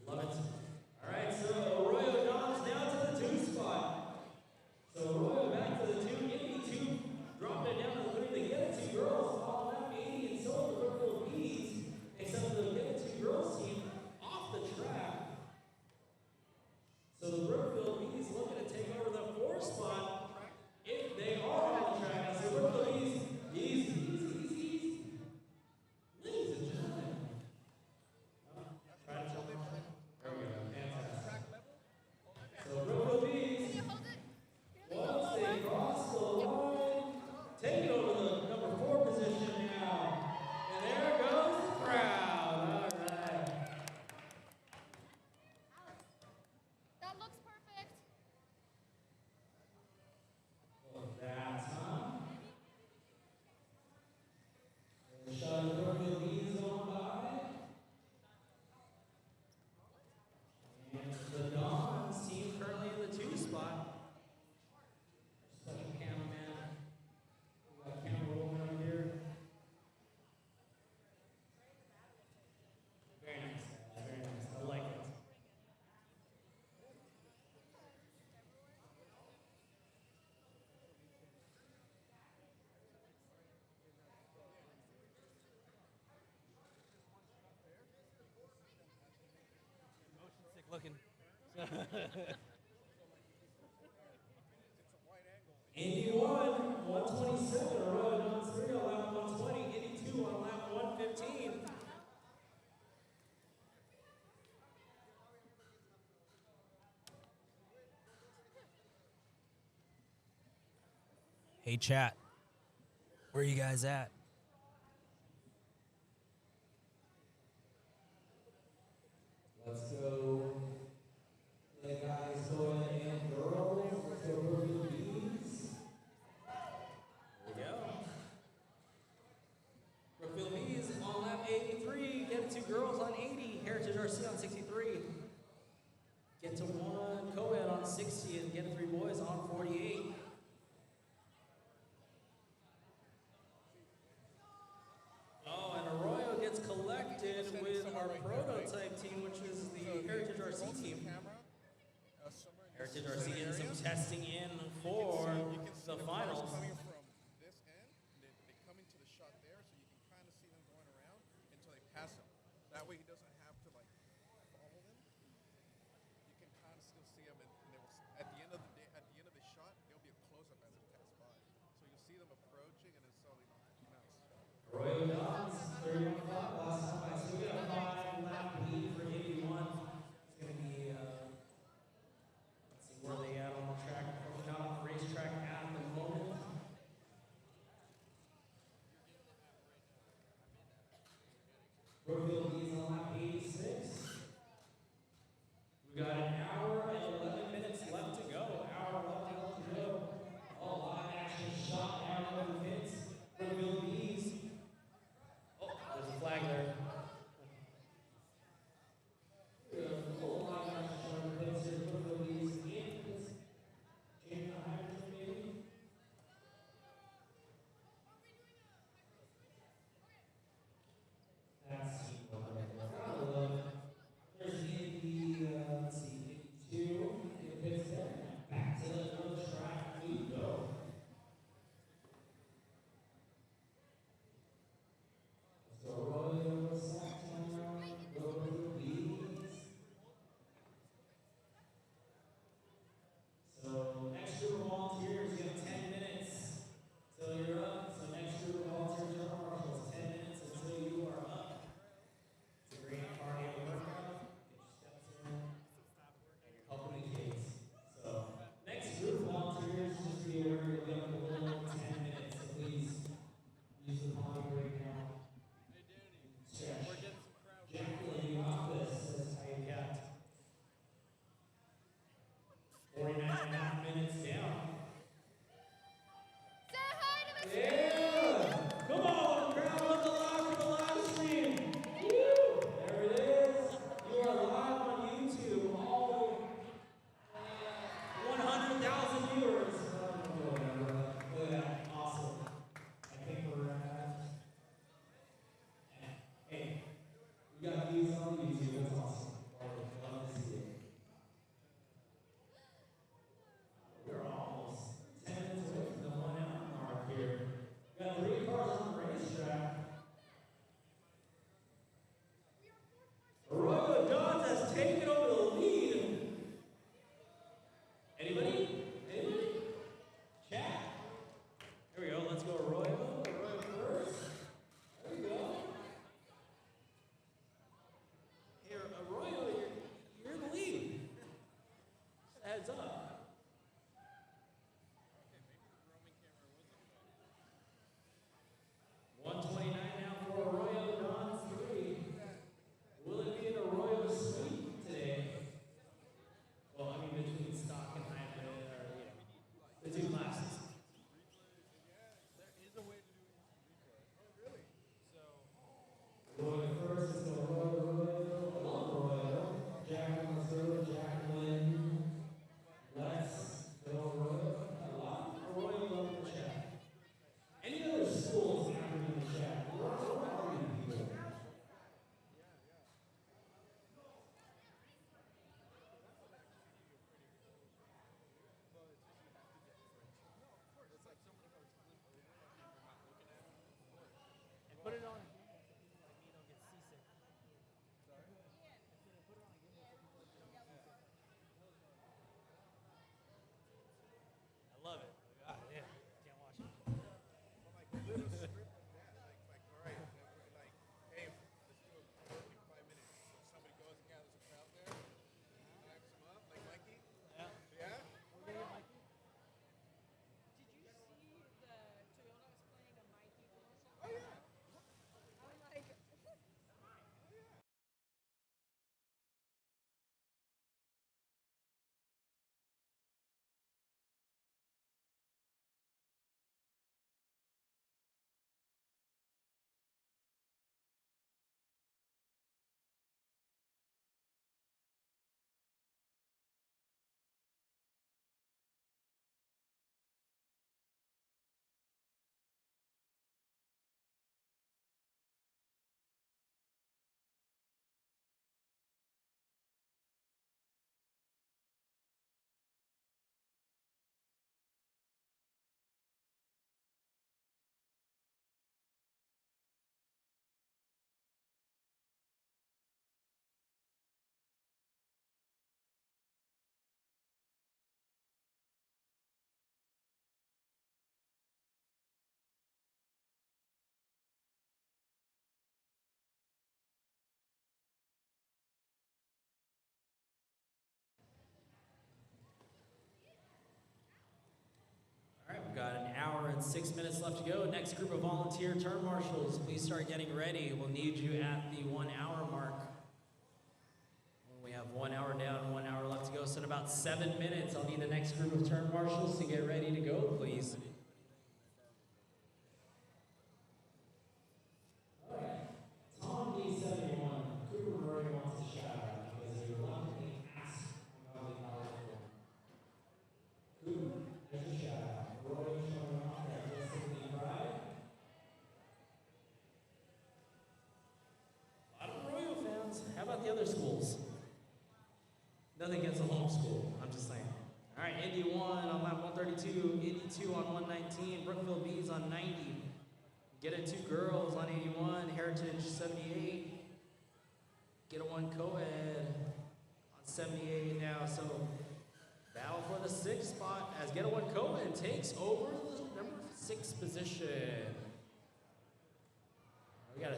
Love it. All right, so Royo Dons now to the 2 spot. So Royo back to the 2, 82, dropping it down to the 3. They get the 2 girls off lap 80 and so the Brookfield Bees, except for the get the 2 girls team off the track. So the Brookfield Bees looking to take over the 4 spot if they are on the track. Now, so Brookfield Bees, easy. Ladies and gentlemen. Try to jump. There we go. Fantastic. So Brookfield Bees, Can you hold it? once they cross the line, taking over the number 4 position now. And there goes the crowd. All right. That looks perfect. Well, that's huh? The shot of Brookfield Bees going by. And the Dons team currently in the 2 spot. Special cameraman. We got camera rolling up here. Very nice. Very nice. I like it. Motion sick looking. 81, 127, Arroyo Dons 3 on lap 120, 82 on lap 115. Hey, chat. Where you guys at? Let's go. The guys go ahead and girls. Let's go Brookfield Bees. There we go. Brookfield Bees on lap 83. Get to girls on 80. Heritage RC on 63. Get to one co-ed on 60 and get to 3 boys on 48. Oh, and Arroyo gets collected with our prototype team, which is the Heritage RC team. Heritage RC getting some testing in for the finals. Coming from this end, they come into the shot there, so you can kind of see them going around until they pass him. That way he doesn't have to like follow them. You can kind of still see them, and they will, at the end of the day, at the end of the shot, there'll be a close-up as it pass by. So you'll see them approaching, and it's slowly nice. Arroyo Dons, 31 o'clock, last time I see we got a 5-lap lead for 81. It's going to be, let's see where they at on the track. Probably not on the racetrack at the moment. and 6 minutes left to go. Next group of volunteer turn marshals, please start getting ready. We'll need you at the 1 hour mark. When we have 1 hour down, 1 hour left to go. So in about 7 minutes, I'll need the next group of turn marshals to get ready to go, please. Tom D71, Cooper Murray wants a shout out because he reluctantly asked about the powerful. Cooper, there's a shout out. Roy showing off that listening pride. A lot of Arroyo fans. How about the other schools? Nothing against the home school. I'm just saying. All right, Indy 1 on lap 132, Indy 2 on 119, Brookfield Bees on 90. Get it 2 girls on 81, Heritage 78. Get it 1 co-ed on 78 now. So battle for the 6th spot as Get it 1 co-ed takes over the number 6 position. We got a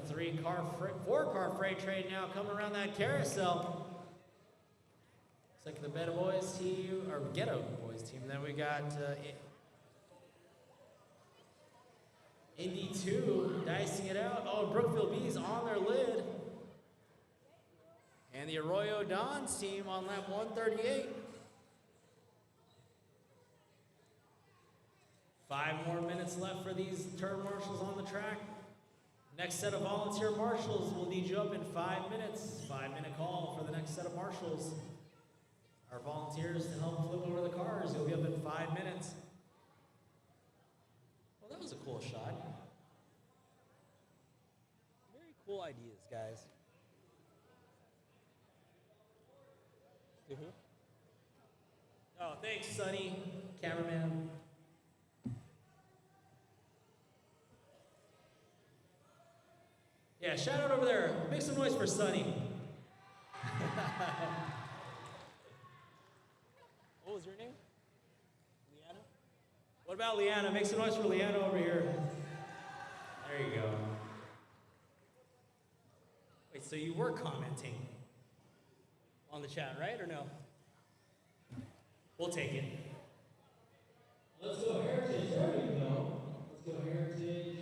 4-car freight train now coming around that carousel. Looks like the Beta Boys team, or Ghetto Boys team. Then we got Indy 2 dicing it out. Oh, Brookfield Bees on their lid. And the Arroyo Dons team on lap 138. 5 more minutes left for these turn marshals on the track. Next set of volunteer marshals will need you up in 5 minutes. 5-minute call for the next set of marshals. Our volunteers to help flip over the cars. You'll be up in 5 minutes. Well, that was a cool shot. Very cool ideas, guys. To who? Oh, thanks, Sonny, cameraman. Yeah, shout out over there. Make some noise for Sonny. What was your name? Leanna? What about Leanna? Make some noise for Leanna over here. There you go. Wait, so you were commenting on the chat, right, or no? We'll take it. Let's go Heritage. There we go. Let's go Heritage.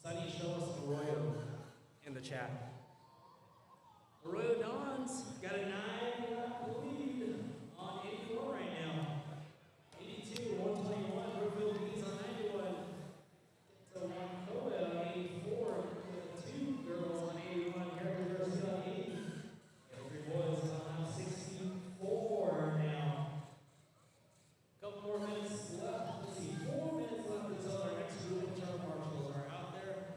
Sonny, show us Arroyo in the chat. Arroyo Dons got a 9-lap lead on 84 right now. 82, 121, Brookfield Bees on 91. So 1 Coda on 84, 2 girls on 81, Heritage Girls on 80. The 3 boys on 64 now. Couple more minutes left. Let's see, 4 minutes left until our next group of turn marshals are out there.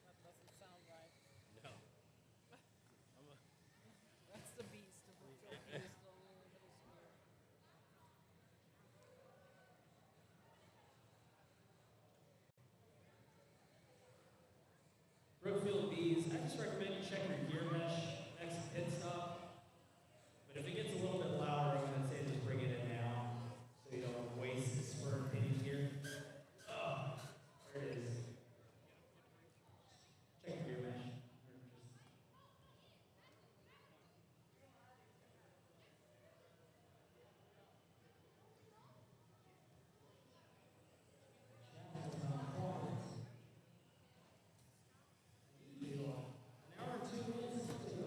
That doesn't sound right. No. That's the beast. The Brookfield beast, the little spear. Brookfield Bees, I just recommend you check your gear mesh next pit stop. But if it gets a little bit louder, I'm going to say just bring it in now so you don't waste the spur pitting gear. Oh, there it is. Check your gear mesh. An hour and 2 minutes to go.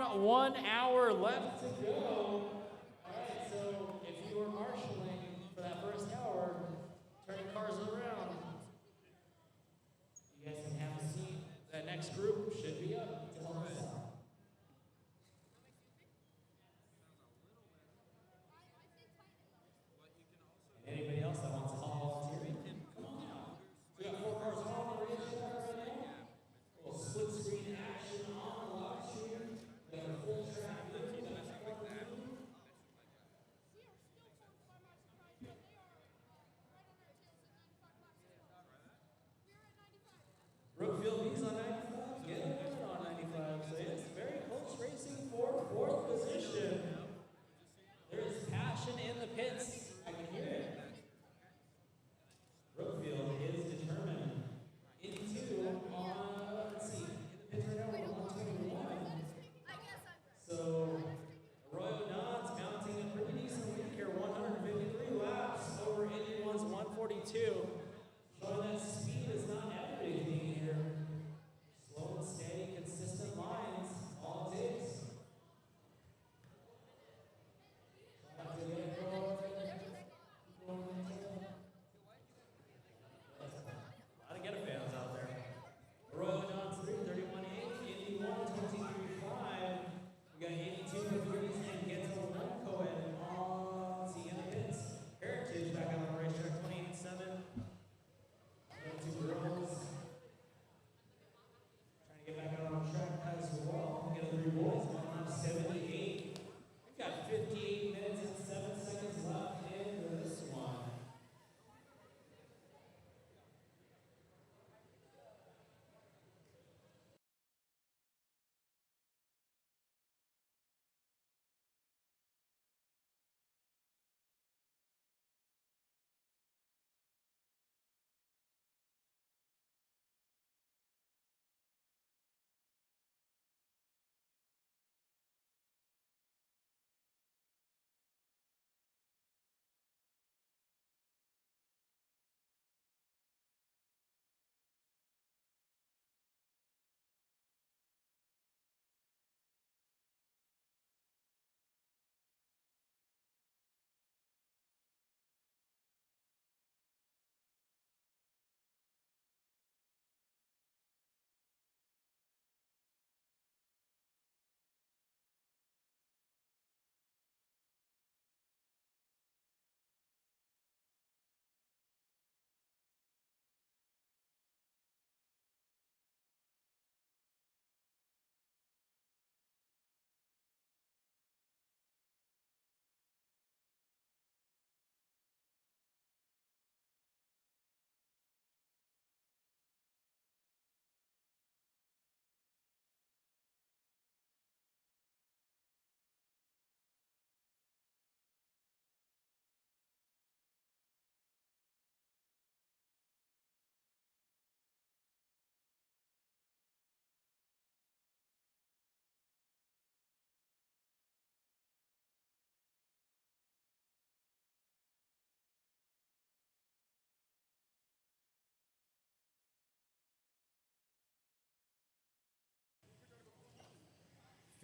got 1 hour left to go. All right, so if you were marshaling for that first hour, turn your cars around. You guys can have a seat. That next group should be up to help us out. Anybody else that wants to help volunteer, come on out. We got 4 cars on the racetrack right now. Little split screen action on the live stream. We got a full track view. We got a full view. We are still 45 miles to ride, but they are right on our tails at 95 laps as well. We're at 95. Brookfield B's on 95. Get on 95. So yes, very close racing for 4th position. There is passion in the pits. I can hear it. Brookfield is determined. Into on, let's see, in the pits right now we're 121. I guess I'm right. So Arroyo Dodds mounting a pretty decent lead here, 153 laps over Indy 1's 142. Showing that speed is not everything here. Slow and steady, consistent lines, all it takes. Trying to get it going. A lot of Getter fans out there. Arroyo Dodds 3, 31.8, Indy 1, 23.5. We got 82 degrees and gets a 1 co-ed on the end of pits. Heritage back out on the racetrack, 28.7. Two girls. Trying to get back out on track as well. We got 3 boys, 1 lap 78. We've got 58 minutes and 7 seconds left in this one.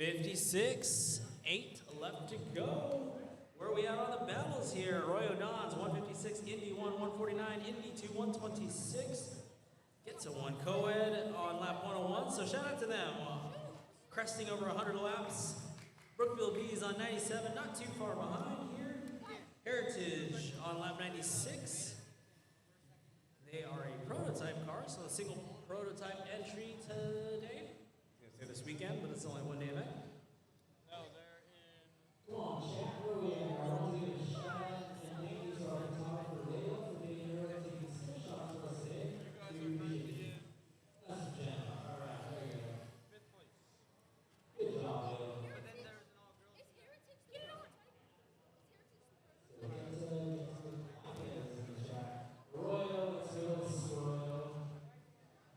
$56, 8 left to go. Where are we at on the battles here? Arroyo Dodds, 156, Indy 1, 149, Indy 2, 126. Gets a 1 co-ed on lap 101, so shout out to them. Cresting over 100 laps. Brookfield B's on 97, not too far behind here. Heritage on lap 96. They are a prototype car, so a single prototype entry today. I was gonna say this weekend, but it's only a 1-day event. No, they're in. Come on, chat where we are. I want to give a shout out and thank you to our photographer Layla for being here and taking some shots for us today. You guys are currently in That's a gem. All right, there you go. 5th place. Good job, Layla. But then there's an all-girls. Is Heritage get it on? Is Heritage the So let's get some ideas in the chat. Arroyo, let's go. This is Arroyo.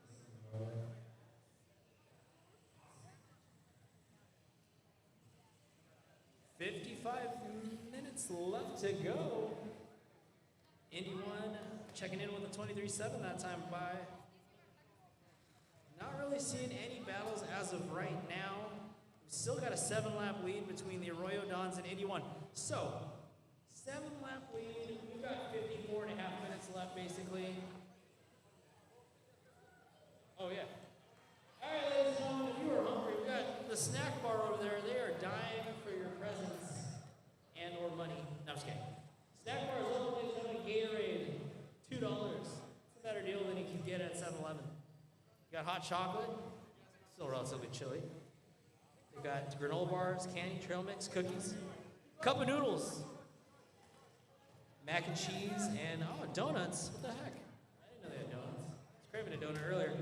This is Arroyo. 55 minutes left to go. Indy 1 checking in with a 23.7 that time by. Not really seeing any battles as of right now. Still got a 7-lap lead between the Arroyo Dons and Indy 1. So, 7-lap lead. We've got 54 and a half minutes left, basically. Oh, yeah. All right, ladies and gentlemen, if you are hungry, we've got the snack bar over there. They are dying for your presents and or money. No, I'm just kidding. Snack bar is open, ladies and gentlemen. Gatorade, $2. It's a better deal than you can get at 7-Eleven. You got hot chocolate, still relatively chilly. They've got granola bars, candy, trail mix, cookies, cup of noodles, mac and cheese, and donuts. What the heck? I didn't know they had donuts. I was craving a donut earlier.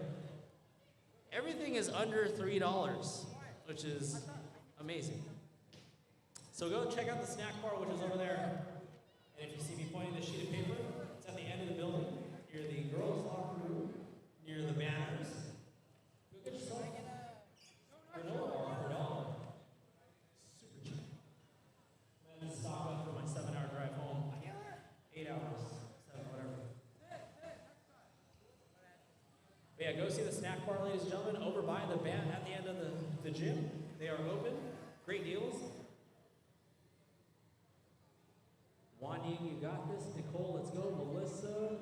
Everything is under $3, which is amazing. So go check out the snack bar, which is over there. And if you see me pointing this sheet of paper, it's at the end of the building, near the girls' locker room, near the banners. Go get yourself a granola bar for $1. Super cheap. I'm going to stock up for my 7-hour drive home. 8 hours, 7, whatever. But yeah, go see the snack bar, ladies and gentlemen, over by the band at the end of the gym. They are open. Great deals. Wanying, you got this. Nicole, let's go. Melissa,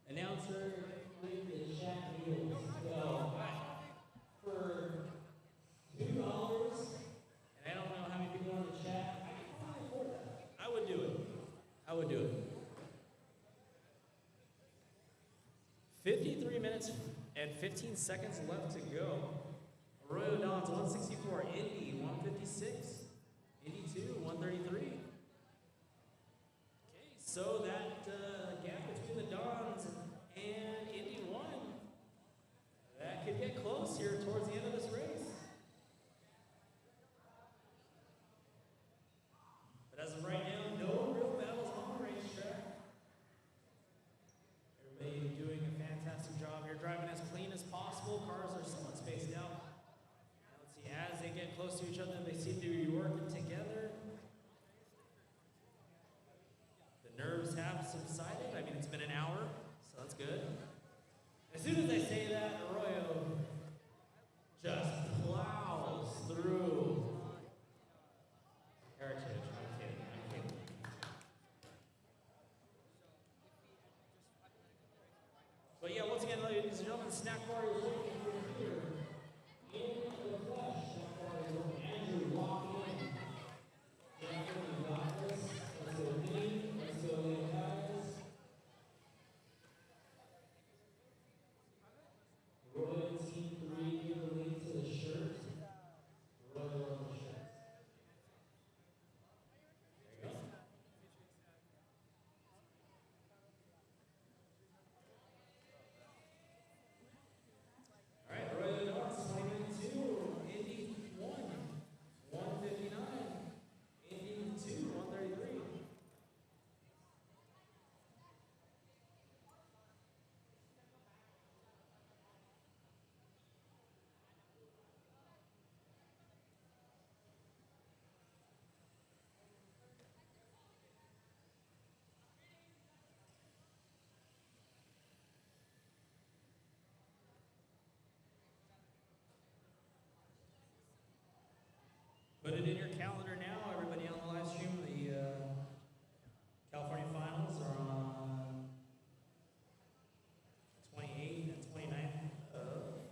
announcer, The chat deals go for $2. And I don't know how many people are in the chat. I can probably afford that. I would do it. I would do it. 53 minutes and 15 seconds left to go. Arroyo Dons 164, Indy 156, Indy 2 133. Okay, so that gap between the Dons and Indy 1, that could get close here towards the end of this race. But as of right now, no real battles on the racetrack. Everybody doing a fantastic job here, driving as clean as possible. Cars are somewhat spaced out. Now let's see, as they get close to each other, they seem to be working together. The nerves have subsided. I mean, it's been an hour, so that's good. As soon as I say that, Arroyo just plows through Heritage. I'm kidding. But yeah, once again, ladies and gentlemen, the snack bar is looking for here. In the flesh, snack bar is looking. Andrew, walk in. Jennifer, you got this. Let's go Vinny. Let's go Leonidas. Royal Team 3, give the lead to the shirt. Royal on the shirt. There you go. All right, Arroyo Dons 22, Indy 1, 159, Indy 2, 133. Put it in your calendar now, everybody on the live stream. The California finals are on 28th and 29th of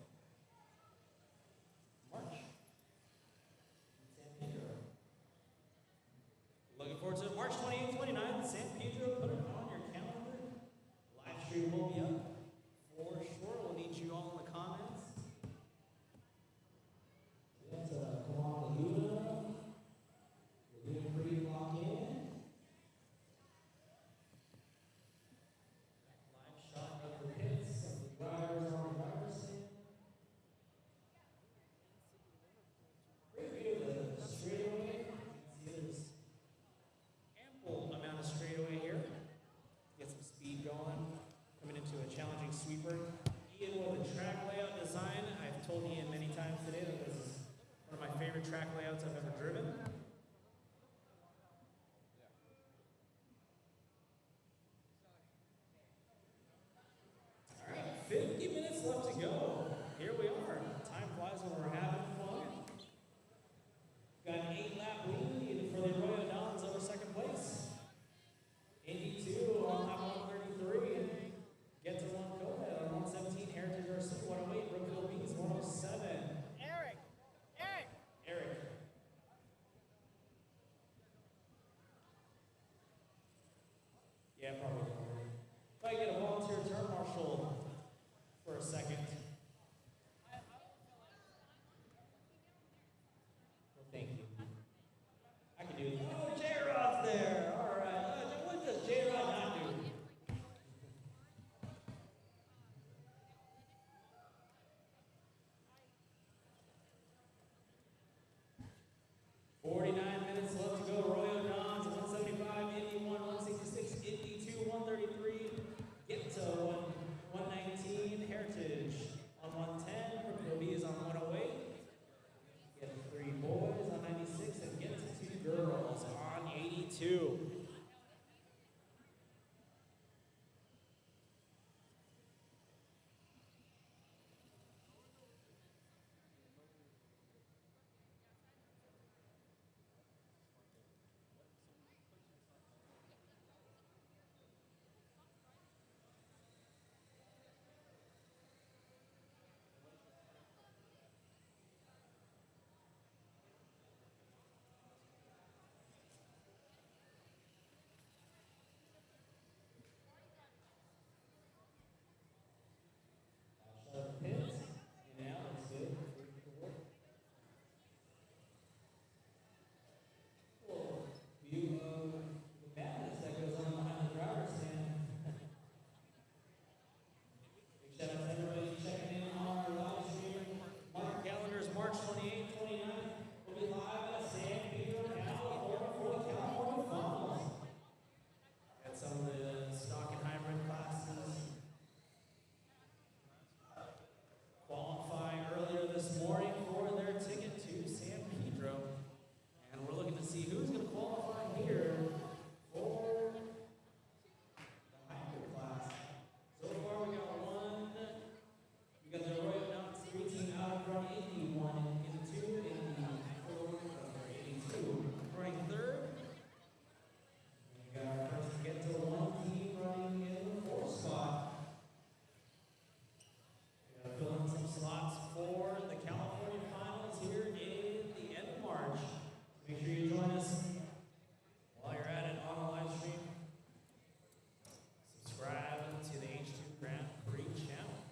March in San Pedro. Looking forward to it. March 28th, 29th, San Pedro. Put it on your calendar. Live stream will be up for sure. We'll need you all in the comments. That's come on, Laguna. Laguna Creek lock in. Live shot of the pits of the drivers on the driver's stand. Great view of the straightaway. You can see there's ample amount of straightaway here. Get some speed going. Coming into a challenging sweeper. Ian with a track layout design. I've told Ian many times today that this is one of my favorite track layouts I've ever driven. All right, 50 minutes left to go. Here we are. Time flies when we're having fun. 81, 82, 84, 82. Running third. We got our first to get to one team running in the fourth spot. We gotta fill in some slots for the California finals here in the end of March. Make sure you join us while you're at it on the live stream. Subscribe to the H2 Grand Prix channel.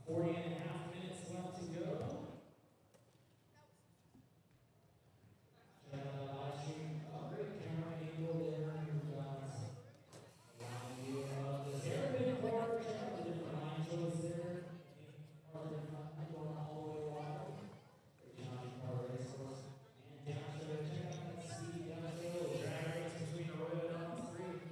40 and a half minutes left to go. Check out that live stream. Oh, great camera angle there. You've got a live view of this hairpin corner. Check out the different line choice there. Part of the front, going all the way wide. Great job, part of the race course. And down there, check out that speed downhill. Drag race between Arroyo and Elms 3.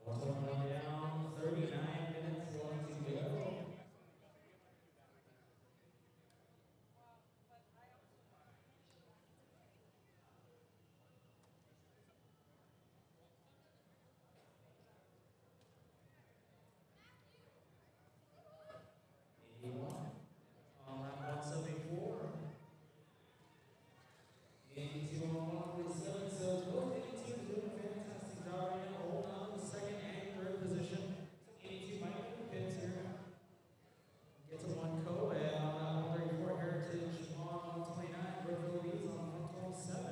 Down 39 minutes left to go. On lap 174. 82 on 147. So both 82 doing a fantastic job right now, holding on to the second and third position. 82 might be in the pits here. Get to one co and on 134 Heritage on 129. Brookville leads on 127.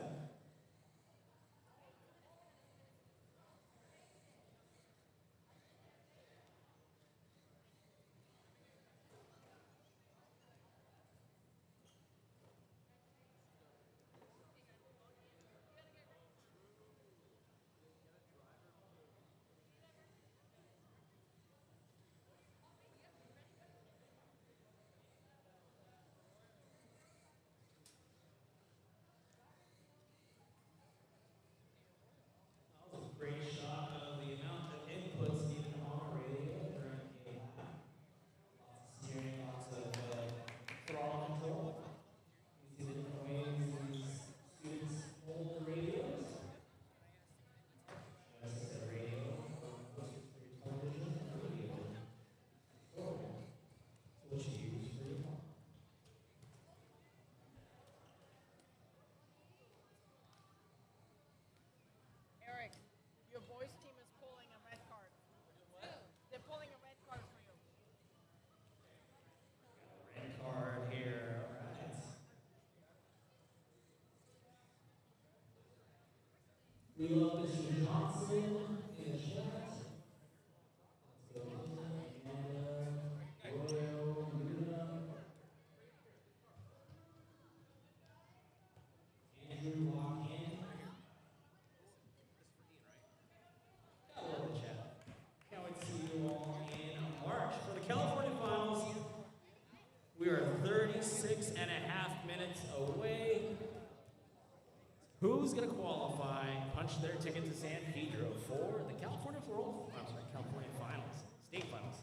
That was a great shot of the amount of inputs needed on a radio during a lap. Lots of steering, lots of throttle control. You see the different ways these students hold the radios. As I said, radio, television, and radio. Control. So what you use for your phone. Eric, your boys team is pulling a red card. They're pulling a red card for you. Red card here. All right. We love Mr. Johnson in the chat. Let's go and Royal Luna. Andrew walk in. I love the chat. Can't wait to see you all in March for the California Finals. We are 36 and a half minutes away. Who's going to qualify, punch their ticket to San Pedro for the California California Finals, state finals?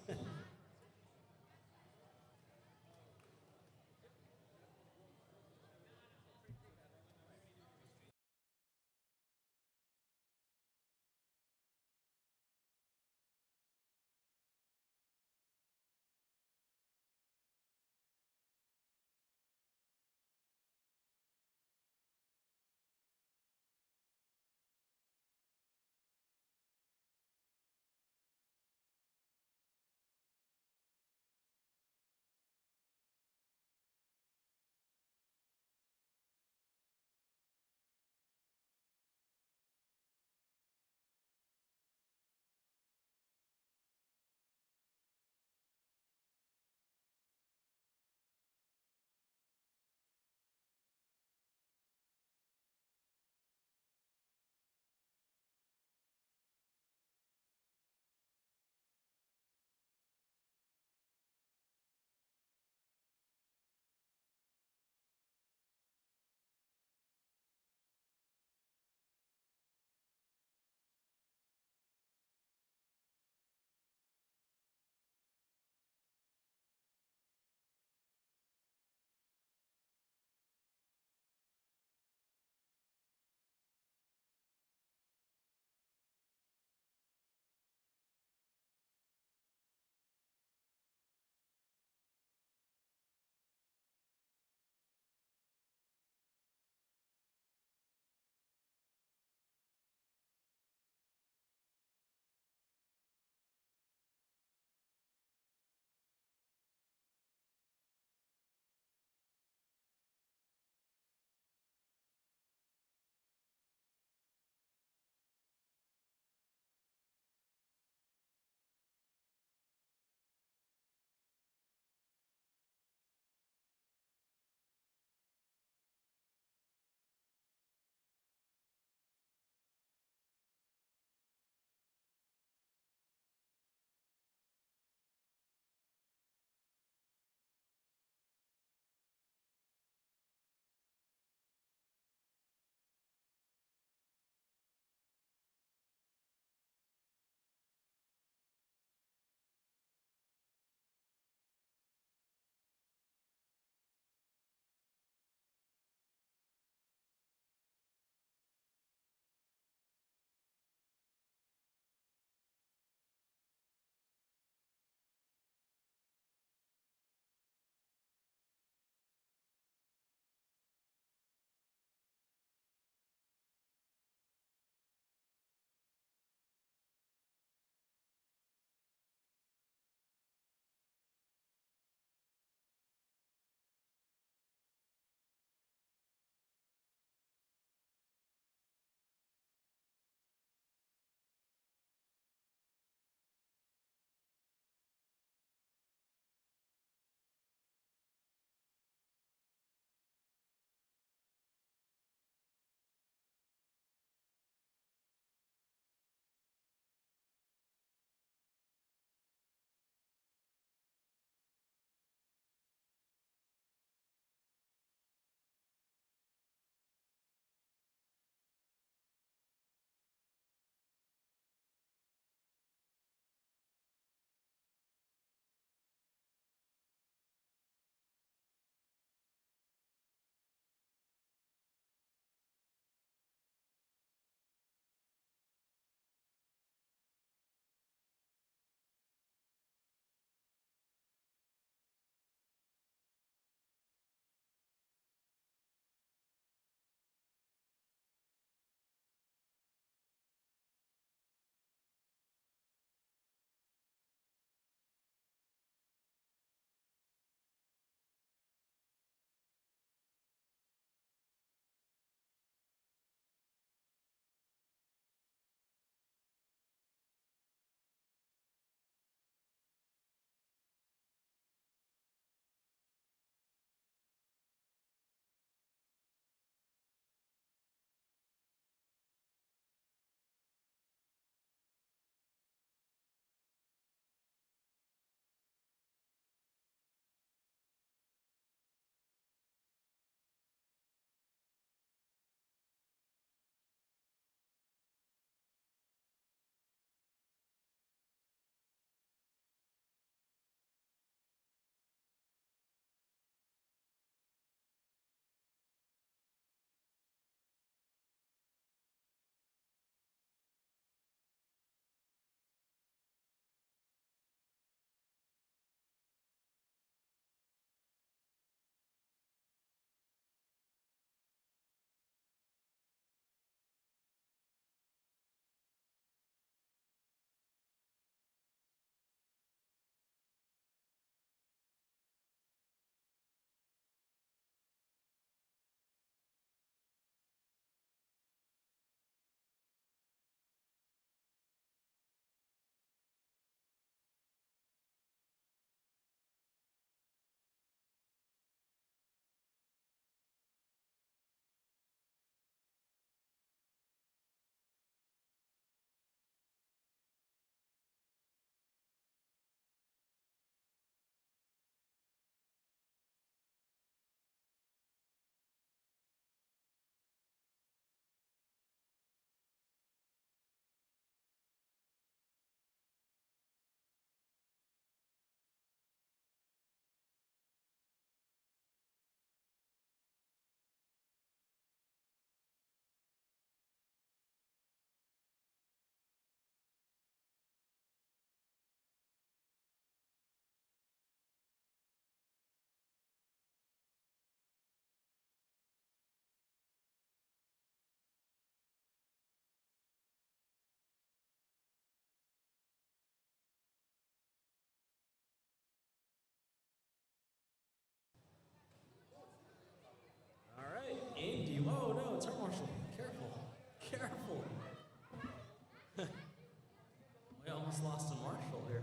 almost lost to Marshall here.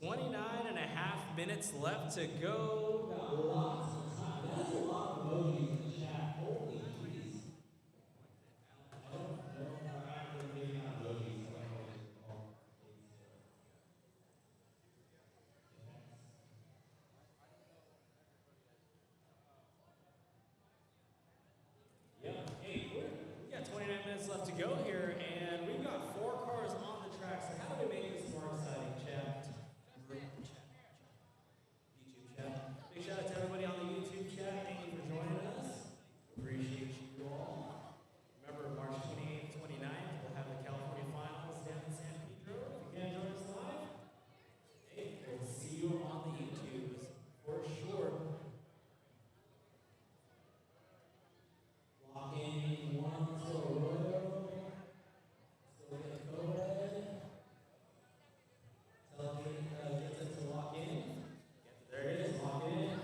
29 and a half minutes left to go. Got lots of time. That's a lot of emojis in the chat. Holy jeez. I don't know if I have the big amount of emojis. I don't know what it's called. Yeah, hey, we got 29 minutes left to go here, and we've got 4 cars on the track. So how do we make this more exciting, chat? YouTube chat. Big shout out to everybody on the YouTube chat. Thank you for joining us. Appreciate you all. Remember, March 28th, 29th, we'll have the California Finals down in San Pedro. If you can't join us live, hey, we'll see you on the YouTubes for sure. Lock in one to Arroyo. Still get co-ed. Tell gets it to lock in. There it is, lock it in.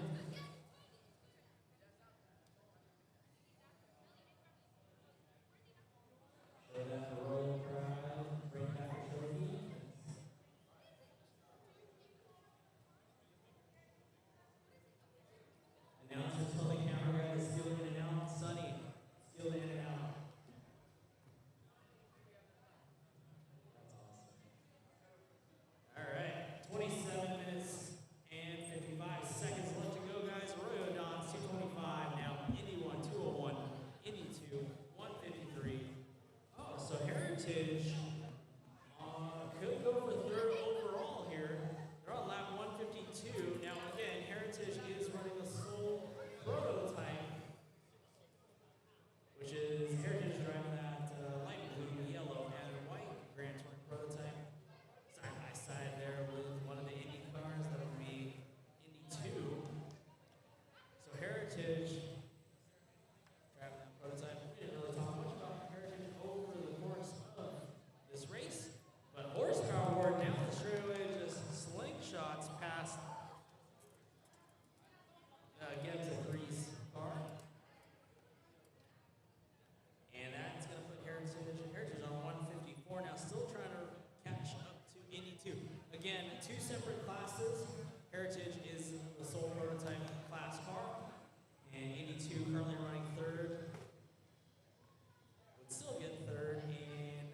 Show that Arroyo crowd. Bring back a trophy. Announcers tell the camera guy to steal in and out. Sunny, steal in and out. That's awesome. All right, 27 minutes and 55 seconds left to go, guys. Arroyo Dons 225 now. Indy 1 201. Indy 2 153. Oh, so Heritage could go for third overall here. They're on lap 152. Now again, Heritage is running the sole prototype, which is Heritage driving that light blue, yellow, and white Grand Touring prototype side by side there with one of the Indy cars that would be Indy 2. So Heritage driving that prototype. We didn't really talk much about Heritage over the course of this race, but horsepower down the straightaway just slingshots past Gibbs and Grease car. And that's going to put Heritage on 154 now, still trying to catch up to Indy 2. Again, 2 separate classes. Heritage is the sole prototype class car, and Indy 2 currently running third. Would still get third in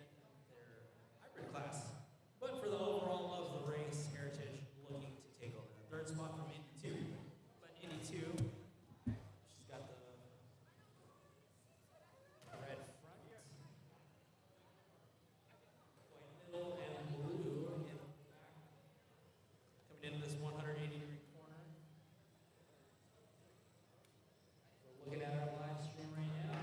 their hybrid class. But for the overall of the race, Heritage looking to take over the third spot from Indy 2. But Indy 2, she's got the red front, white middle, and blue in the back. Coming into this 180-degree corner. We're looking at our live stream right now.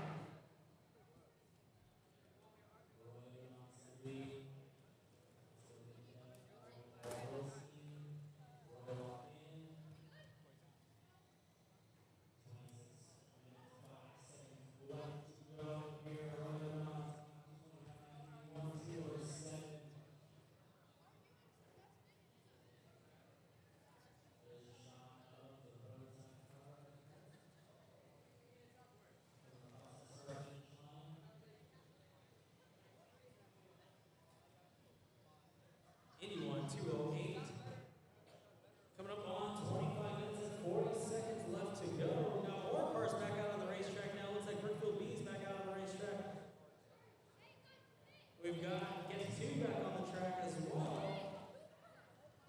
Indy 1 208. Coming up on 25 minutes and 40 seconds left to go. Now more cars back out on the racetrack now. Looks like Brookfield B's back out on the racetrack. We've got Get 2 back on the track as well.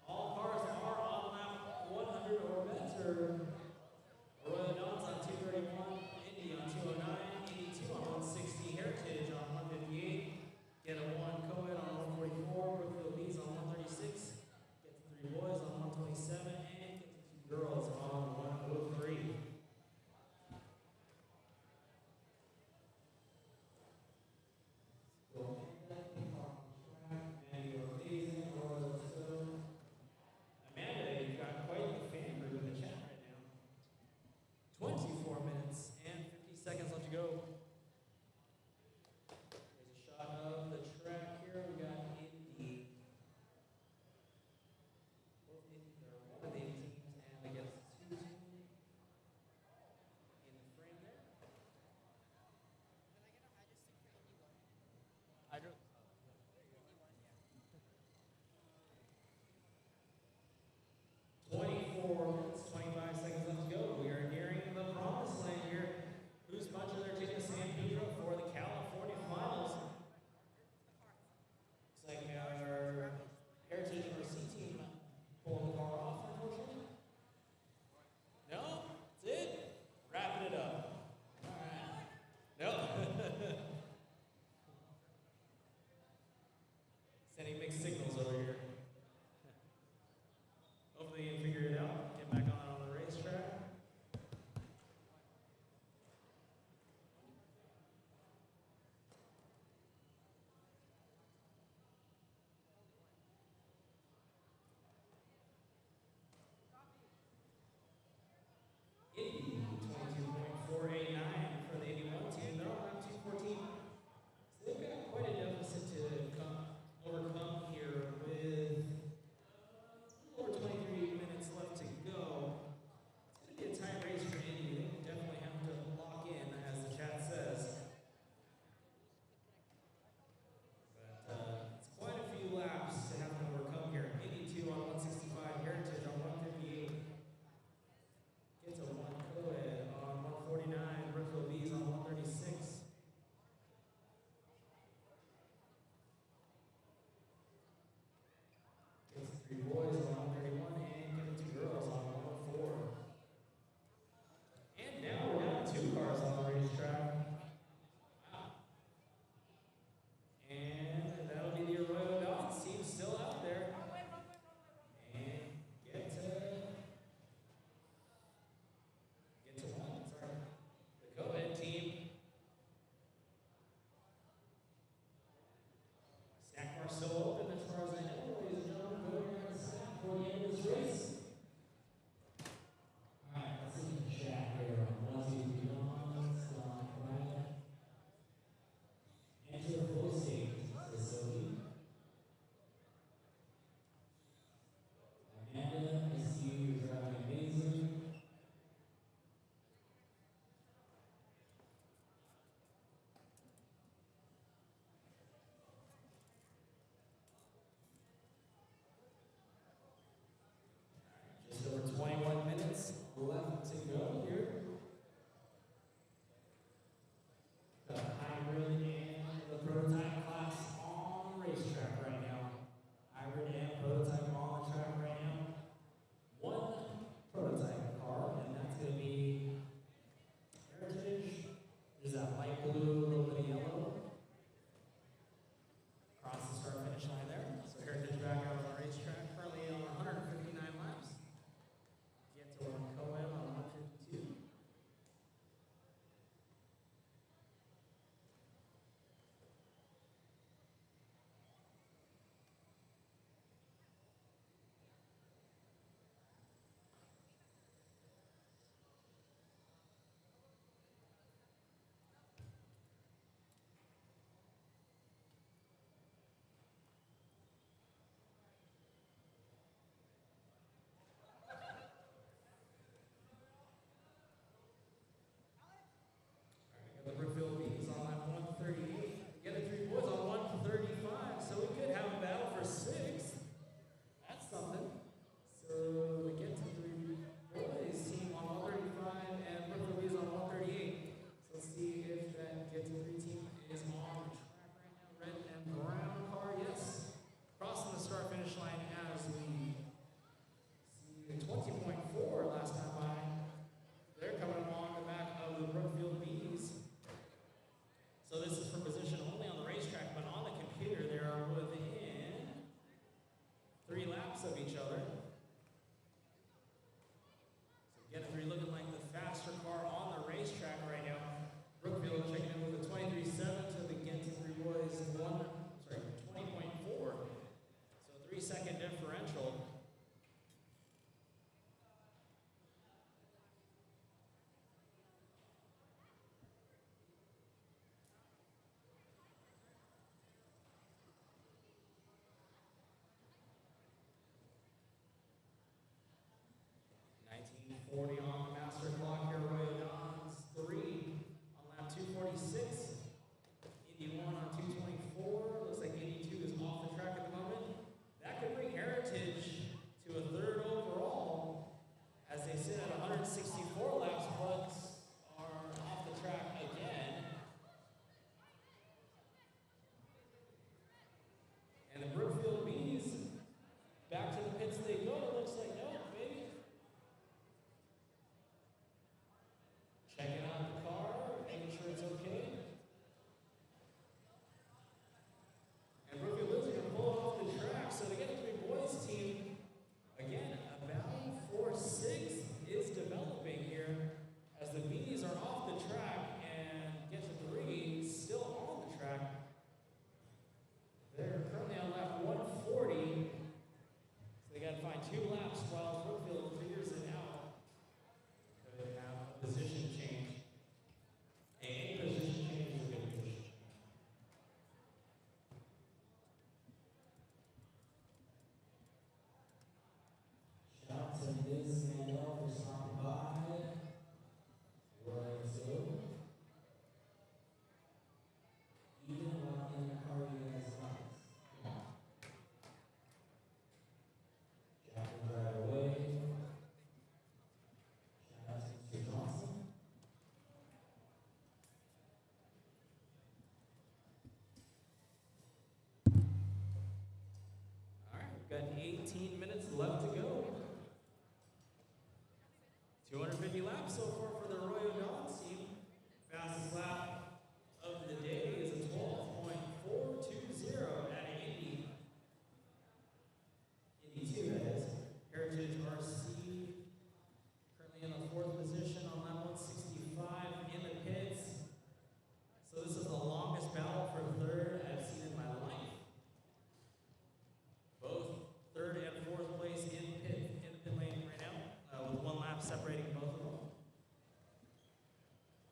All cars are on lap 100 or better. Arroyo Dons on 231, Indy on 209, Indy 2 on 160, Heritage on 158, Get a 1 Co-Ed on 144, Brookfield B's on 136, Hopefully you can figure it out. Get back on the racetrack. Indy 22.489 for the 81 team. They're on lap 214. So they've got quite a deficit to overcome here with over 23 minutes left to go. It's going to be a tight race for Indy. They definitely have to lock in, as the chat says. But it's quite a few laps to have to overcome here. 82 on 165, Heritage on 158. Gets a 1 co-ed on 149, Brookfield Bees on 136. Gets the 3 boys on 131 and gets the 2 girls on 104. And now we're down to 2 cars on the racetrack. Wow. And that'll be the Arroyo Dons team still out there. And get to one, sorry. The co-ed team. Snack bar still open as far as I know, ladies and gentlemen. Go ahead and snack for the end of this race. Alright, let's see the chat here. 1, 2, 3, 1, stop, right. Enter full stage, says Sophie. Amanda, I see you, you're driving amazing. Just over 21 minutes left to go here. The hybrid and the prototype class on the racetrack right now. Hybrid and prototype on the track right now. One prototype car, and that's going to be Heritage. There's that light blue, a little bit of yellow. Across the start finish line there. So Heritage back out on the racetrack, currently on 159 laps. Get to one co-ed on 152. Got the Brookfield Bees on lap 138. The other 3 boys on 135, so we could have a battle for 6th. That's something. So we get to 3 boys team on 135 and Brookfield Bees on 138. So let's see if that get to 3 team is on the track right now. Red and brown car, yes. Crossing the start finish line as we see 20.4 last time by. They're coming along the back of the Brookfield Bees. So this is for position only on the racetrack, but on the computer they are within 3 laps of each other. So Get 3 looking like the faster car on the racetrack right now. Brookfield checking in with a 23.7 to the Get 3 boys 20.4. So 3-second differential. lap so far for the Royal Dons team. Fastest lap of the day is a 12.420 at Indy. Indy 2, that is. Heritage RC currently in the 4th position on lap 165 in the pits. So this is the longest battle for 3rd I've seen in my life. Both 3rd and 4th place in the pit lane right now, with 1 lap separating both of them.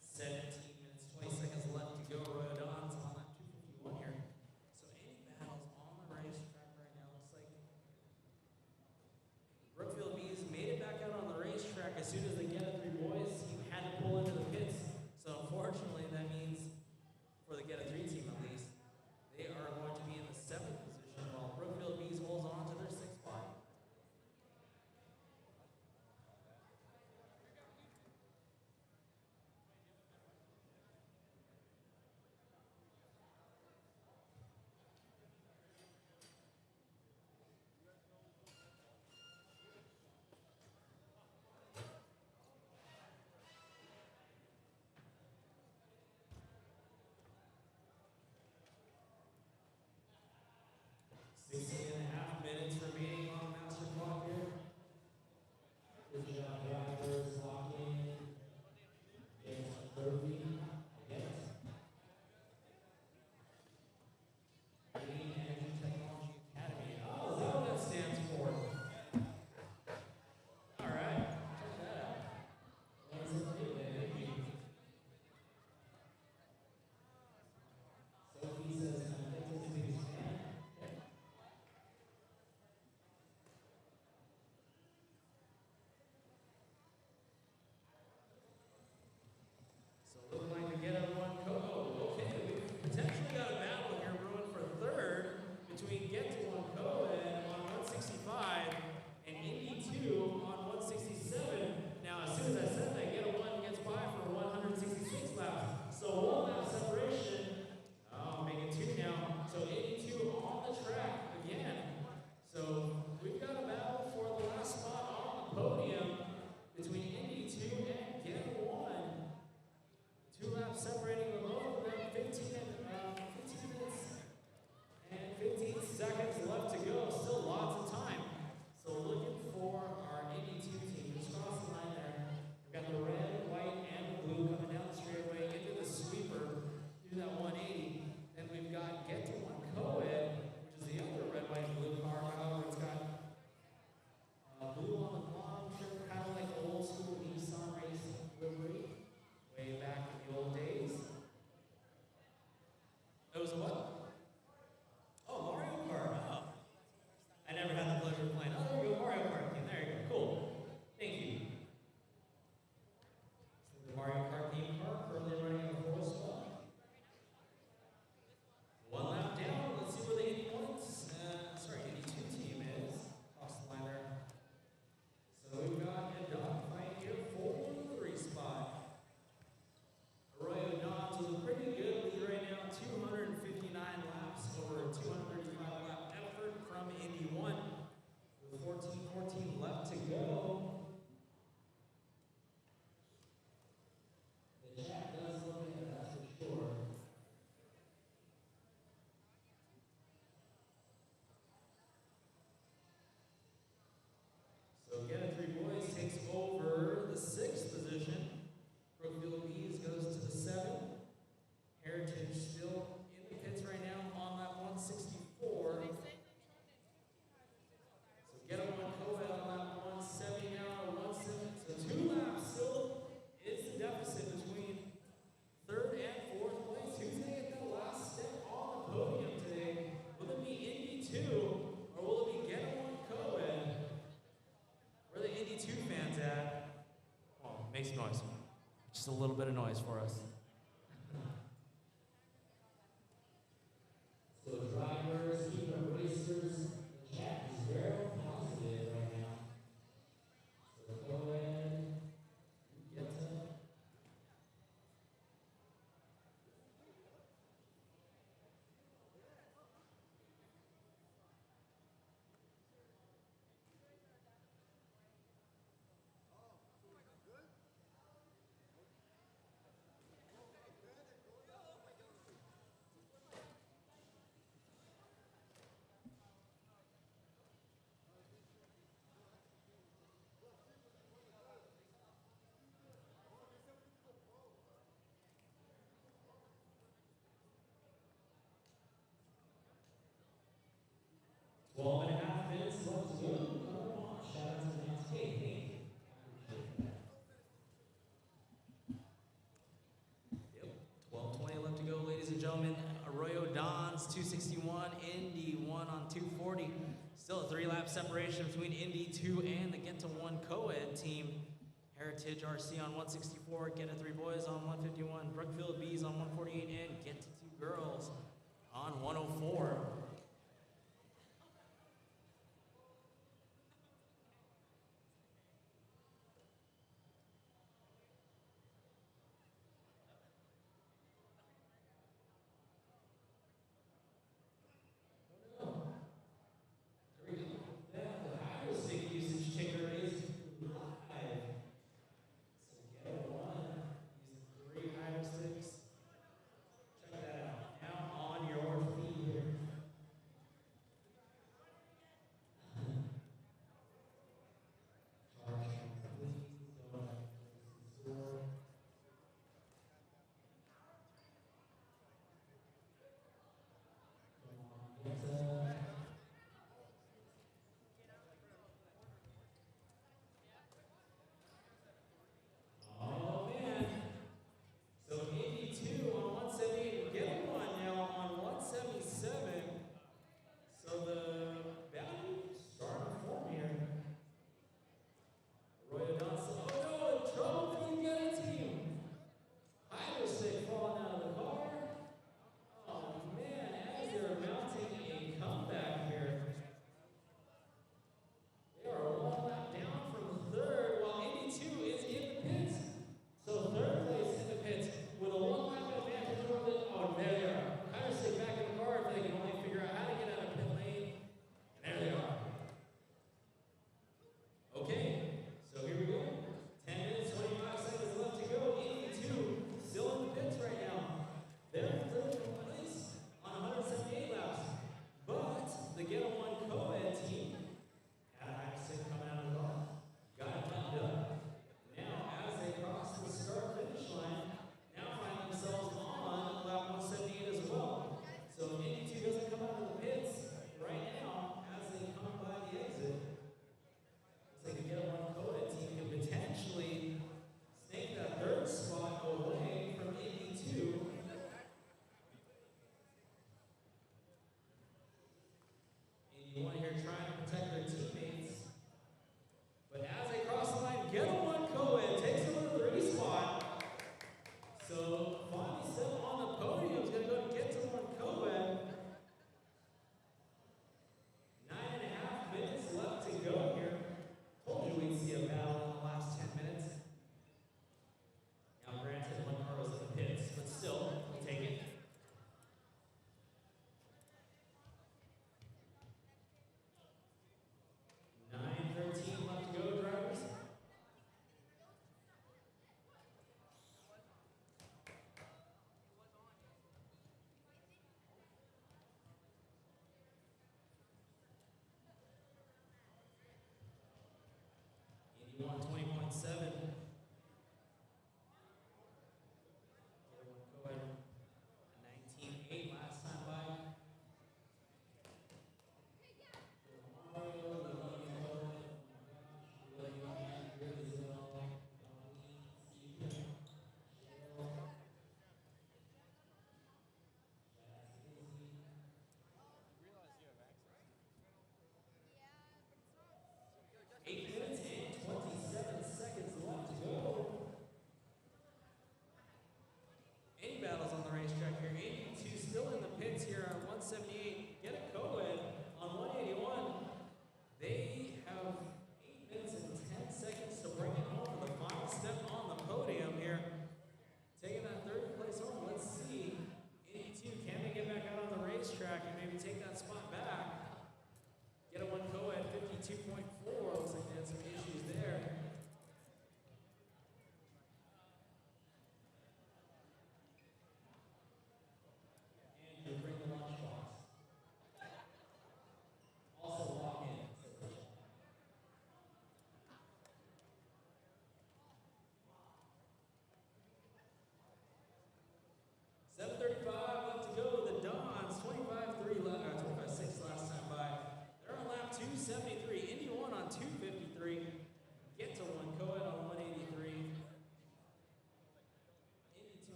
17 minutes, 20 seconds left to go. Royal Dons on lap 251 here. So any battles on the racetrack right now. Looks like Brookfield Bees made it back out on the racetrack as soon as the Get It 3 boys team had to pull into the pits. So unfortunately, that means for the Get It 3 team at least, they are going to be in the 7th position while Brookfield Bees holds on to their 6th spot. Makes noise. Just a little bit of noise for us. So drivers, even racers, the chat is very positive right now. So go ahead, get to. separation between Indy 2 and the Get to 1 co-ed team. Heritage RC on 164, Get to 3 boys on 151, Brookfield Bees on 148, and Get to 2 girls on 104.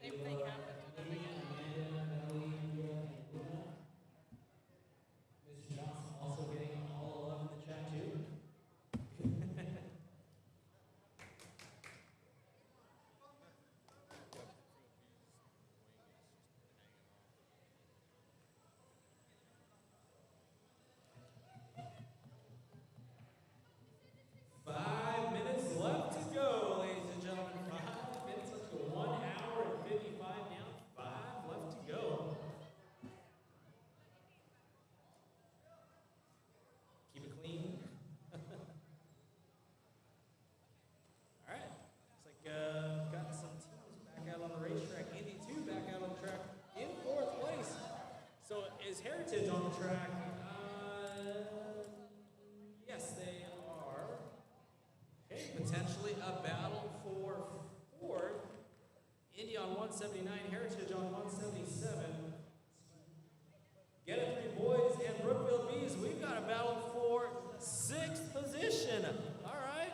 Same thing happened to them again. Amanda, Melly, Leah, and Luna. Mr. Johnson also getting all the love in the chat too. Five minutes left to go, ladies and gentlemen. 5 minutes left to go. 1 hour and 55 down. 5 left to go. Keep it clean. All right. Looks like got some teams back out on the racetrack. Indy 2 back out on the track in 4th place. So is Heritage on the track? Yes, they are. Okay, potentially a battle for 4th. Indy on 179, Heritage on 177. Get it, 3 boys and Brookfield Bees. We've got a battle for 6th position. All right,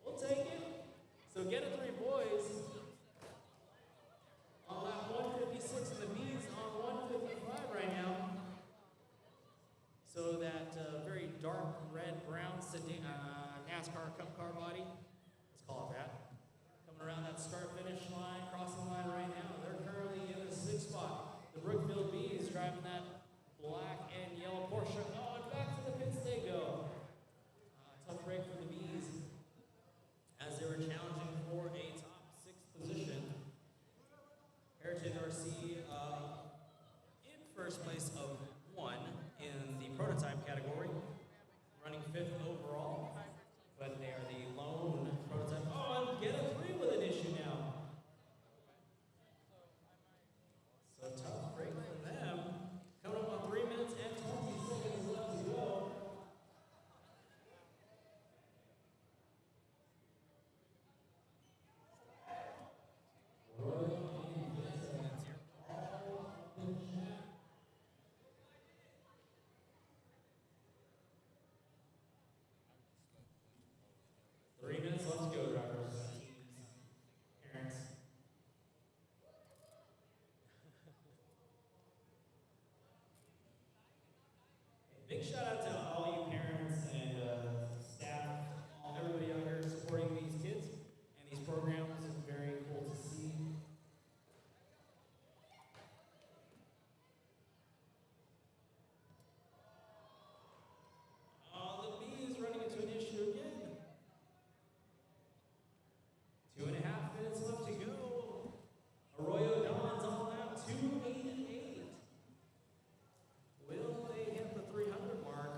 we'll take it. So get it, 3 boys on lap 156 and the Bees on 155 right now. So that very dark red brown sedan, NASCAR Cup car body, let's call it that, coming around that start finish line, crossing line right now. They're currently in the 6th spot. The Brookfield Bees driving that black and yellow Porsche. Oh, and back to the pits they go. Tough break for the Bees as they were challenging for a top 6th position. Heritage RC in first place of 1 in the prototype category, running 5th overall, but they are the lone prototype. Oh, and get a 3 with an issue now. So tough break for them. Coming up on 3 minutes and 20 seconds left to go. Big shout out to all you parents and staff, everybody out here supporting these kids and these programs. It's very cool to see. Oh, the Bees running into an issue again. 2.5 minutes left to go. Arroyo Dawn's on lap 288. Will they hit the 300 mark?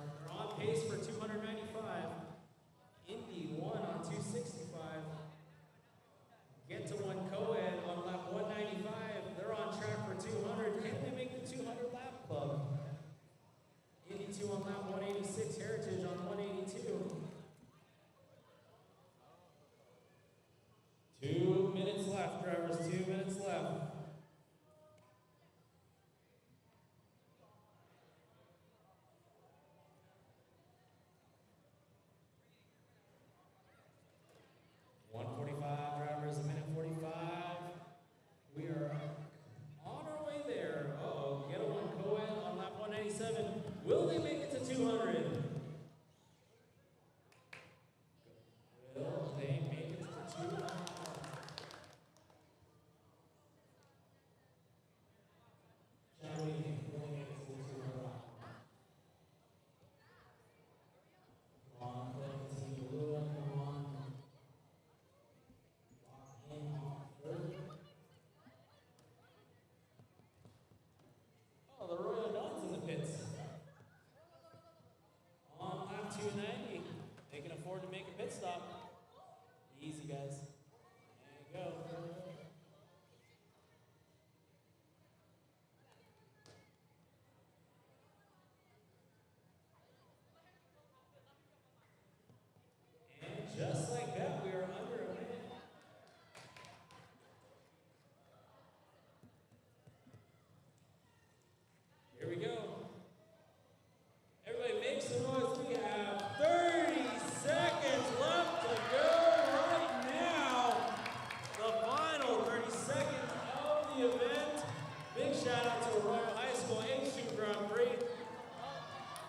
shout out to Royal High School H2 Grand Prix.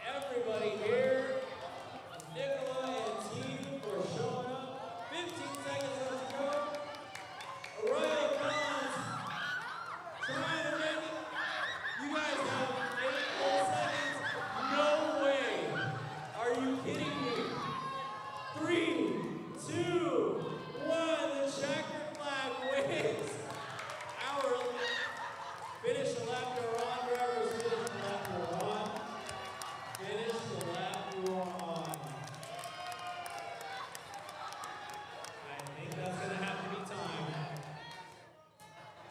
Everybody here, Nicola and team for showing up. 15 seconds left to go. Royal Cons trying to make it. You guys have 8 full seconds. No way. Are you kidding me? 3, 2, 1. The checkered flag waves. Our finish the lap you're on, drivers. Finish the lap you're on. Finish the lap you're on. I think that's going to have to be time.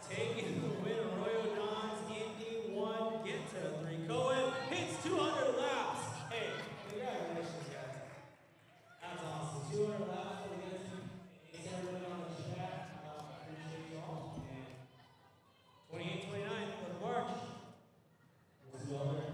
Taking the win, Arroyo Dons, Indy 1, get to 3. Cohen hits 200 laps. Hey, congratulations, guys. That's awesome. 200 laps for the team. Thanks everybody on the chat. Appreciate you all. And 28-29 for the March. We'll see you all there.